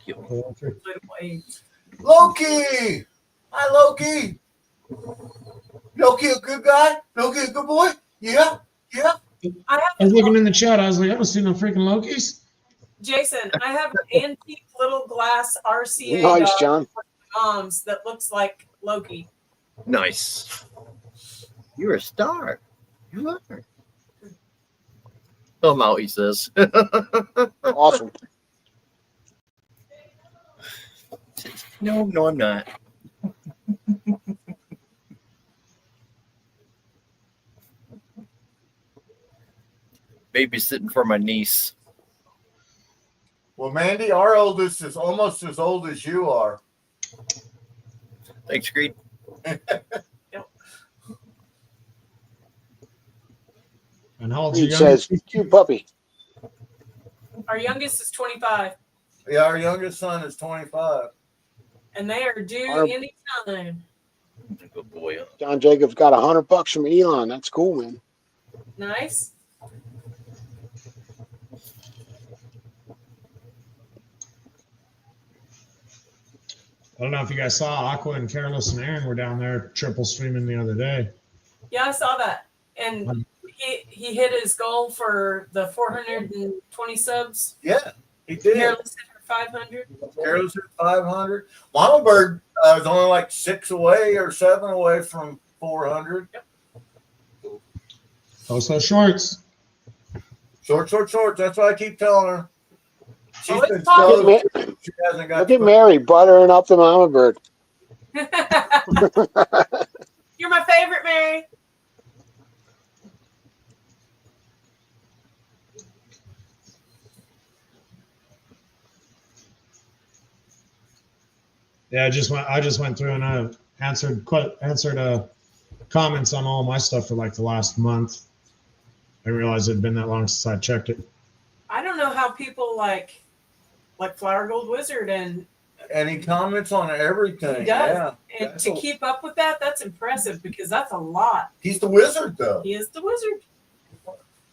Inflatable age. Loki! Hi, Loki. Loki a good guy? Loki a good boy? Yeah. I was looking in the chat. I was like, I haven't seen no freaking Lokis. Jason, I have an antique little glass RCA Nice, dog John. with my mom's that looks like Loki. Nice. You're a star. You are. I'm out, he says. Awesome. No, I'm not. Babysitting for my niece. Well, Mandy, our oldest is almost as old as you are. Thanks, Creed. And how old's He your says, youngest? cute puppy. Our youngest is 25, Yeah, our youngest son is 25. and they are due Our- anytime. Good boy. John Jacobs got $100 from Elon. That's cool, man. Nice. I don't know if you guys saw Aqua and Careless and Aaron were down there triple streaming the other day. Yeah, I saw that. And he hit his goal for the 420 subs. Yeah, he did. Careless hit her 500. Carol's at 500. Mama Bird is only like 6 away or 7 away from 400. Post those shorts. Short. That's what I keep telling her. She's been Look so at, she hasn't got look at Mary buttering up the mama bird. You're my favorite, Mary. Yeah, I just went through and answered comments on all my stuff for like the last month. I realized it had been that long since I checked it. I don't know how people like Flower Gold Wizard and he comments on everything. he does. Yeah. And to keep up with that, that's impressive because that's a lot. He's the wizard, though. He is the wizard.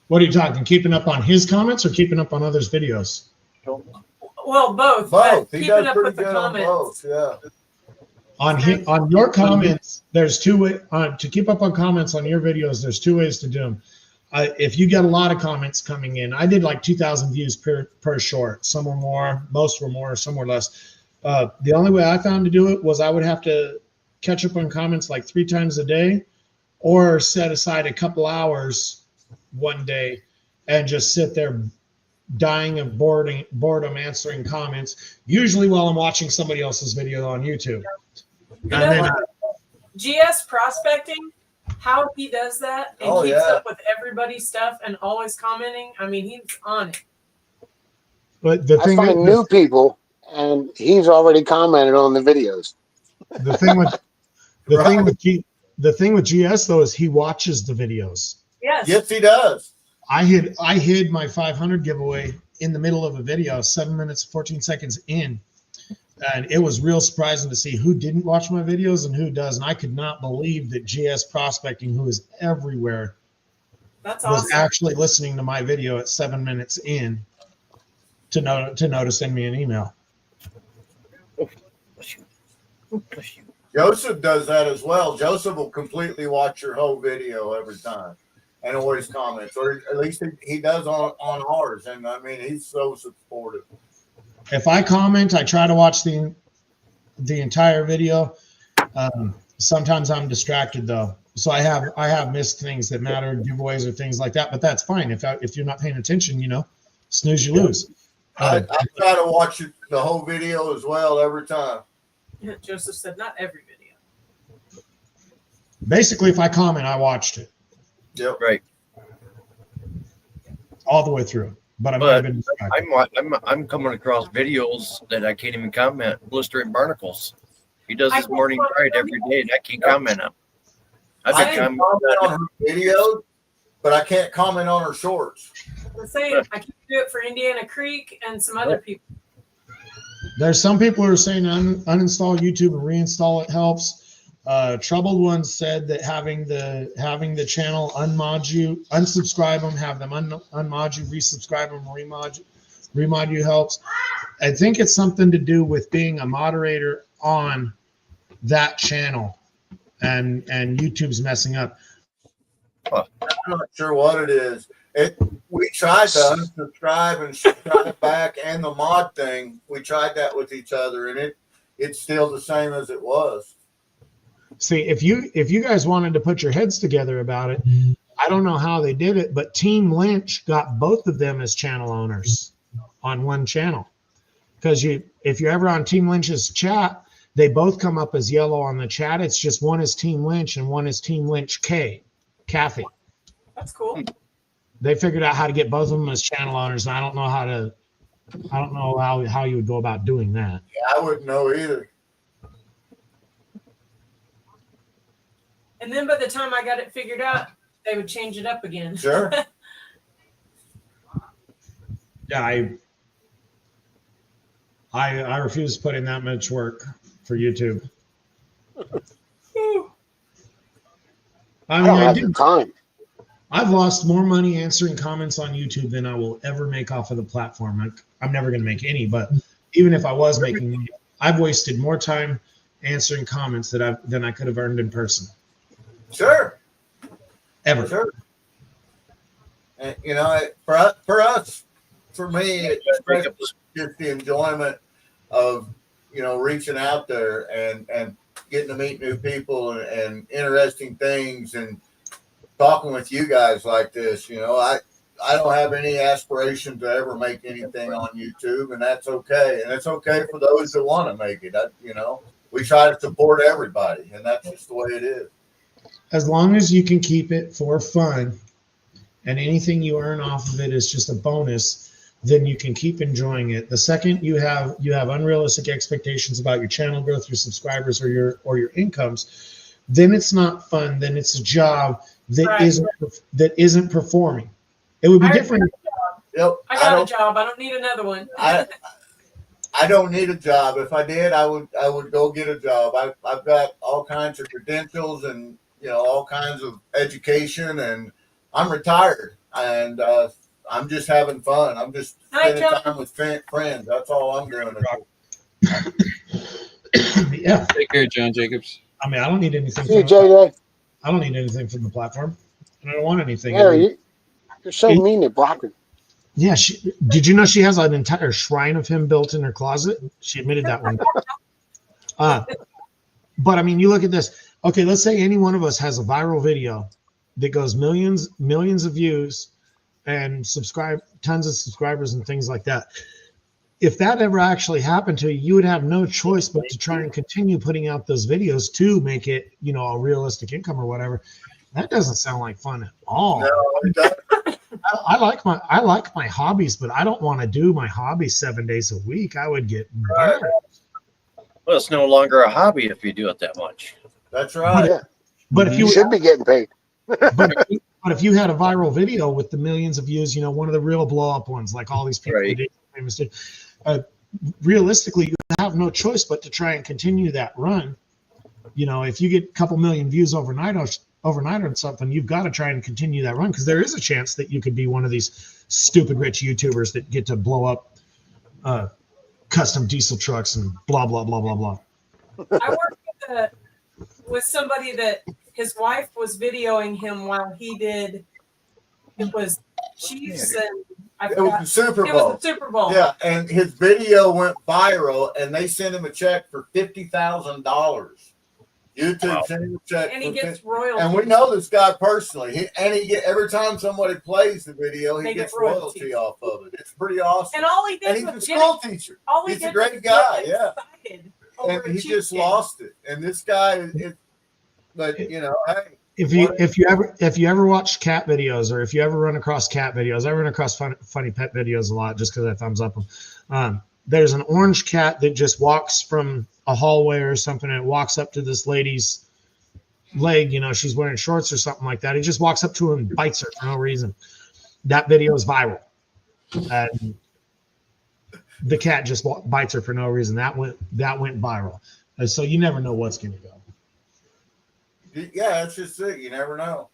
What are you talking? Keeping up on his comments or keeping up on others' videos? Well, both. Both. But He keeping does up pretty with the good on comments. both. Yeah. On your comments, there's two ways to keep up on comments on your videos. There's two ways to do them. If you get a lot of comments coming in, I did like 2,000 views per short. Some were more, most were more, some were less. The only way I found to do it was I would have to catch up on comments like 3 times a day, or set aside a couple hours one day and just sit there dying of boredom answering comments, usually while I'm watching somebody else's video on YouTube. You know what? GS prospecting, how he does that and keeps up with everybody's stuff and always commenting. I mean, he's on it. But the I thing find new people, and he's already commented on the videos. The thing with the thing with GS though is he watches the videos. Yes, he does. I hid my 500 giveaway in the middle of a video, 7 minutes 14 seconds in, and it was real surprising to see who didn't watch my videos and who does. And I could not believe that GS Prospecting, who is everywhere, That's was awesome. actually listening to my video at 7 minutes in to know to send me an email. Joseph does that as well. Joseph will completely watch your whole video every time and always comments, or at least he does on ours. And I mean, he's so supportive. If I comment, I try to watch the entire video. Sometimes I'm distracted though, so I have missed things that matter, giveaways or things like that. But that's fine. If you're not paying attention, snooze you lose. I try to watch the whole video as well every time. Yeah, Joseph said not every video. Basically, if I comment, I watched it. Yep. Right. All the way through. But I'm coming across videos that I can't even comment. Blistering barnacles. He does his morning ride every day, and I can't comment on. I can comment on her videos, but I can't comment on her shorts. I'm saying I can do it for Indiana Creek and some other people. There's some people who are saying uninstall YouTube and reinstall it helps. Troubled One said that having the channel unmod you, unsubscribe them, have them unmod you, resubscribe them, remod you helps. I think it's something to do with being a moderator on that channel, and YouTube's messing up. I'm not sure what it is. We tried to unsubscribe and subscribe back, and the mod thing. We tried that with each other, and it's still the same as it was. See, if you guys wanted to put your heads together about it, I don't know how they did it, but Team Lynch got both of them as channel owners on one channel. Because if you're ever on Team Lynch's chat, they both come up as yellow on the chat. It's just one is Team Lynch and one is Team Lynch Kathy. That's cool. They figured out how to get both of them as channel owners, and I don't know how you would go about doing that. Yeah, I wouldn't know either. And then by the time I got it figured out, they would change it up again. Sure. Yeah, I refuse to put in that much work for YouTube. I mean, don't have the time. I've lost more money answering comments on YouTube than I will ever make off of the platform. I'm never going to make any, but even if I was making any, I've wasted more time answering comments than I could have earned in person. Sure. Ever. Sure. And, for me, it's just the enjoyment of, reaching out there and getting to meet new people and interesting things and talking with you guys like this. I don't have any aspiration to ever make anything on YouTube, and that's okay. And it's okay for those that want to make it. We try to support everybody, and that's just the way it is. As long as you can keep it for fun and anything you earn off of it is just a bonus, then you can keep enjoying it. The second you have unrealistic expectations about your channel growth, your subscribers, or your incomes, then it's not fun. Then it's a job that isn't performing. It would be different. Yep. I got a job. I don't need another one. I don't need a job. If I did, I would go get a job. I've got all kinds of credentials and all kinds of education, and I'm retired, and I'm just having fun. I'm just spending time with friends. That's all I'm doing. Yeah. Take care, John Jacobs. I mean, I don't need anything. I don't need anything from the platform, and I don't want anything. Mary, you're so mean to Brockman. Yeah, did you know she has an entire shrine of him built in her closet? She admitted that one. But I mean, you look at this. Okay, let's say any one of us has a viral video that goes millions of views and tons of subscribers and things like that. If that ever actually happened to you, you would have no choice but to try and continue putting out those videos to make it, a realistic income or whatever. That doesn't sound like fun at all. No, it doesn't. I like my hobbies, but I don't want to do my hobby 7 days a week. I would get burned. Well, it's no longer a hobby if you do it that much. That's right. Yeah. But if You should be getting paid. but if you had a viral video with the millions of views, one of the real blow up ones, like all these people Right. that famous did, realistically, you have no choice but to try and continue that run. If you get a couple million views overnight on something, you've got to try and continue that run, because there is a chance that you could be one of these stupid rich YouTubers that get to blow up custom diesel trucks and blah blah blah blah blah. I work with somebody that his wife was videoing him while he did. It was Chiefs and I It was forgot. the Super It was Bowl. the Super Bowl. Yeah, and his video went viral, and they sent him a check for $50,000. YouTube sent him a check, And he for gets 50, royalties. and we know this guy personally. He get every time somebody plays the video, he They get gets royalty off of it. It's pretty awesome. And all he did And he's a was school teacher. all he He's a did great was guy, get yeah. excited over And a he Chiefs just game. lost it. And this guy, but you know, hey, If you ever watch cat videos, or if you ever run across cat videos, I run across funny pet videos a lot just because I thumbs up them. There's an orange cat that just walks from a hallway or something, and it walks up to this lady's leg. You know, she's wearing shorts or something like that. He just walks up to her and bites her for no reason. That video is viral, and the cat just bites her for no reason. That went viral. And so you never know what's going to go. yeah, that's just it. You never know.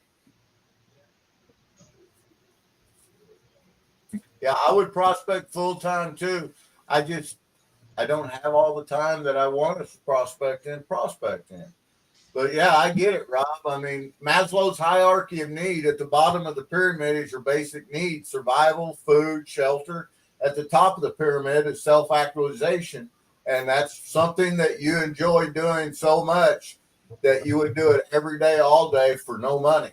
Yeah, I would prospect full time too. I don't have all the time that I want to prospect in. But yeah, I get it, Rob. I mean, Maslow's hierarchy of need, at the bottom of the pyramid is your basic needs: survival, food, shelter. At the top of the pyramid is self-actualization. And that's something that you enjoy doing so much that you would do it every day, all day for no money.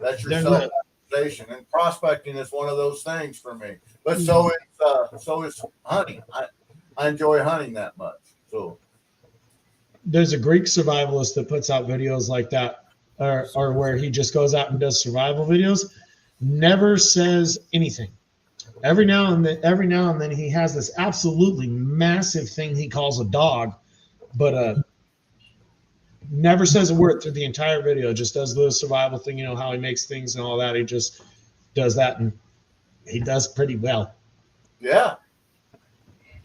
That's your self-actualization. And prospecting is one of those things for me. But so is hunting. I enjoy hunting that much. So there's a Greek survivalist that puts out videos like that, or where he just goes out and does survival videos, never says anything. Every now and then he has this absolutely massive thing he calls a dog, but never says a word through the entire video. Just does the survival thing, you know, how he makes things and all that. He just does that, and he does pretty well. yeah,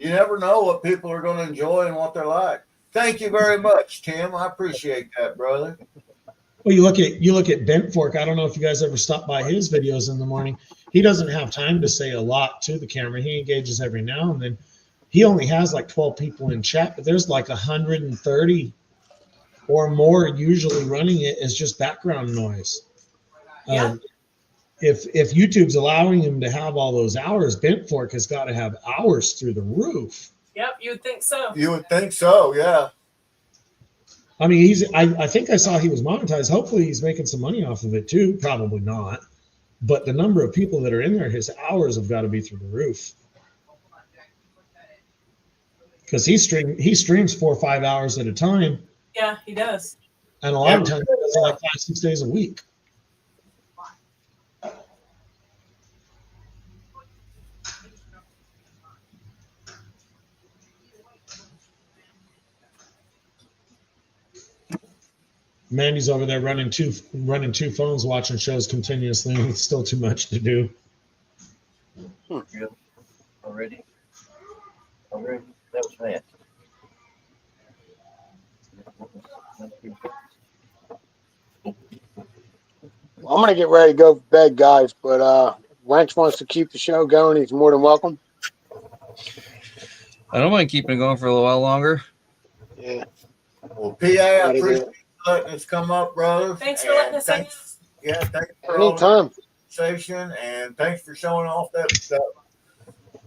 you never know what people are going to enjoy and what they're like. Thank you very much, Tim. I appreciate that, brother. Well, you look at Bent Fork. I don't know if you guys ever stop by his videos in the morning. He doesn't have time to say a lot to the camera. He engages every now and then. He only has like 12 people in chat, but there's like 130 or more usually running it as just background noise. Yeah. If YouTube's allowing him to have all those hours, Bent Fork has got to have hours through the roof. Yep, you would think so. You would think so, yeah. I mean, I think I saw he was monetized. Hopefully he's making some money off of it too. Probably not. But the number of people that are in there, his hours have got to be through the roof. Because he streams 4 or 5 hours at a time. Yeah, he does. And a lot of times he does it like 5-6 days a week. Mandy's over there running two phones, watching shows continuously, and it's still too much to do. Already? That was fast. Well, I'm going to get ready to go to bed, guys, but Wench wants to keep the show going. He's more than welcome. I don't mind keeping it going for a little while longer. Yeah. Well, PA, I appreciate you letting us come up, brother. Thanks for letting us in. Yeah, thanks for all Anytime. the conversation, and thanks for showing off that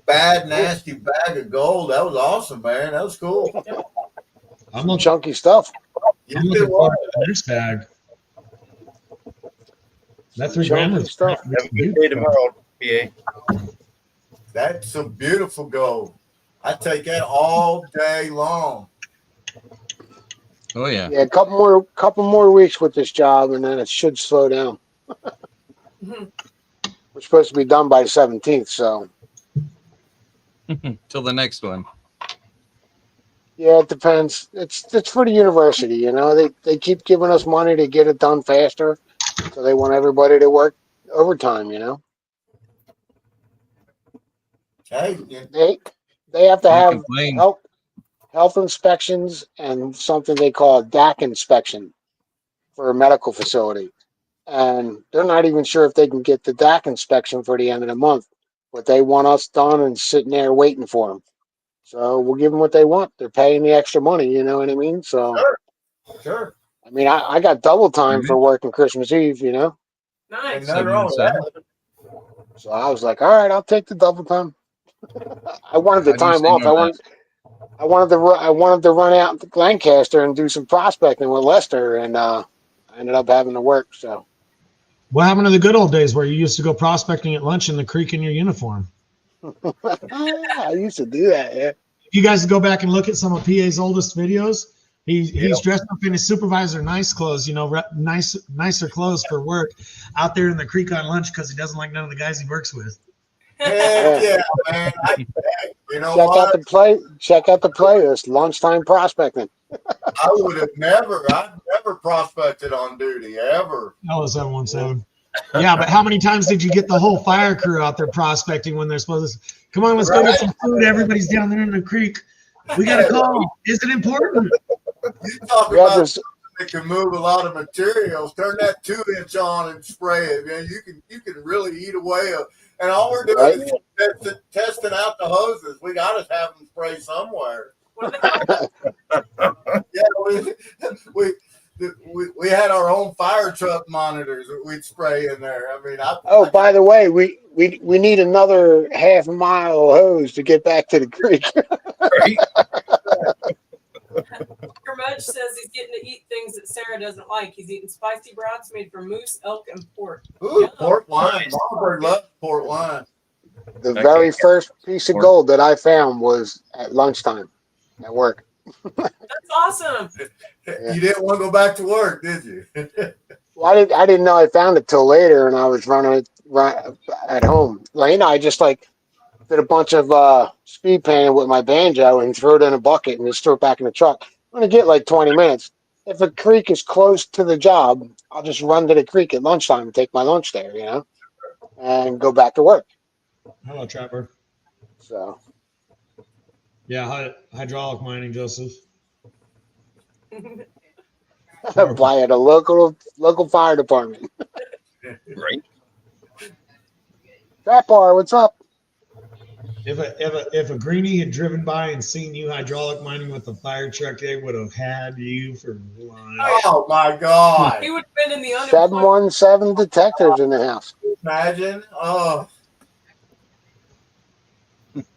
bad, nasty bag of gold. That was awesome, man. That was cool. I'm looking, Chunky stuff. You I'm did looking well. forward to this bag. That $3 Chunky grand is stuff. Have a good day tomorrow, PA. That's some beautiful gold. I take that all day long. Oh yeah. Yeah, a couple more weeks with this job, and then it should slow down. Mhm. We're supposed to be done by the 17th, so Till the next one. yeah, it depends. It's for the university, you know. They keep giving us money to get it done faster, so they want everybody to work overtime, you know. Hey, They have to Can't have complain. health inspections and something they call a DAC inspection for a medical facility. And they're not even sure if they can get the DAC inspection for the end of the month, but they want us done and sitting there waiting for them. So we'll give them what they want. They're paying the extra money, you know what I mean? So sure. Sure. I mean, I got double time for working Christmas Eve, you know. Nice. Ain't nothing wrong with that. So I was like, all right, I'll take the double time. I wanted the How do you time say off. no to that? I wanted to run out to Lancaster and do some prospecting with Lester, and I ended up having to work. So What happened to the good old days where you used to go prospecting at lunch in the creek in your uniform? I used to do that. Yeah. You guys go back and look at some of PA's oldest videos. He's dressed up in his supervisor nice clothes, you know, nicer clothes for work, out there in the creek on lunch because he doesn't like none of the guys he works with. Heck yeah, man. You know Check what? out the playlist. Lunchtime prospecting. I've never prospected on duty ever. That was 717. Yeah, but how many times did you get the whole fire crew out there prospecting when they're supposed to? Come on, let's go get some food. Everybody's down there in the creek. We got to call. Is it important? You talk Yeah, about there's- something that can move a lot of materials. Turn that 2-inch on and spray it, man. You can really eat away. And all we're doing Right. is testing out the hoses. We got to have them spray somewhere. Yeah, we had our own fire truck monitors that we'd spray in there. I mean, by the way, we need another half mile hose to get back to the creek. Right? Kermudge says he's getting to eat things that Sarah doesn't like. He's eating spicy brats made from moose, elk, and pork. ooh, port wine. Mama loves port wine. The very first piece of gold that I found was at lunchtime at work. That's awesome. Yeah. You didn't want to go back to work, did you? Well, I didn't know I found it till later, and I was running it right at home. Lane, I just like did a bunch of speed painting with my banjo and threw it in a bucket and just threw it back in the truck. I'm gonna get like 20 minutes. If a creek is close to the job, I'll just run to the creek at lunchtime and take my lunch there, you know, and go back to work. Hello, Trapper. So Yeah, hydraulic mining, Joseph. apply at a local fire department. Right. Trap bar, what's up? If a greenie had driven by and seen you hydraulic mining with a fire truck, they would have had you for lunch. Oh my God! He would have been in the unemployment. 717 detectives in the house. Imagine. Oh,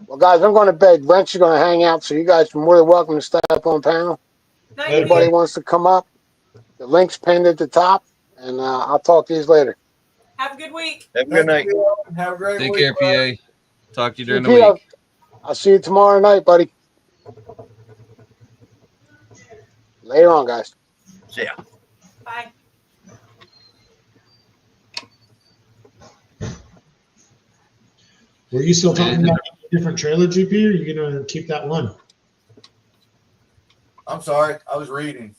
Well, guys, I'm going to bed. Brent's going to hang out, so you guys are more than welcome to step on panel. Night, Anybody Pete. wants to come up, the link's pinned at the top, and I'll talk to you later. Have a good week. Have a good night. have a great Take week. care, PA. Talk to you during the Pete, week. I'll see you tomorrow night, buddy. Later on, guys. Yeah. Bye. Were you still talking about a different trailer, GP, or are you going to keep that one? I'm sorry, I was reading.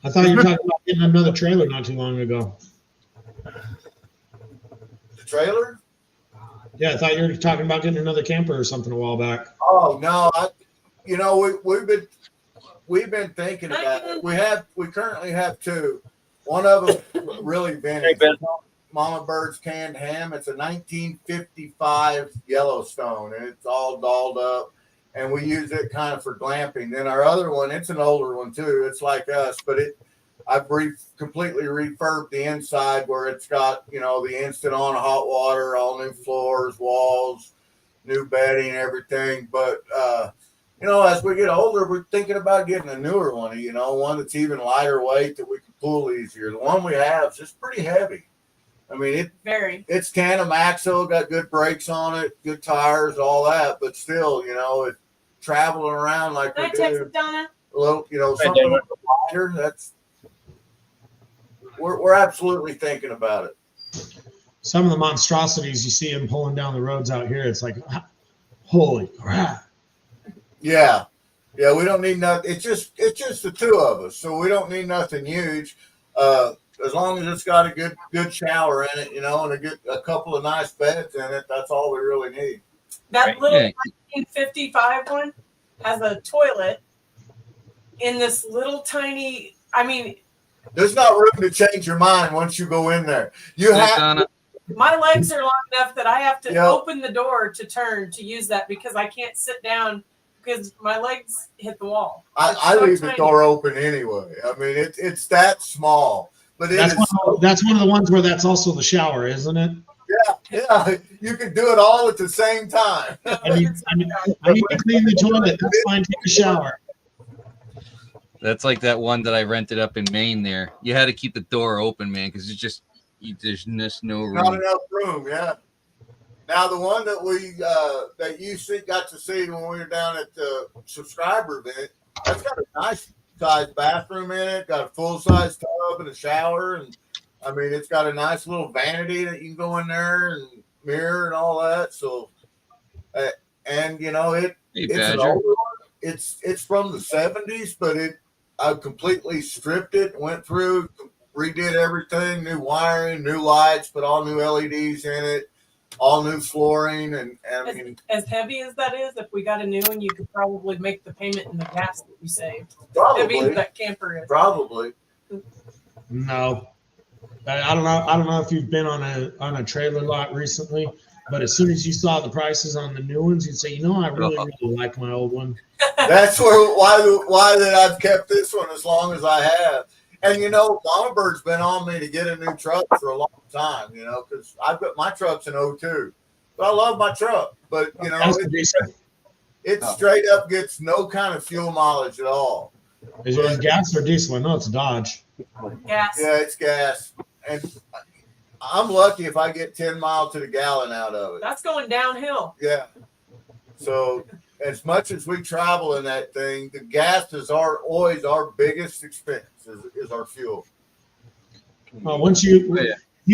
I thought you were talking about getting another trailer not too long ago. The trailer? Yeah, I thought you were talking about getting another camper or something a while back. Oh no, we've been thinking about it. We currently have two. One of them really vintage. Mama Bird's canned ham. It's a 1955 Yellowstone, and it's all dolled up. And we use it kind of for glamping. Then our other one, it's an older one too. It's like us, but I've completely refurbed the inside where it's got, the instant on hot water, all new floors, walls, new bedding, everything. But, as we get older, we're thinking about getting a newer one, one that's even lighter weight that we can pull easier. The one we have is just pretty heavy. I mean, it's tandem axle, got good brakes on it, good tires, all that. But still, it's traveling around like Can I we text do. Donna? Something like a lighter, we're absolutely thinking about it. Some of the monstrosities you see them pulling down the roads out here, it's like, holy crap. Yeah, we don't need nothing. It's just the two of us, so we don't need nothing huge. As long as it's got a good shower in it, and a couple of nice beds in it, that's all we really need. That little 1955 one has a toilet in this little tiny. There's not room to change your mind once you go in there. My legs are long enough that I have to open the door to turn to use that because I can't sit down because my legs hit the wall. I so leave the tiny. door open anyway. I mean, it's that small, but That's one of the ones where that's also the shower, isn't it? yeah. You can do it all at the same time. I need to clean the toilet. That's fine. Take a shower. That's like that one that I rented up in Maine there. You had to keep the door open, man, because there's just no room. Not enough room. Yeah. Now the one that we that you got to see when we were down at the subscriber event, that's got a nice size bathroom in it. Got a full size tub and a shower, and I mean it's got a nice little vanity that you can go in there and mirror and all that. So, and you know it's an older one. It's from the 70s, but I completely stripped it, went through, redid everything, new wiring, new lights, put all new LEDs in it. All new flooring, and I mean, as heavy as that is, if we got a new one, you could probably make the payment in the gas that we saved. probably Heavy as that camper is. probably. No, I don't know. I don't know if you've been on a trailer lot recently, but as soon as you saw the prices on the new ones, you'd say, you know, I really like my old one. That's why that I've kept this one as long as I have. And you know, Mama Bird's been on me to get a new truck for a long time. You know, because I've got my truck's an 02, but I love my truck. But you know, it straight up gets no kind of fuel mileage at all. Is it gas or diesel? I know it's Dodge. Gas. Yeah, it's gas, and I'm lucky if I get 10 miles to the gallon out of it. That's going downhill. Yeah. So as much as we travel in that thing, the gas is always our biggest expense is our fuel. Well, once you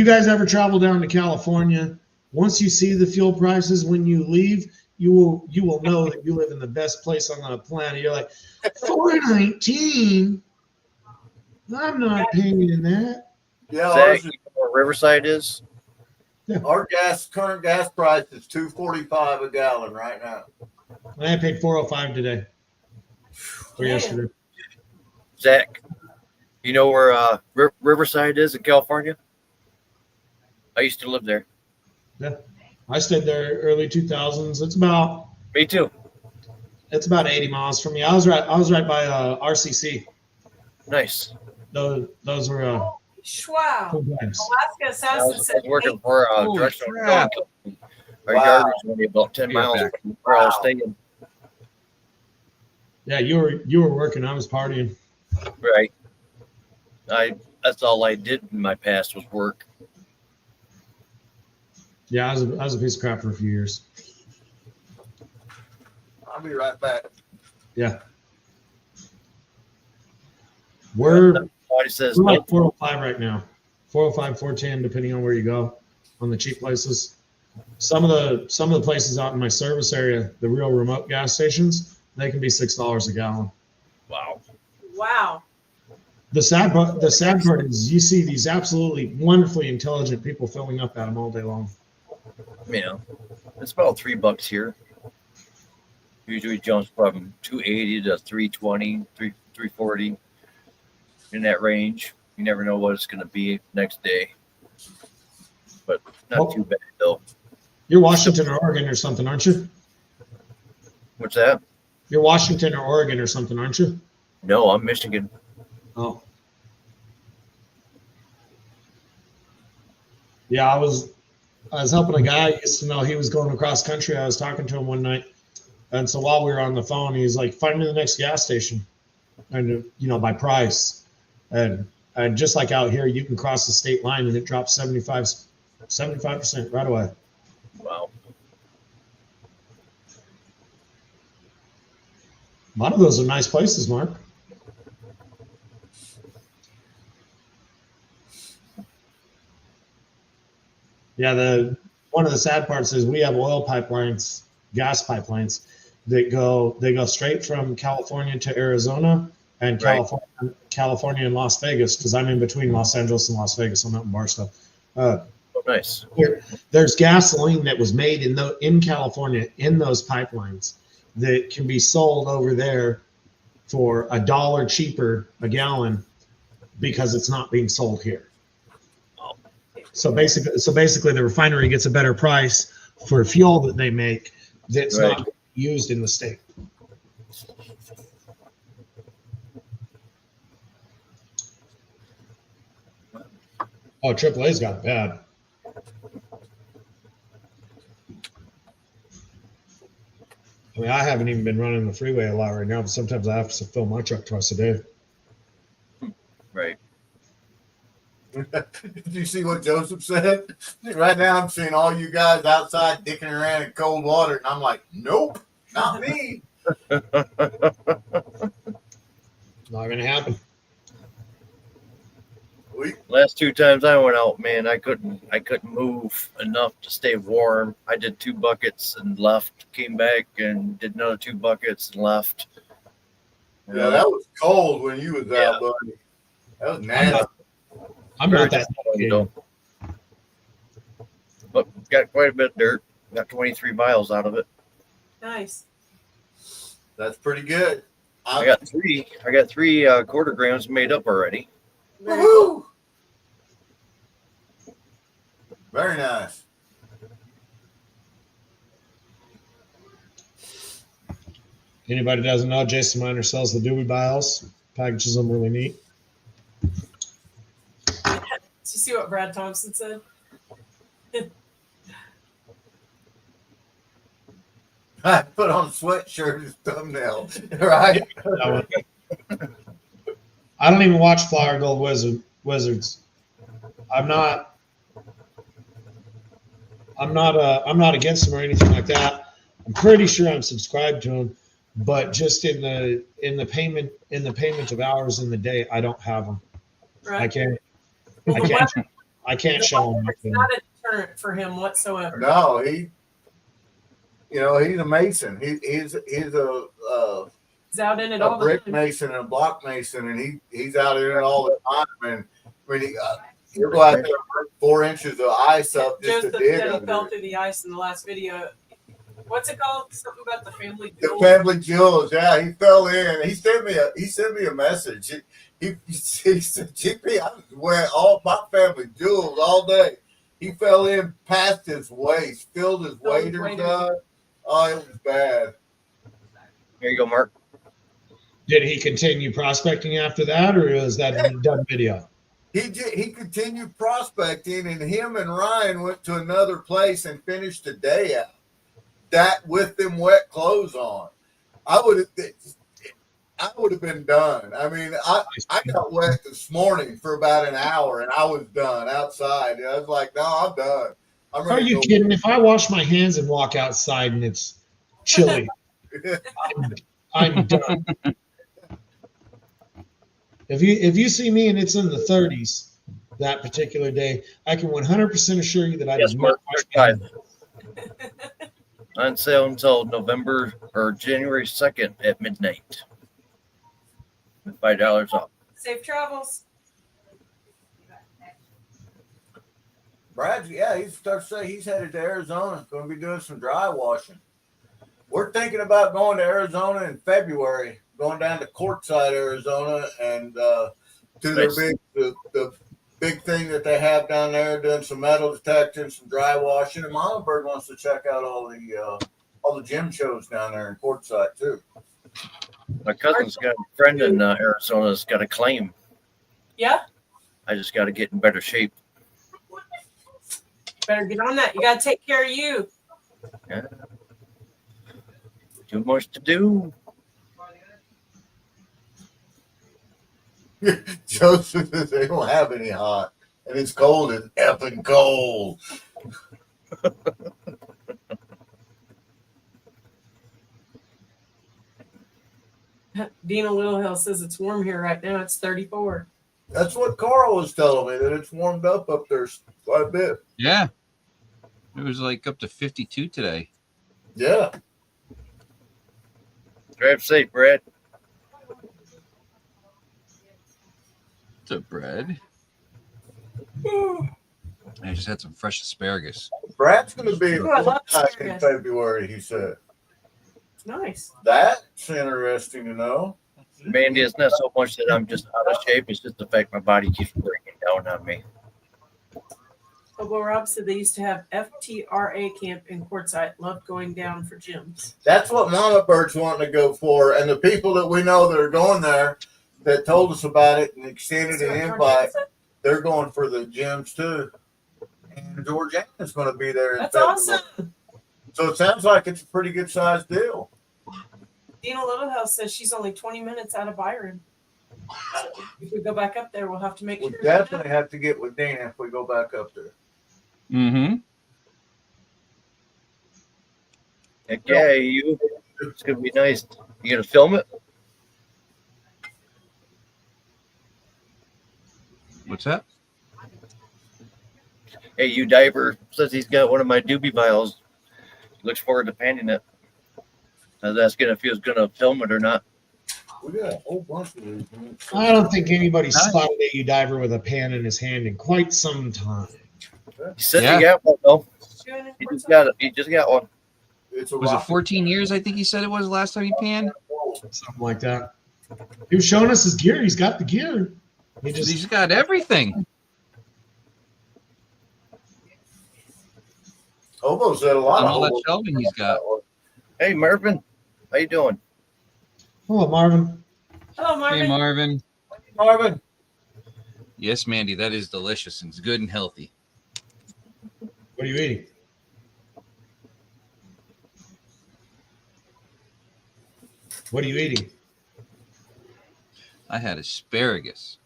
guys ever travel down to California, once you see the fuel prices when you leave, you will know that you live in the best place on the planet. You're like, $4.19. I'm not paying that. Yeah, Zach, you know where Riverside is? our current gas price is $2.45 a gallon right now. I paid $4.05 today. Or yesterday. Zach, you know where Riverside is in California? I used to live there. Yeah, I stayed there early 2000s. Me too. It's about 80 miles from me. I was right by RCC. Nice. Those were Wow. cool times. Alaska I Assassin was said working for Holy directional crap. company. Our Wow. yard was only about 10 miles from where I was staying. Yeah, you were working. I was partying. Right. That's all I did in my past was work. Yeah, I was a piece of crap for a few years. I'll be right back. Yeah. We're Somebody says like nope. 405 right now. 405, 410, depending on where you go on the cheap places. Some of the places out in my service area, the real remote gas stations, they can be $6 a gallon. Wow. wow. The sad part is you see these absolutely wonderfully intelligent people filling up at them all day long. Yeah. It's about $3 here. Usually jumps from 280 to 320, 340 in that range. You never know what it's going to be next day. But not too bad though. You're Washington or Oregon or something, aren't you? What's that? You're Washington or Oregon or something, aren't you? No, I'm Michigan. Oh. Yeah, I was helping a guy. I used to know he was going across country. I was talking to him one night. And so while we were on the phone, he's like, find me the next gas station. And, by price. And just like out here, you can cross the state line and it drops 75% right away. Wow. A lot of those are nice places, Mark. Yeah, one of the sad parts is we have oil pipelines, gas pipelines that go straight from California to Arizona and California and Las Vegas, because I'm in between Los Angeles and Las Vegas. I'm out in Barstow. Nice. There's gasoline that was made in California in those pipelines that can be sold over there for $1 cheaper a gallon because it's not being sold here. So basically, the refinery gets a better price for fuel that they make that's not used in the state. Oh, AAA's got it bad. I mean, I haven't even been running the freeway a lot right now, but sometimes I have to fill my truck twice a day. Right. Did you see what Joseph said? Right now, I'm seeing all you guys outside dicking around in cold water, and I'm like, nope, not me. Not gonna happen. Last 2 times I went out, man, I couldn't move enough to stay warm. I did 2 buckets and left, came back and did another 2 buckets and left. Yeah, that was cold when you was out, buddy. That was nasty. I'm not that. You know. But got quite a bit of dirt. Got 23 miles out of it. Nice. That's pretty good. I got 3 quarter grams made up already. Woohoo! Very nice. Anybody doesn't know, Jason Miner sells the Dewey Biles. Packages them really neat. Did you see what Brad Thompson said? I put on a sweatshirt as thumbnail, right? I don't even watch Flower Gold Wizards. I'm not against them or anything like that. I'm pretty sure I'm subscribed to them, but just in the payment of hours in the day, I don't have them. Right. I can't show them. It's not a deterrent for him whatsoever. No, he's a mason. He's He's out in it all a the brick time. mason and a block mason, and he's out in it all the time. And when he'll go out there and break 4 inches of ice up just Joseph to dig said he under fell it. through the ice in the last video. What's it called? Something about the family The jewels. family jewels, yeah, he fell in. He sent me a message. He said, "GP, I was wearing all my family jewels all day." He fell in past his waist, filled his waders up. Oh, it was bad. Here you go, Mark. Did he continue prospecting after that, or was that a done video? He continued prospecting, and him and Ryan went to another place and finished the day out. That with them wet clothes on, I would have been done. I mean, I got wet this morning for about an hour, and I was done outside. And I was like, no, I'm done. I'm Are ready you to go. kidding? If I wash my hands and walk outside and it's chilly, I'm done. If you see me and it's in the 30s that particular day, I can 100% assure you that I Yes, did Mark. not wash my hands. On sale until November or January 2nd at midnight. $5 off. Safe travels. Brad, yeah, he starts to say he's headed to Arizona. Going to be doing some dry washing. We're thinking about going to Arizona in February, going down to Quartzsite, Arizona, and to their the big thing that they have down there, doing some metal detecting, some dry washing. And Mama Bird wants to check out all the gym shows down there in Quartzsite too. My cousin's got a friend in Arizona that's got a claim. Yeah, I just got to get in better shape. better get on that. You got to take care of you. Yeah. Too much to do. Joseph says they don't have any hot, and it's cold as effing cold. Dina Littlehill says it's warm here right now. It's 34. That's what Carl was telling me, that it's warmed up there quite a bit. Yeah. It was like up to 52 today. Yeah. Drive safe, Brad. What's up, Brad? I just had some fresh asparagus. Brad's going to be Ooh, I love in asparagus. February, he said. Nice. That's interesting to know. Mandy, it's not so much that I'm just out of shape. It's just the fact my body keeps breaking down on me. Hobo Rob said they used to have FTRA camp in Quartzsite. Loved going down for gyms. That's what Mama Bird's wanting to go for, and the people that we know that are going there that told us about it and extended See an what invite, Georgiana said? they're going for the gyms too. And Georgiana's going to be there. That's awesome. So it sounds like it's a pretty good sized deal. Dina Littlehouse says she's only 20 minutes out of Byron. So if we go back up there, we'll have to make We sure. definitely have to get with Dana if we go back up there. Mm-hmm. Heck yeah, you. It's gonna be nice. You gonna film it? What's that? Hey, you diver says he's got one of my doobie vials. Looks forward to painting it. I was asking if he was gonna film it or not. We got a whole bunch of these. I don't think anybody spotted a U-diver with a pan in his hand in quite some time. He said Yeah. he got one though. Doing it He for just got it. He just got one. It's a Was it rocket. 14 years? I think he said it was the last time he panned. Something like that. He was showing us his gear. He's got the gear. He just He's got everything. Hobo said a lot And of all that Hobo. shelving he's got. Hey Marvin, how you doing? hello, Marvin. Hello, Marvin. Hey, Marvin. Marvin. Yes, Mandy, that is delicious and it's good and healthy. What are you eating? What are you eating? I had asparagus.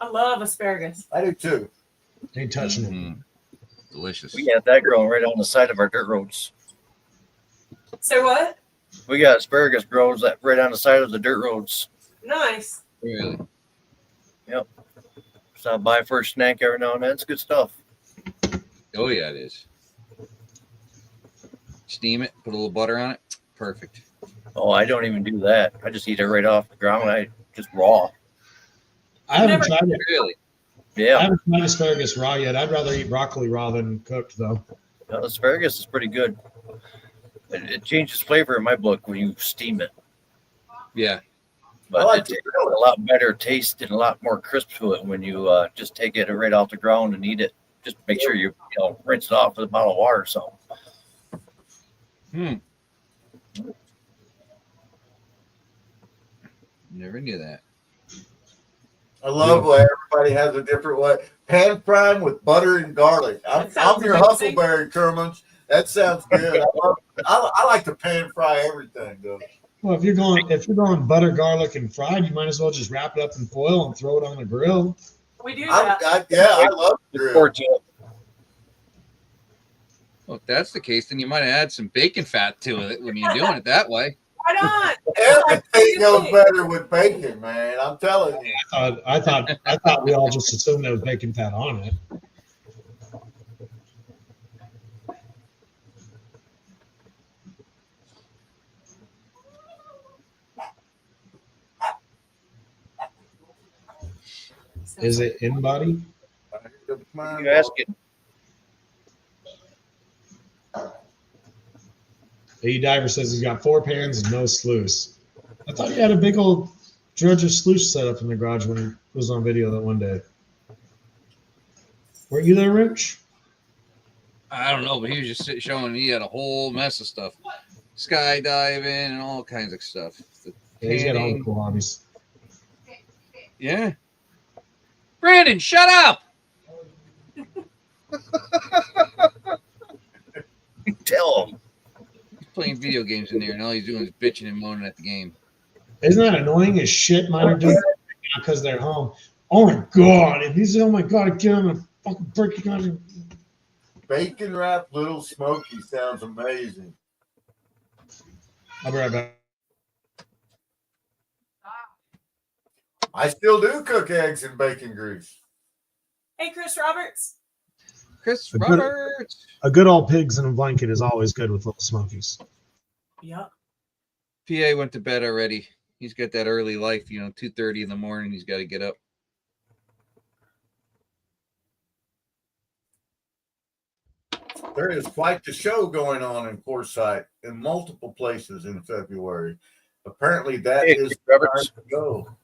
I love asparagus. I do too. Ain't touching it. Mm, delicious. We got that growing right on the side of our dirt roads. Say what? We got asparagus grows that right on the side of the dirt roads. Nice. Really? Stop by for a snack every now and then. It's good stuff. Oh, yeah, it is. Steam it, put a little butter on it. Perfect. Oh, I don't even do that. I just eat it right off the ground. I just raw. I haven't Never- tried it. Really? I Yeah, haven't tried asparagus raw yet. I'd rather eat broccoli raw than cooked, though. no, asparagus is pretty good. It changes flavor in my book when you steam it, Yeah. but I like it's to a lot better taste and a lot more crisp to it when you just take it right off the ground and eat it. Just make sure you rinse it off with a bottle of water or something. Never knew that. I love why everybody has a different way. Pan frying with butter and garlic. I'm That sounds your amazing. Huckleberry, Kermans. That sounds good. I like to pan fry everything, though. Well, if you're going butter, garlic, and fried, you might as well just wrap it up in foil and throw it on the grill. We do that. I love the Look grill. forward to it. Well, if that's the case, then you might add some bacon fat to it when you're doing it that way. Right on. Everything goes better with bacon, man. I'm telling you. I thought we all just assumed there was bacon fat on it. Is it in body? You ask it. The diver says he's got 4 pans and no sluice. I thought he had a big old dredger sluice set up in the garage when he was on video that one day. Were you there, Rich? I don't know, but he was just showing he had a whole mess of stuff. Skydiving and all kinds of stuff. Yeah, he's got all the Painting. cool hobbies. Yeah. Brandon, shut up! Tell him. He's playing video games in there, and all he's doing is bitching and moaning at the game. Isn't that annoying as shit? Mine are doing because they're home. Oh my god! If he's oh my god again, I'm gonna fucking break you guys. Bacon wrapped little smoky sounds amazing. I'll be right back. I still do cook eggs in bacon grease. Hey, Chris Roberts. Chris A good- Roberts. A good old pigs in a blanket is always good with little smokies. Yep. PA went to bed already. He's got that early life, 2:30 in the morning. He's got to get up. There is quite the show going on in Forsyth in multiple places in February. Apparently, that Hey, is the Roberts. time to go.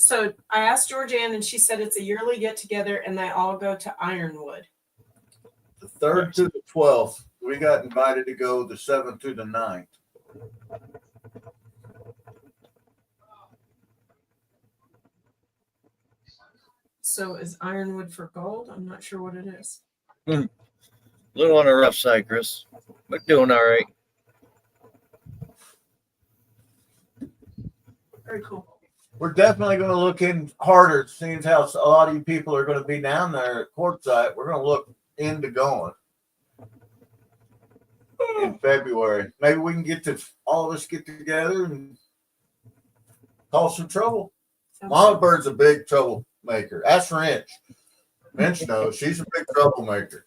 So I asked Georgianne, and she said it's a yearly get together, and they all go to Ironwood. The 3rd to the 12th. We got invited to go the 7th to the 9th. So is Ironwood for gold? I'm not sure what it is. A little on the rough side, Chris, but doing all right. Very cool. We're definitely going to look in harder, seeing how a lot of you people are going to be down there at Quartzsite. We're going to look into going in February. Maybe we can get to all of us get together and cause some trouble. Mama Bird's a big troublemaker. Ask Wrench. Wrench knows she's a big troublemaker.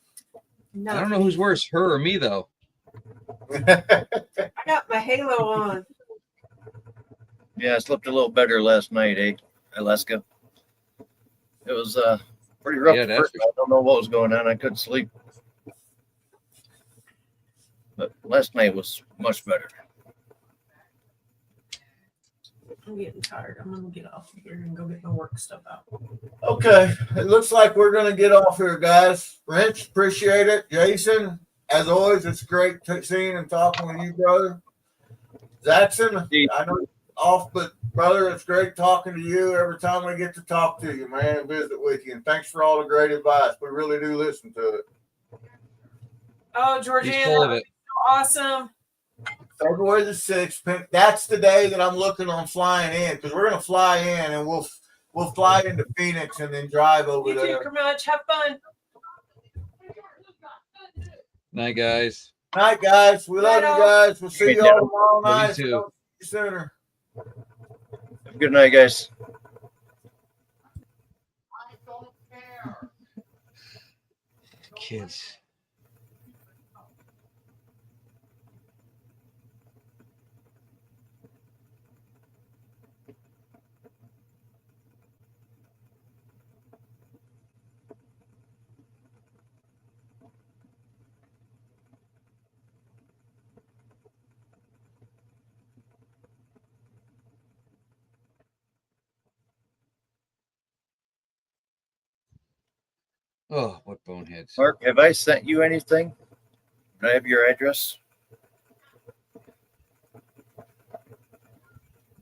No, I don't know who's worse, her or me, though. I got my halo on. Yeah, I slept a little better last night, Alaska? It was pretty rough. Yeah, At that's first. I don't know what was going on. I couldn't sleep. But last night was much better. I'm getting tired. I'm gonna get off of here and go get my work stuff out. Okay, it looks like we're going to get off here, guys. Wrench, appreciate it. Jason, as always, it's great seeing and talking with you, brother. Jackson, I know you're off, but brother, it's great talking to you every time we get to talk to you, man, and visit with you. And thanks for all the great advice. We really do listen to it. Oh, He's Georgianne, full that of was it. so awesome. February the 6th. That's the day that I'm looking on flying in, because we're going to fly in and we'll fly into Phoenix and then drive over You too, there. Kermudge. Have fun. Night, guys. Night, guys. We love you guys. We'll see you all tomorrow Love you night. too. Don't see you sooner. Have a good night, guys. Kids. Oh, what boneheads. Mark, have I sent you anything? Do I have your address?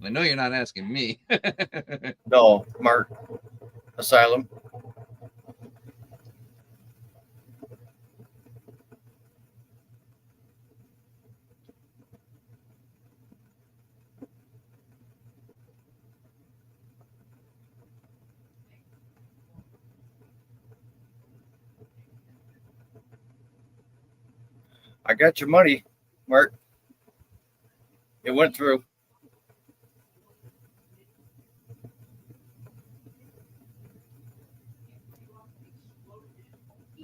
I know you're not asking me. No, Mark. Asylum. I got your money, Mark. It went through.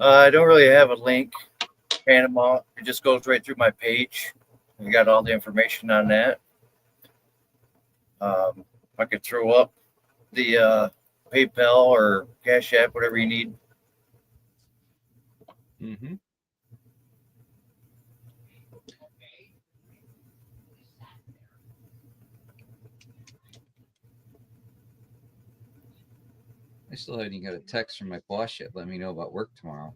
I don't really have a link, Panama. It just goes right through my page. We got all the information on that. I could throw up the PayPal or Cash App, whatever you need. Mm-hmm. I still haven't even got a text from my boss yet. Let me know about work tomorrow.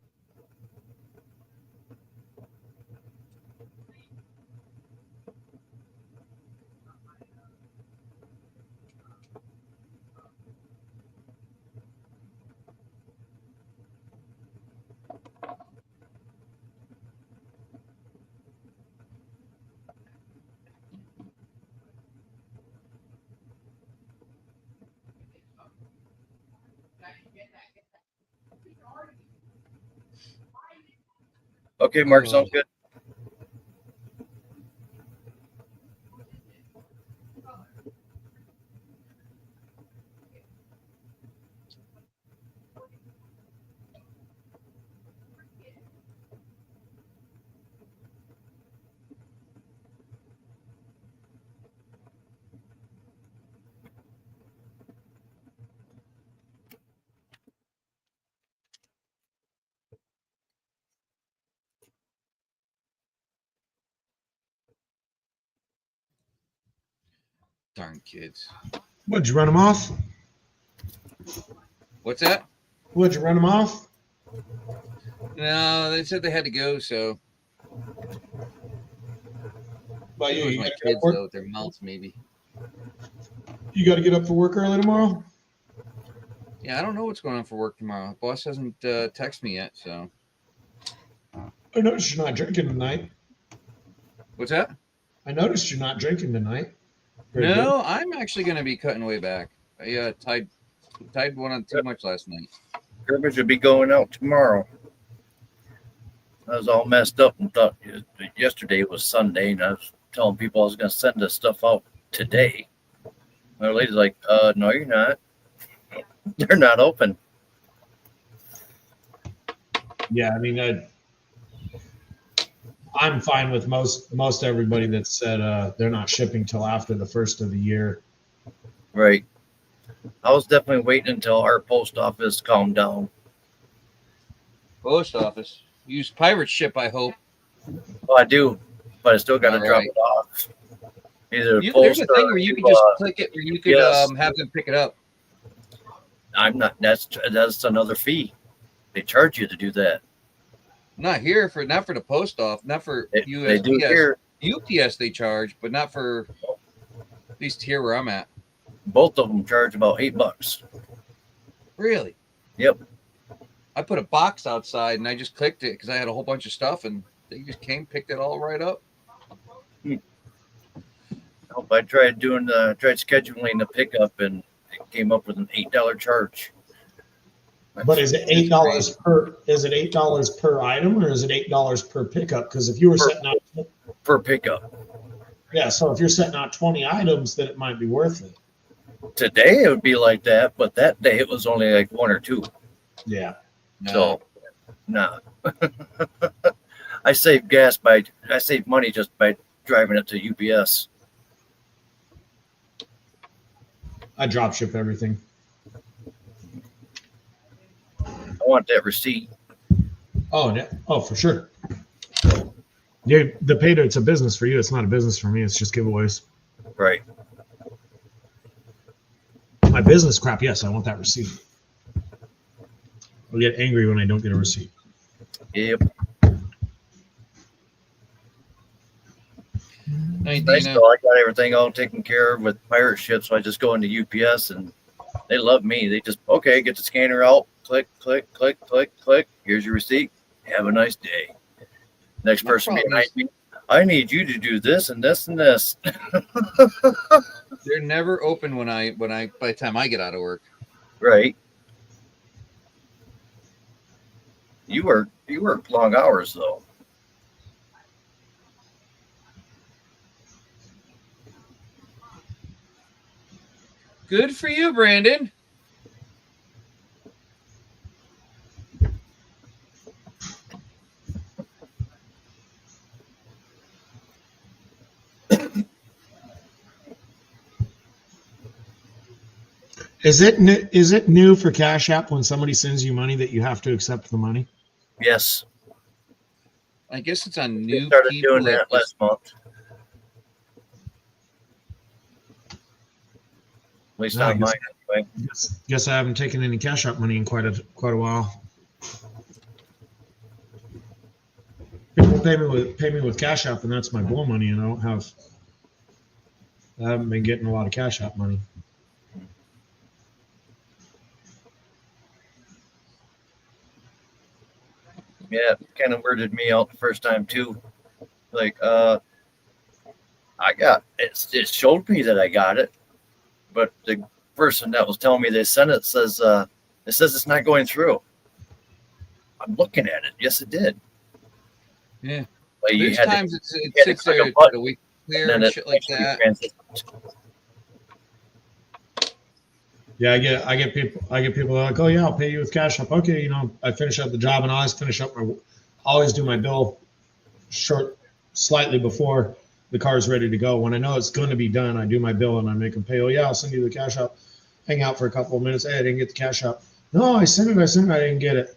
Okay, Mark, sounds good. Darn kids. What'd you run them off? What's that? Would you run them off? No, they said they had to go. So But it was my gotta get kids up work- though with their mouths, maybe. you got to get up for work early tomorrow. Yeah, I don't know what's going on for work tomorrow. Boss hasn't texted me yet. So I noticed you're not drinking tonight. what's that? I noticed you're not drinking tonight. Very No, good. I'm actually going to be cutting way back. I tied one on too much last night. Garbage will be going out tomorrow. I was all messed up and thought yesterday was Sunday, and I was telling people I was going to send this stuff out today. My lady's like, no, you're not. They're not open. Yeah, I mean, I'm fine with most everybody that said they're not shipping till after the first of the year. Right. I was definitely waiting until our post office calmed down. Post office. Use pirate ship, I hope. Well, I do, but I still got to All drop right. it off. Either There's a post thing or where you to, could just click it, where you could yes. have them pick it up. I'm not. That's another fee. They charge you to do that. Not here not for the post office, not for They USPS. do here. UPS they charge, but not for at least here where I'm at. Both of them charge about $8. Really? Yep. I put a box outside and I just clicked it because I had a whole bunch of stuff and they just came, picked it all right up. I tried scheduling the pickup and it came up with an $8 charge. But is it $8 per? Is it $8 per item, or is it $8 per pickup? Because if you were setting out per pickup. Yeah, so if you're setting out 20 items, then it might be worth it. Today it would be like that, but that day it was only like one or two. Yeah. So, nah. I save money just by driving it to UPS. I drop ship everything. I want that receipt. Oh, for sure. Yeah, the paydirts a business for you. It's not a business for me. It's just giveaways. Right. My business crap, yes, I want that receipt. I'll get angry when I don't get a receipt. Yep. Hey, Nice Dina. though. I got everything all taken care of with pirate ship, so I just go into UPS and they love me. They just get the scanner out, click, click, click, click, click. Here's your receipt. Have a nice day. Next person behind me, I need you to do this and this and this. They're never open when I by the time I get out of work. Right. You work long hours though. Good for you, Brandon. Is it new for Cash App when somebody sends you money that you have to accept the money? Yes. I guess it's on They new started people. doing that last month. At least No, I on guess- mine anyway. Guess I haven't taken any Cash App money in quite a while. People pay me with Cash App, and that's my blow money, and I haven't been getting a lot of Cash App money. Yeah, it kind of weirded me out the first time too. Like, it showed me that I got it, but the person that was telling me they sent it says it's not going through. I'm looking at it. Yes, it did. Yeah. Like There's times it you had to sits click there a button, a week clear and then and it shit like actually that. transitioned. Yeah, I get people that are like, oh yeah, I'll pay you with Cash App. Okay, I finish up the job and I always do my bill slightly before the car's ready to go. When I know it's going to be done, I do my bill and I make them pay. Oh yeah, I'll send you the Cash App. Hang out for a couple of minutes. Hey, I didn't get the Cash App. No, I sent it. I didn't get it.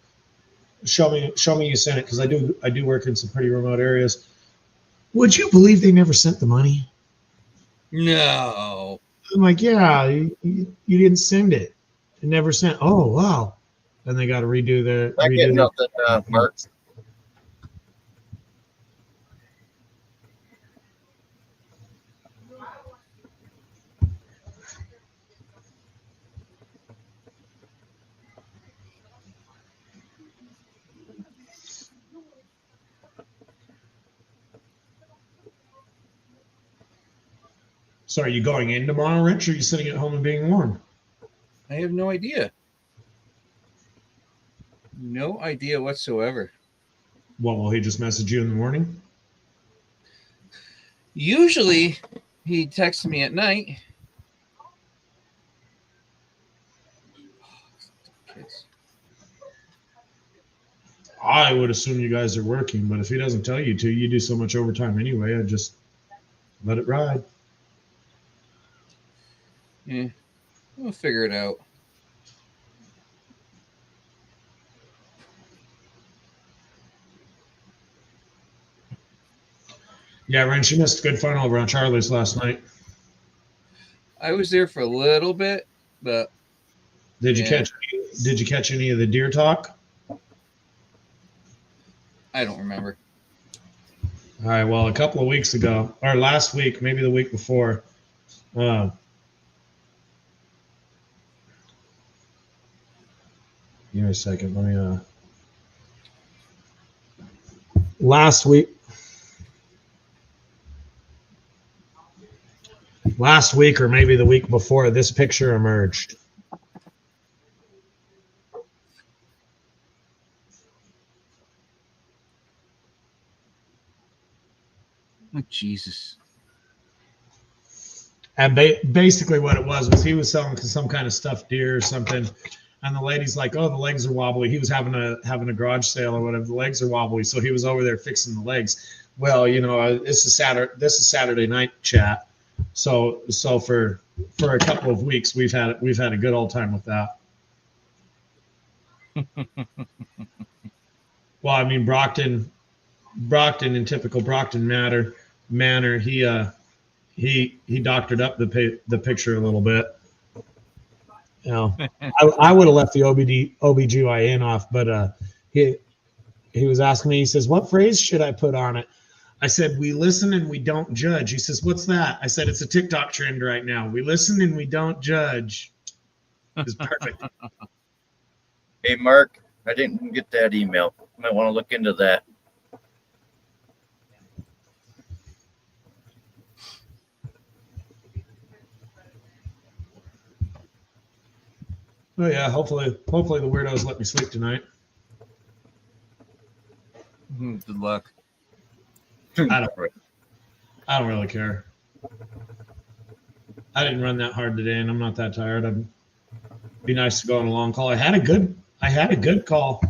Show me you sent it, because I do work in some pretty remote areas. Would you believe they never sent the money? No. I'm like, yeah, you didn't send it. never sent. Oh wow! Then they got to redo their. I get nothing, Mark. So are you going in tomorrow, Rich, or are you sitting at home and being warm? I have no idea. No idea whatsoever. What, will he just message you in the morning? Usually, he texts me at night. Kids. I would assume you guys are working, but if he doesn't tell you to, you do so much overtime anyway. I just let it ride. Yeah, we'll figure it out. Yeah, Ren, she missed good fun over on Charlie's last night. I was there for a little bit, but Did you Yeah. catch any of the deer talk? I don't remember. All right, well, a couple of weeks ago, or last week, maybe the week before, give me a second. Let me last week or maybe the week before, this picture emerged. Oh, Jesus. And basically what it was he was selling some kind of stuffed deer or something, and the lady's like, "Oh, the legs are wobbly." He was having a garage sale or whatever. The legs are wobbly, so he was over there fixing the legs. Well, this is Saturday night chat, so for a couple of weeks we've had a good old time with that. Well, I mean, Brockton in typical Brockton manner, he doctored up the picture a little bit. You know, I would have left the OBGYN off, but he was asking me, he says, "What phrase should I put on it?" I said, "We listen and we don't judge." He says, "What's that?" I said, "It's a TikTok trend right now. We listen and we don't judge." It's perfect. Hey, Mark, I didn't get that email. Might want to look into that. Oh yeah, hopefully the weirdos let me sleep tonight. Good luck. I don't really care. I didn't run that hard today, and I'm not that tired. It'd be nice to go on a long call. I had a good call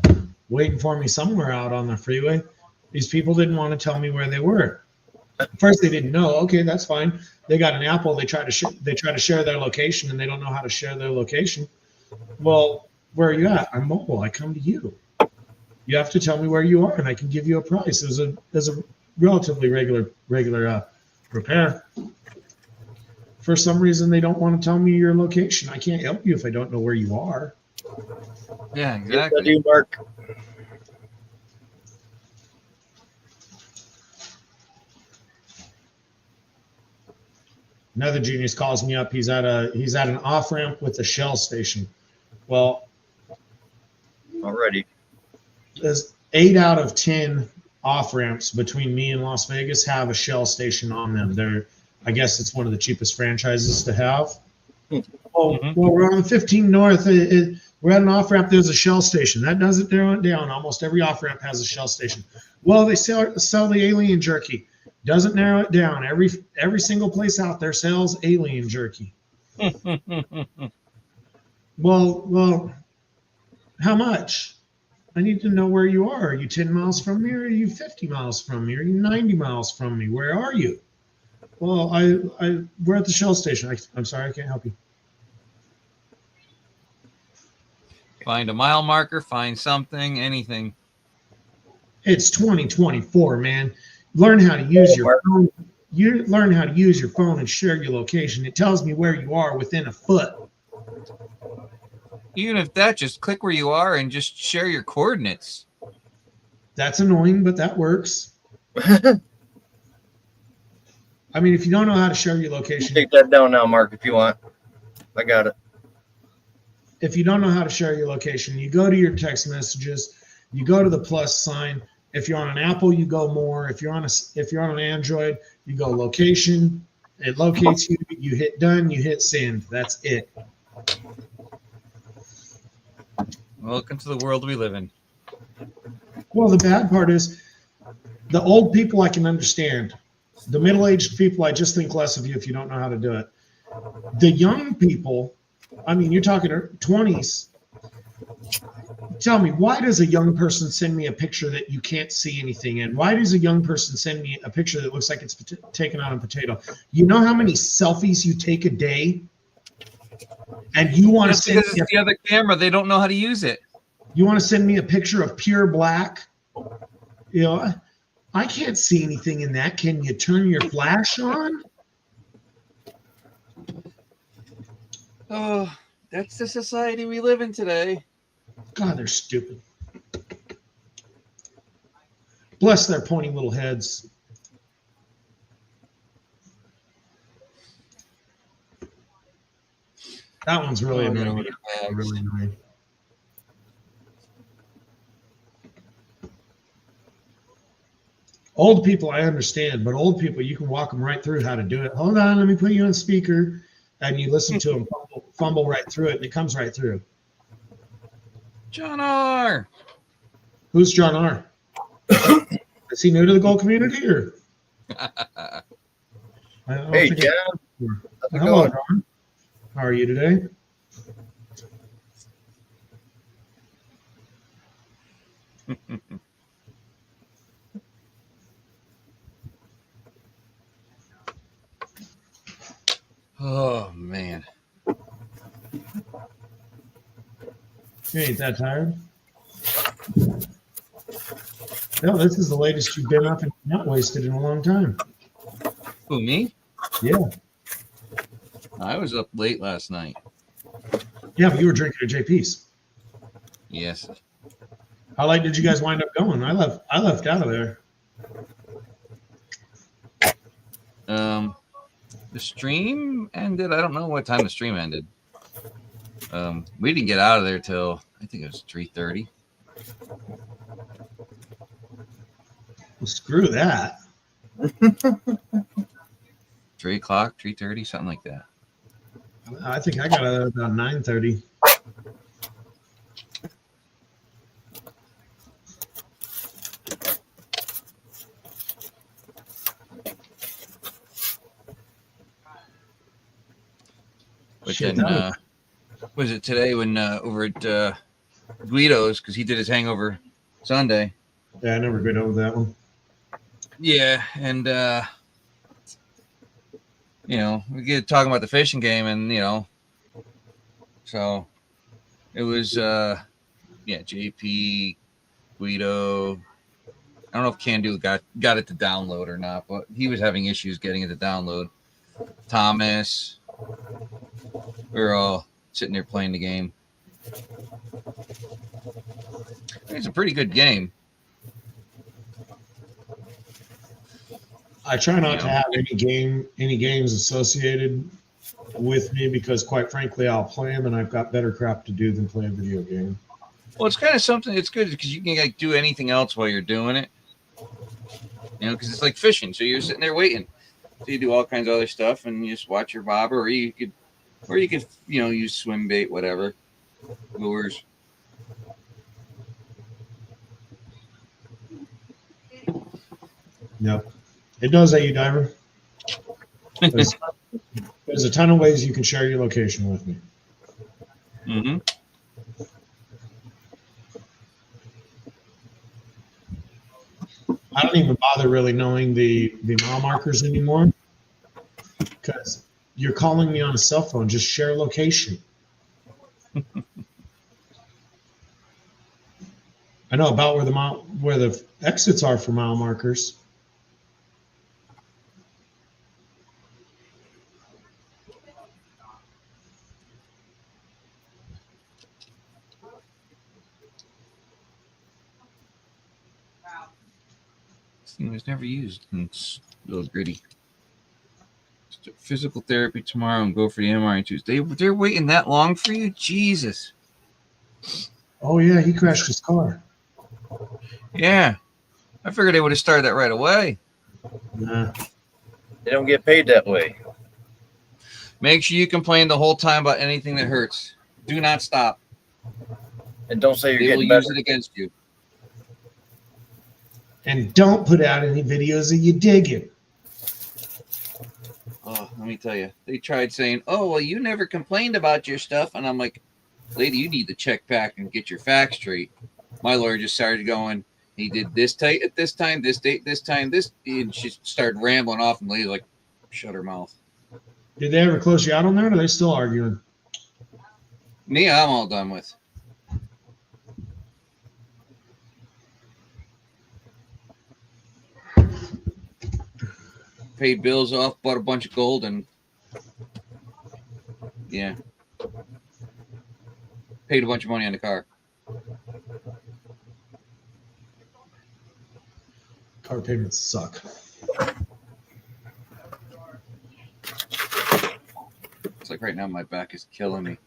waiting for me somewhere out on the freeway. These people didn't want to tell me where they were. First, they didn't know. Okay, that's fine. They got an Apple. They try to share their location, and they don't know how to share their location. Well, where are you at? I'm mobile. I come to you. You have to tell me where you are, and I can give you a price. There's a relatively regular repair. For some reason, they don't want to tell me your location. I can't help you if I don't know where you are. Yeah, Yes, I exactly. do, Mark. Another genius calls me up. He's at an off ramp with a Shell station. Well, Already. there's 8 out of 10 off ramps between me and Las Vegas have a Shell station on them. I guess it's one of the cheapest franchises to have. Well, we're on 15 North. We're at an off ramp. There's a Shell station. That does it down. Almost every off ramp has a Shell station. Well, they sell the alien jerky. Doesn't narrow it down. Every single place out there sells alien jerky. Well, how much? I need to know where you are. Are you 10 miles from me, or are you 50 miles from me? Are you 90 miles from me? Where are you? Well, we're at the Shell station. I'm sorry, I can't help you. Find a mile marker, find something, anything. It's 2024, man. Learn how to use your phone. You learn how to use your phone and share your location. It tells me where you are within a foot. Even if that, just click where you are and just share your coordinates. That's annoying, but that works. I mean, if you don't know how to share your location, Take that down now, Mark, if you want. I got it. if you don't know how to share your location, you go to your text messages, you go to the plus sign. If you're on an Apple, you go more. If you're on an Android, you go location. It locates you. You hit done. You hit send. That's it. Welcome to the world we live in. Well, the bad part is the old people I can understand. The middle-aged people, I just think less of you if you don't know how to do it. The young people, I mean, you're talking 20s. Tell me, why does a young person send me a picture that you can't see anything in? Why does a young person send me a picture that looks like it's taken on a potato? You know how many selfies you take a day? And you want to send because it's the other camera. They don't know how to use it. You want to send me a picture of pure black? You know, I can't see anything in that. Can you turn your flash on? Oh, that's the society we live in today. God, they're stupid. Bless their pointy little heads. That one's really annoying. Really annoying. Old people, I understand, but old people, you can walk them right through how to do it. Hold on, let me put you on speaker, and you listen to them fumble right through it, and it comes right through. John R. Who's John R? Is he new to the gold community, or? Hey, John. Hello, John. How are you today? Oh, man. You ain't that tired? No, this is the latest you've been up and not wasted in a long time. Who, me? Yeah. I was up late last night. Yeah, but you were drinking at JP's. Yes. How late did you guys wind up going? I left out of there. The stream ended. I don't know what time the stream ended. We didn't get out of there till I think it was 3:30. Well, screw that. 3 o'clock, 3:30, something like that. I think I got out at about 9:30. But Shit, then, was it today when over at Guido's, because he did his hangover Sunday. Yeah, I never got over that one. Yeah, and we get talking about the fishing game, and so it was JP, Guido. I don't know if Can Do got it to download or not, but he was having issues getting it to download. Thomas, we were all sitting there playing the game. It's a pretty good game. I try not to have any games associated with me because, quite frankly, I'll play them and I've got better crap to do than play a video game. Well, it's kind of something. It's good because you can do anything else while you're doing it. Because it's like fishing, so you're sitting there waiting. So you do all kinds of other stuff, and you just watch your bobber, or you could use swim bait, whatever, lures. Yep. It does that, you diver. There's a ton of ways you can share your location with me. Mm-hmm. I don't even bother really knowing the mile markers anymore because you're calling me on a cell phone. Just share location. I know about where the exits are for mile markers. thing was never used. And it's a little gritty. Start physical therapy tomorrow and go for the MRI Tuesday. They're waiting that long for you? Jesus. Oh yeah, he crashed his car. Yeah. I figured they would have started that right away. Nah. They don't get paid that way. Make sure you complain the whole time about anything that hurts. Do not stop. And don't say you're They will getting use better. it against you. And don't put out any videos of you digging. Oh, let me tell you. They tried saying, oh, well, you never complained about your stuff. And I'm like, lady, you need to check back and get your facts straight. My lawyer just started going, he did this tight at this time, this date, this time, this. And she started rambling off, and the lady's like, shut her mouth. Did they ever close you out on that, or are they still arguing? Me, I'm all done with. Paid bills off, bought a bunch of gold, and yeah. Paid a bunch of money on the car. Car payments suck. It's like right now my back is killing me.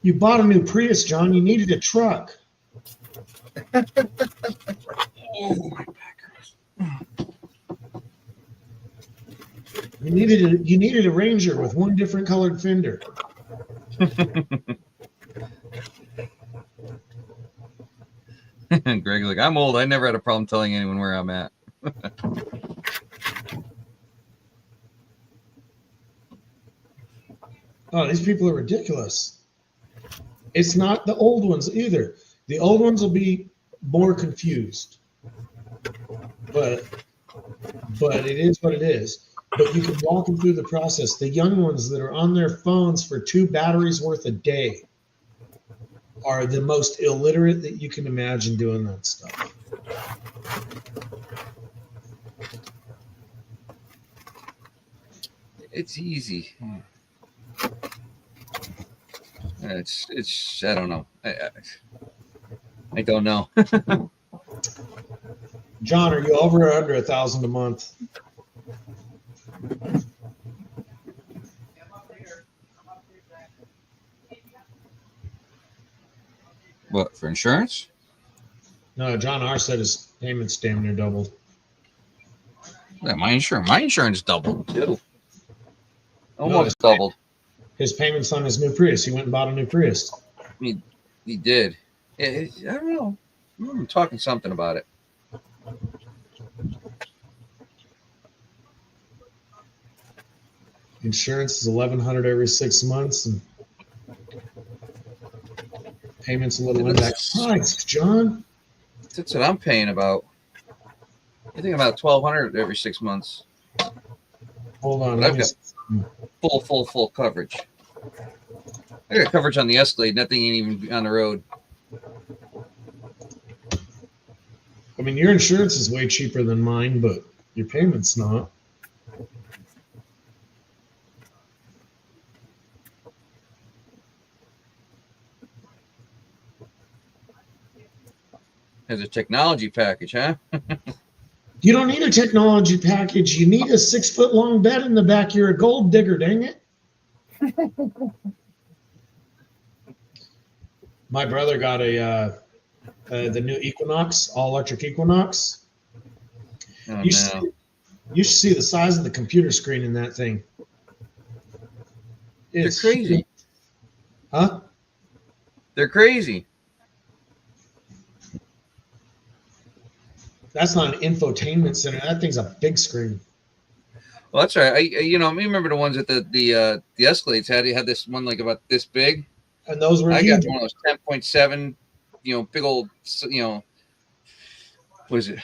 You bought a new Prius, John. You needed a truck. Oh, my back hurts. You needed a Ranger with one different colored fender. Greg, like, I'm old. I never had a problem telling anyone where I'm at. Oh, these people are ridiculous. It's not the old ones either. The old ones will be more confused. But it is what it is. But you can walk them through the process. The young ones that are on their phones for 2 batteries worth a day are the most illiterate that you can imagine doing that stuff. It's easy. It's I don't know. I don't know. John, are you over or under 1,000 a month? What, for insurance? No, John R said his payments damn near doubled. Yeah, my insurance doubled too. No, Almost doubled. His payments on his new Prius. He went and bought a new Prius. He did. I don't know. I'm talking something about it. Insurance is $1,100 every 6 months, and payments a little index. Christ, John. That's what I'm paying about. I think about $1,200 every 6 months. Hold on. But I've got full coverage. I got coverage on the Escalade. Nothing ain't even on the road. I mean, your insurance is way cheaper than mine, but your payment's not. Has a technology package, huh? You don't need a technology package. You need a 6-foot-long bed in the back. You're a gold digger, dang it. My brother got the new Equinox, all-electric Equinox. Oh, You no. should see the size of the computer screen in that thing. They're crazy. Huh? They're crazy. That's not an infotainment center. That thing's a big screen. Well, that's right. I remember the ones that the Escalades had. They had this one like about this big. And those were I huge. got one of those 10.7, big old, what is it?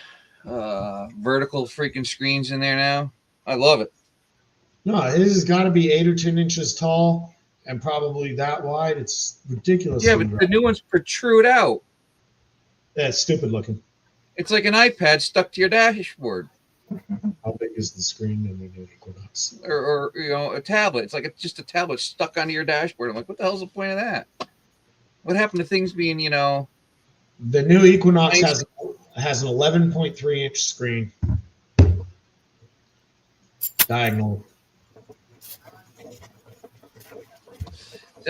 Vertical freaking screens in there now. I love it. No, his has got to be 8 or 10 inches tall and probably that wide. It's ridiculous. Yeah, but the new ones protrude out. That's stupid looking. It's like an iPad stuck to your dashboard, How big is the screen in the new Equinox? or a tablet. It's like just a tablet stuck onto your dashboard. I'm like, what the hell's the point of that? What happened to things being, The new Equinox nice. It has an 11.3 inch screen. Diagonal.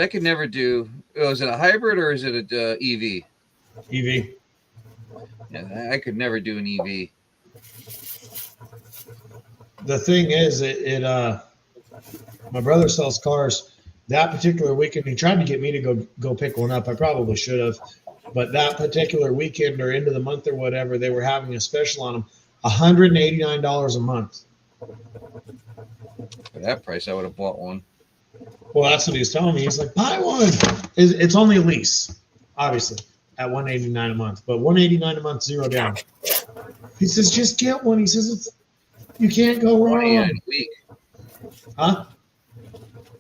I could never do. Oh, is it a hybrid or is it a EV? EV. Yeah, I could never do an EV. The thing is, my brother sells cars. That particular weekend, he tried to get me to go pick one up. I probably should have, but that particular weekend or into the month or whatever, they were having a special on them, $189 a month. For that price, I would have bought one. Well, that's what he was telling me. He's like, buy one. It's only a lease, obviously, at $189 a month, but $189 a month, zero down. He says, just get one. He says, you can't go $189 wrong. a week. Huh?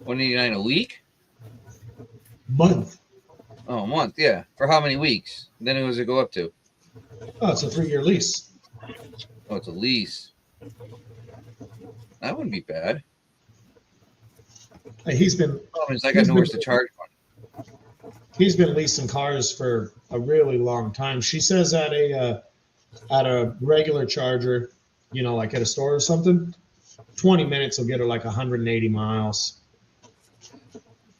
$189 a week? Month. Oh, a month, yeah. For how many weeks? Then it was it go up to? Oh, it's a 3-year lease. Oh, it's a lease. That wouldn't be bad. Hey, he's been I got nowhere to charge one. He's been leasing cars for a really long time. She says at a regular charger, like at a store or something, 20 minutes will get her like 180 miles.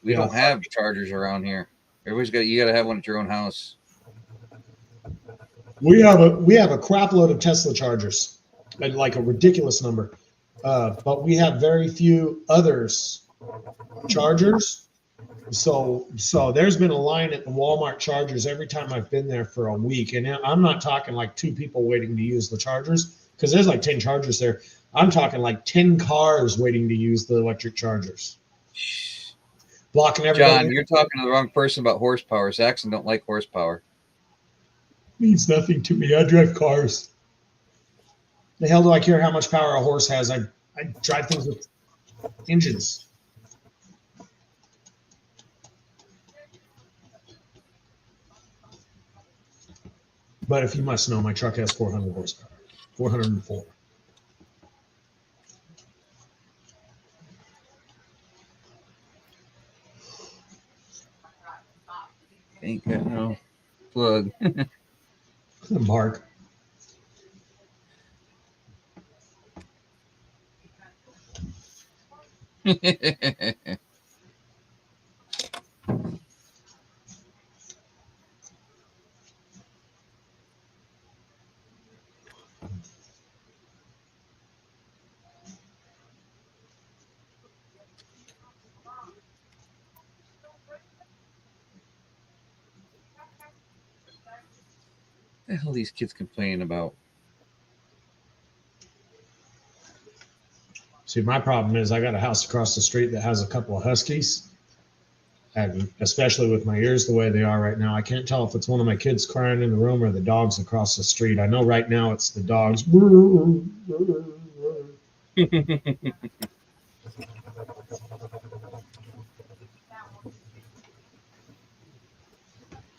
We don't have chargers around here. You got to have one at your own house. We have a crap load of Tesla chargers, and like a ridiculous number. But we have very few others chargers. So there's been a line at the Walmart chargers every time I've been there for a week. And I'm not talking like 2 people waiting to use the chargers, because there's like 10 chargers there. I'm talking like 10 cars waiting to use the electric chargers. Blocking everybody. John, you're talking to the wrong person about horsepower. Saxon don't like horsepower. Means nothing to me. I drive cars. The hell do I care how much power a horse has? I drive things with engines. But if you must know, my truck has 400 horsepower. 404. Ain't got no plug. Mark. The hell are these kids complaining about? See, my problem is I got a house across the street that has a couple of huskies. And especially with my ears the way they are right now, I can't tell if it's one of my kids crying in the room or the dogs across the street. I know right now it's the dogs.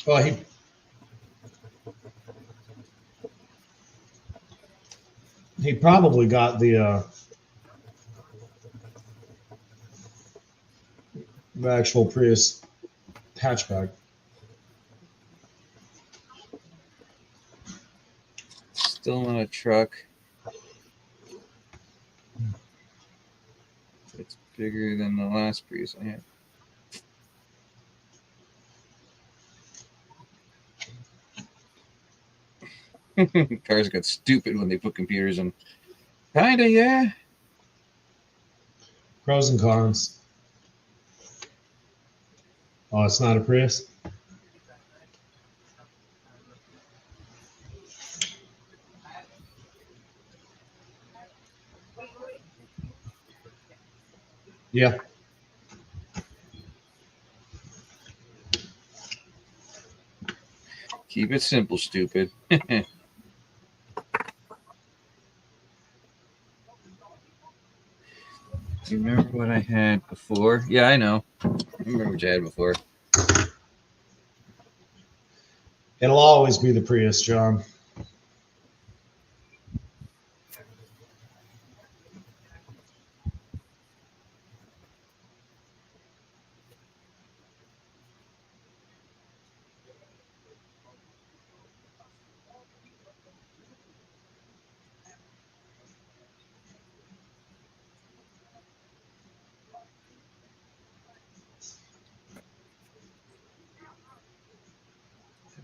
Well, he probably got the actual Prius hatchback. Still in a truck. It's bigger than the last Prius I had. Cars got stupid when they put computers in. Kinda, yeah. Pros and cons. Oh, it's not a Prius? Yeah. Keep it simple, stupid. Do you remember what I had before? Yeah, I know. I remember what you had before. It'll always be the Prius, John.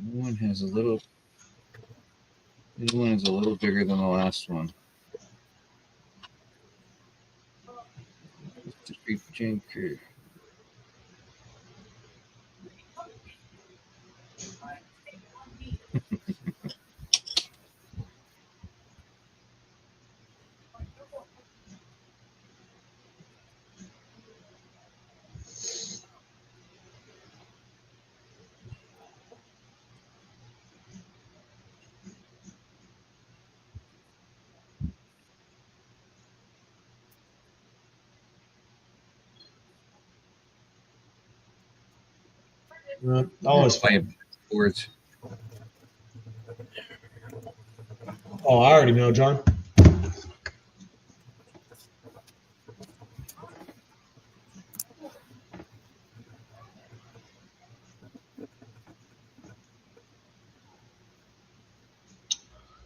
New one has a little. New one is a little bigger than the last one. Jinker. Always playing sports. Oh, I already know, John.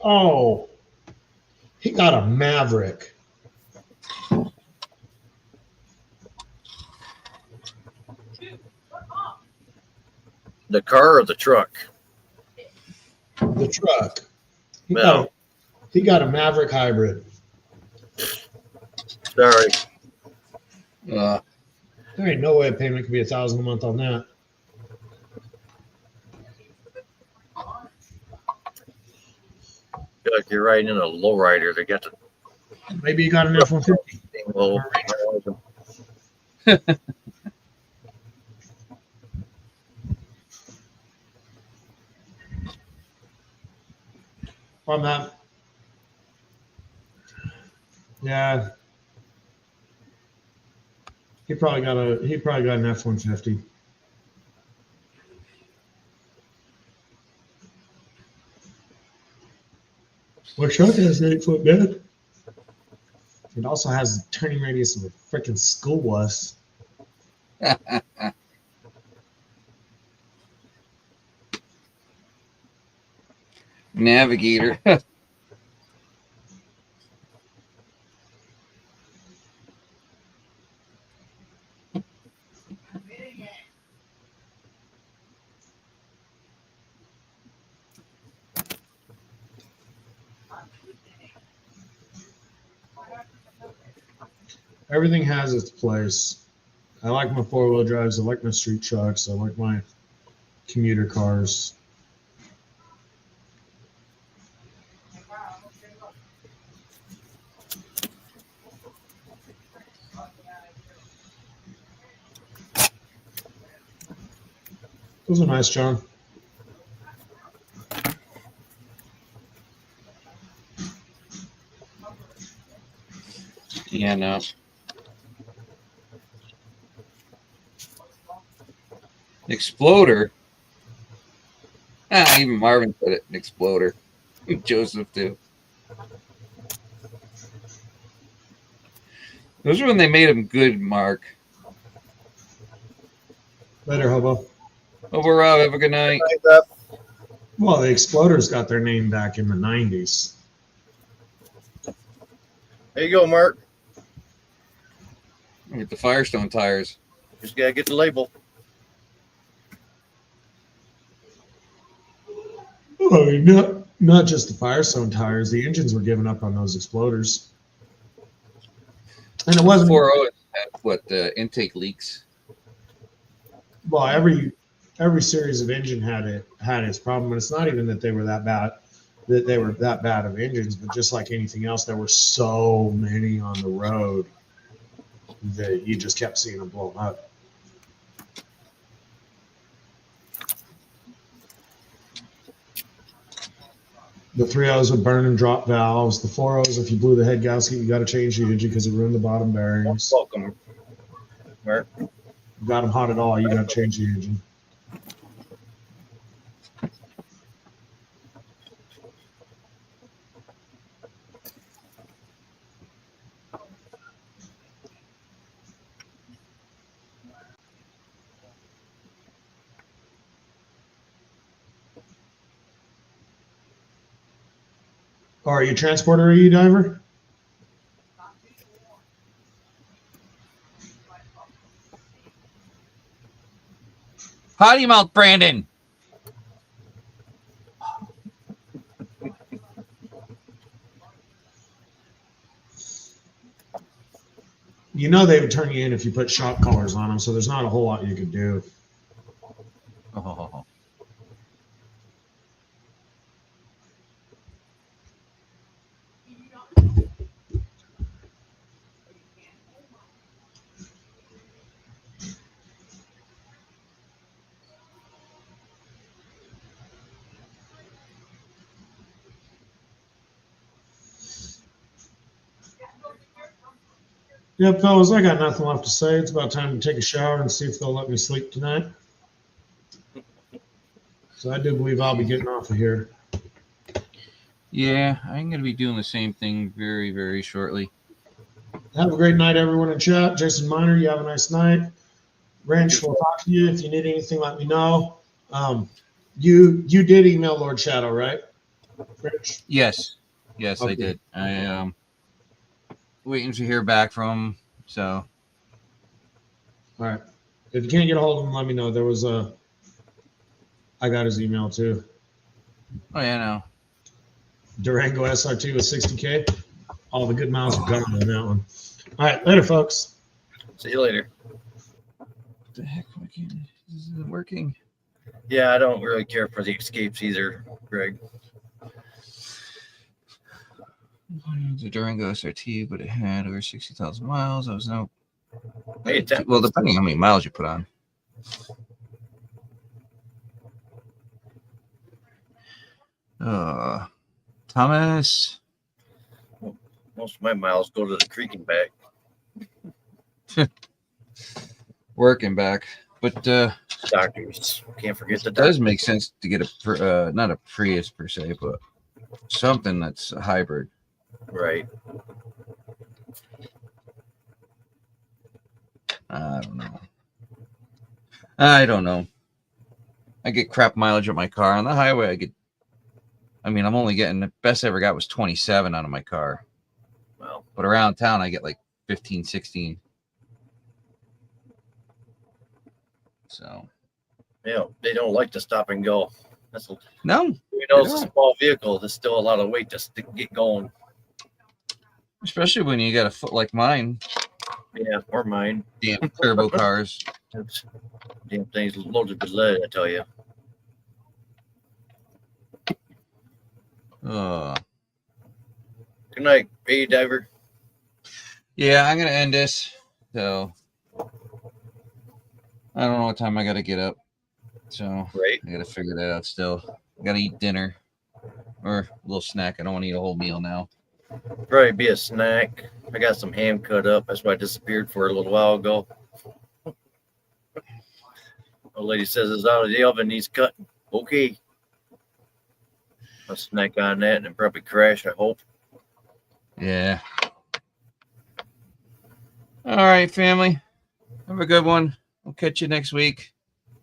Oh, he got a Maverick. The car or the truck? The truck. No. He got a Maverick hybrid. Sorry. There ain't no way a payment could be $1,000 a month on that. Feel like you're riding in a lowrider to get the Maybe you got an F-150. low. On that. Yeah. He probably got an F-150. My truck has an 8-foot bed. It also has the turning radius of a freaking school bus. Navigator. Everything has its place. I like my 4-wheel drives. I like my street trucks. I like my commuter cars. Those are nice, John. Yeah, no. Exploder. Even Marvin said it. An exploder. Joseph too. Those are when they made him good, Mark. Later, hobo. Over, Rob. Have a good night. Well, the Exploders got their name back in the 90s. There you go, Mark. With the Firestone tires. Just gotta get the label. Oh, not just the Firestone tires. The engines were given up on those Exploders. And it wasn't 4.0 had what intake leaks. Well, every series of engine had its problem, and it's not even that they were that bad of engines, but just like anything else, there were so many on the road that you just kept seeing them blow up. The 3.0s would burn and drop valves. The 4.0s, if you blew the head gasket, you got to change the engine because it ruined the bottom bearings. Welcome, Mark. You got them hot at all, you got to change the engine. Oh, are you a transporter or are you a diver? Potty mouth, Brandon. you know they would turn you in if you put shock collars on them. So there's not a whole lot you could do. Oh. Yep, fellas, I got nothing left to say. It's about time to take a shower and see if they'll let me sleep tonight. So I do believe I'll be getting off of here. Yeah, I'm going to be doing the same thing very, very shortly. Have a great night, everyone in chat. Jason Miner, you have a nice night. Wrench, we'll talk to you. If you need anything, let me know. You did email Lord Shadow, right, Rich? Yes, okay. I did. I waiting to hear back from him. So, all right. If you can't get a hold of him, let me know. I got his email too. Oh yeah, no. Durango SR2 with 60K. All the good miles are gone on that one. All right, later, folks. See you later. What the heck? This isn't working. Yeah, I don't really care for the escapes either, Greg. The Durango SRT, but it had over 60,000 miles. I was no. Hey, Well, depending on how many miles you put on. Thomas. Most of my miles go to the creek and back. Working back, but Doctors, can't forget the it does doctors. make sense to get a not a Prius per se, but something that's a hybrid. Right. I don't know. I get crap mileage on my car. On the highway, I'm only getting, the best I ever got was 27 out of my car. Well, but around town, I get like 15, 16. So. Yeah, they don't like to stop and go. No. You know, it's a small vehicle. There's still a lot of weight just to get going. Especially when you got a foot like mine. Yeah, or mine. Damn turbo cars. Damn thing's loaded with lead, I tell you. Good night, Bay Diver. Yeah, I'm gonna end this. So I don't know what time I gotta get up. So right. I gotta figure that out still. I gotta eat dinner. Or a little snack. I don't want to eat a whole meal now. Probably be a snack. I got some ham cut up. That's why I disappeared for a little while ago. The lady says it's out of the oven. Needs cutting. Okay. I'll snack on that and then probably crash, I hope. Yeah. All right, family. Have a good one. We'll catch you next week.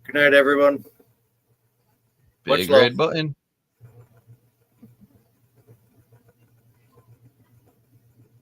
Good night, everyone. Big red button.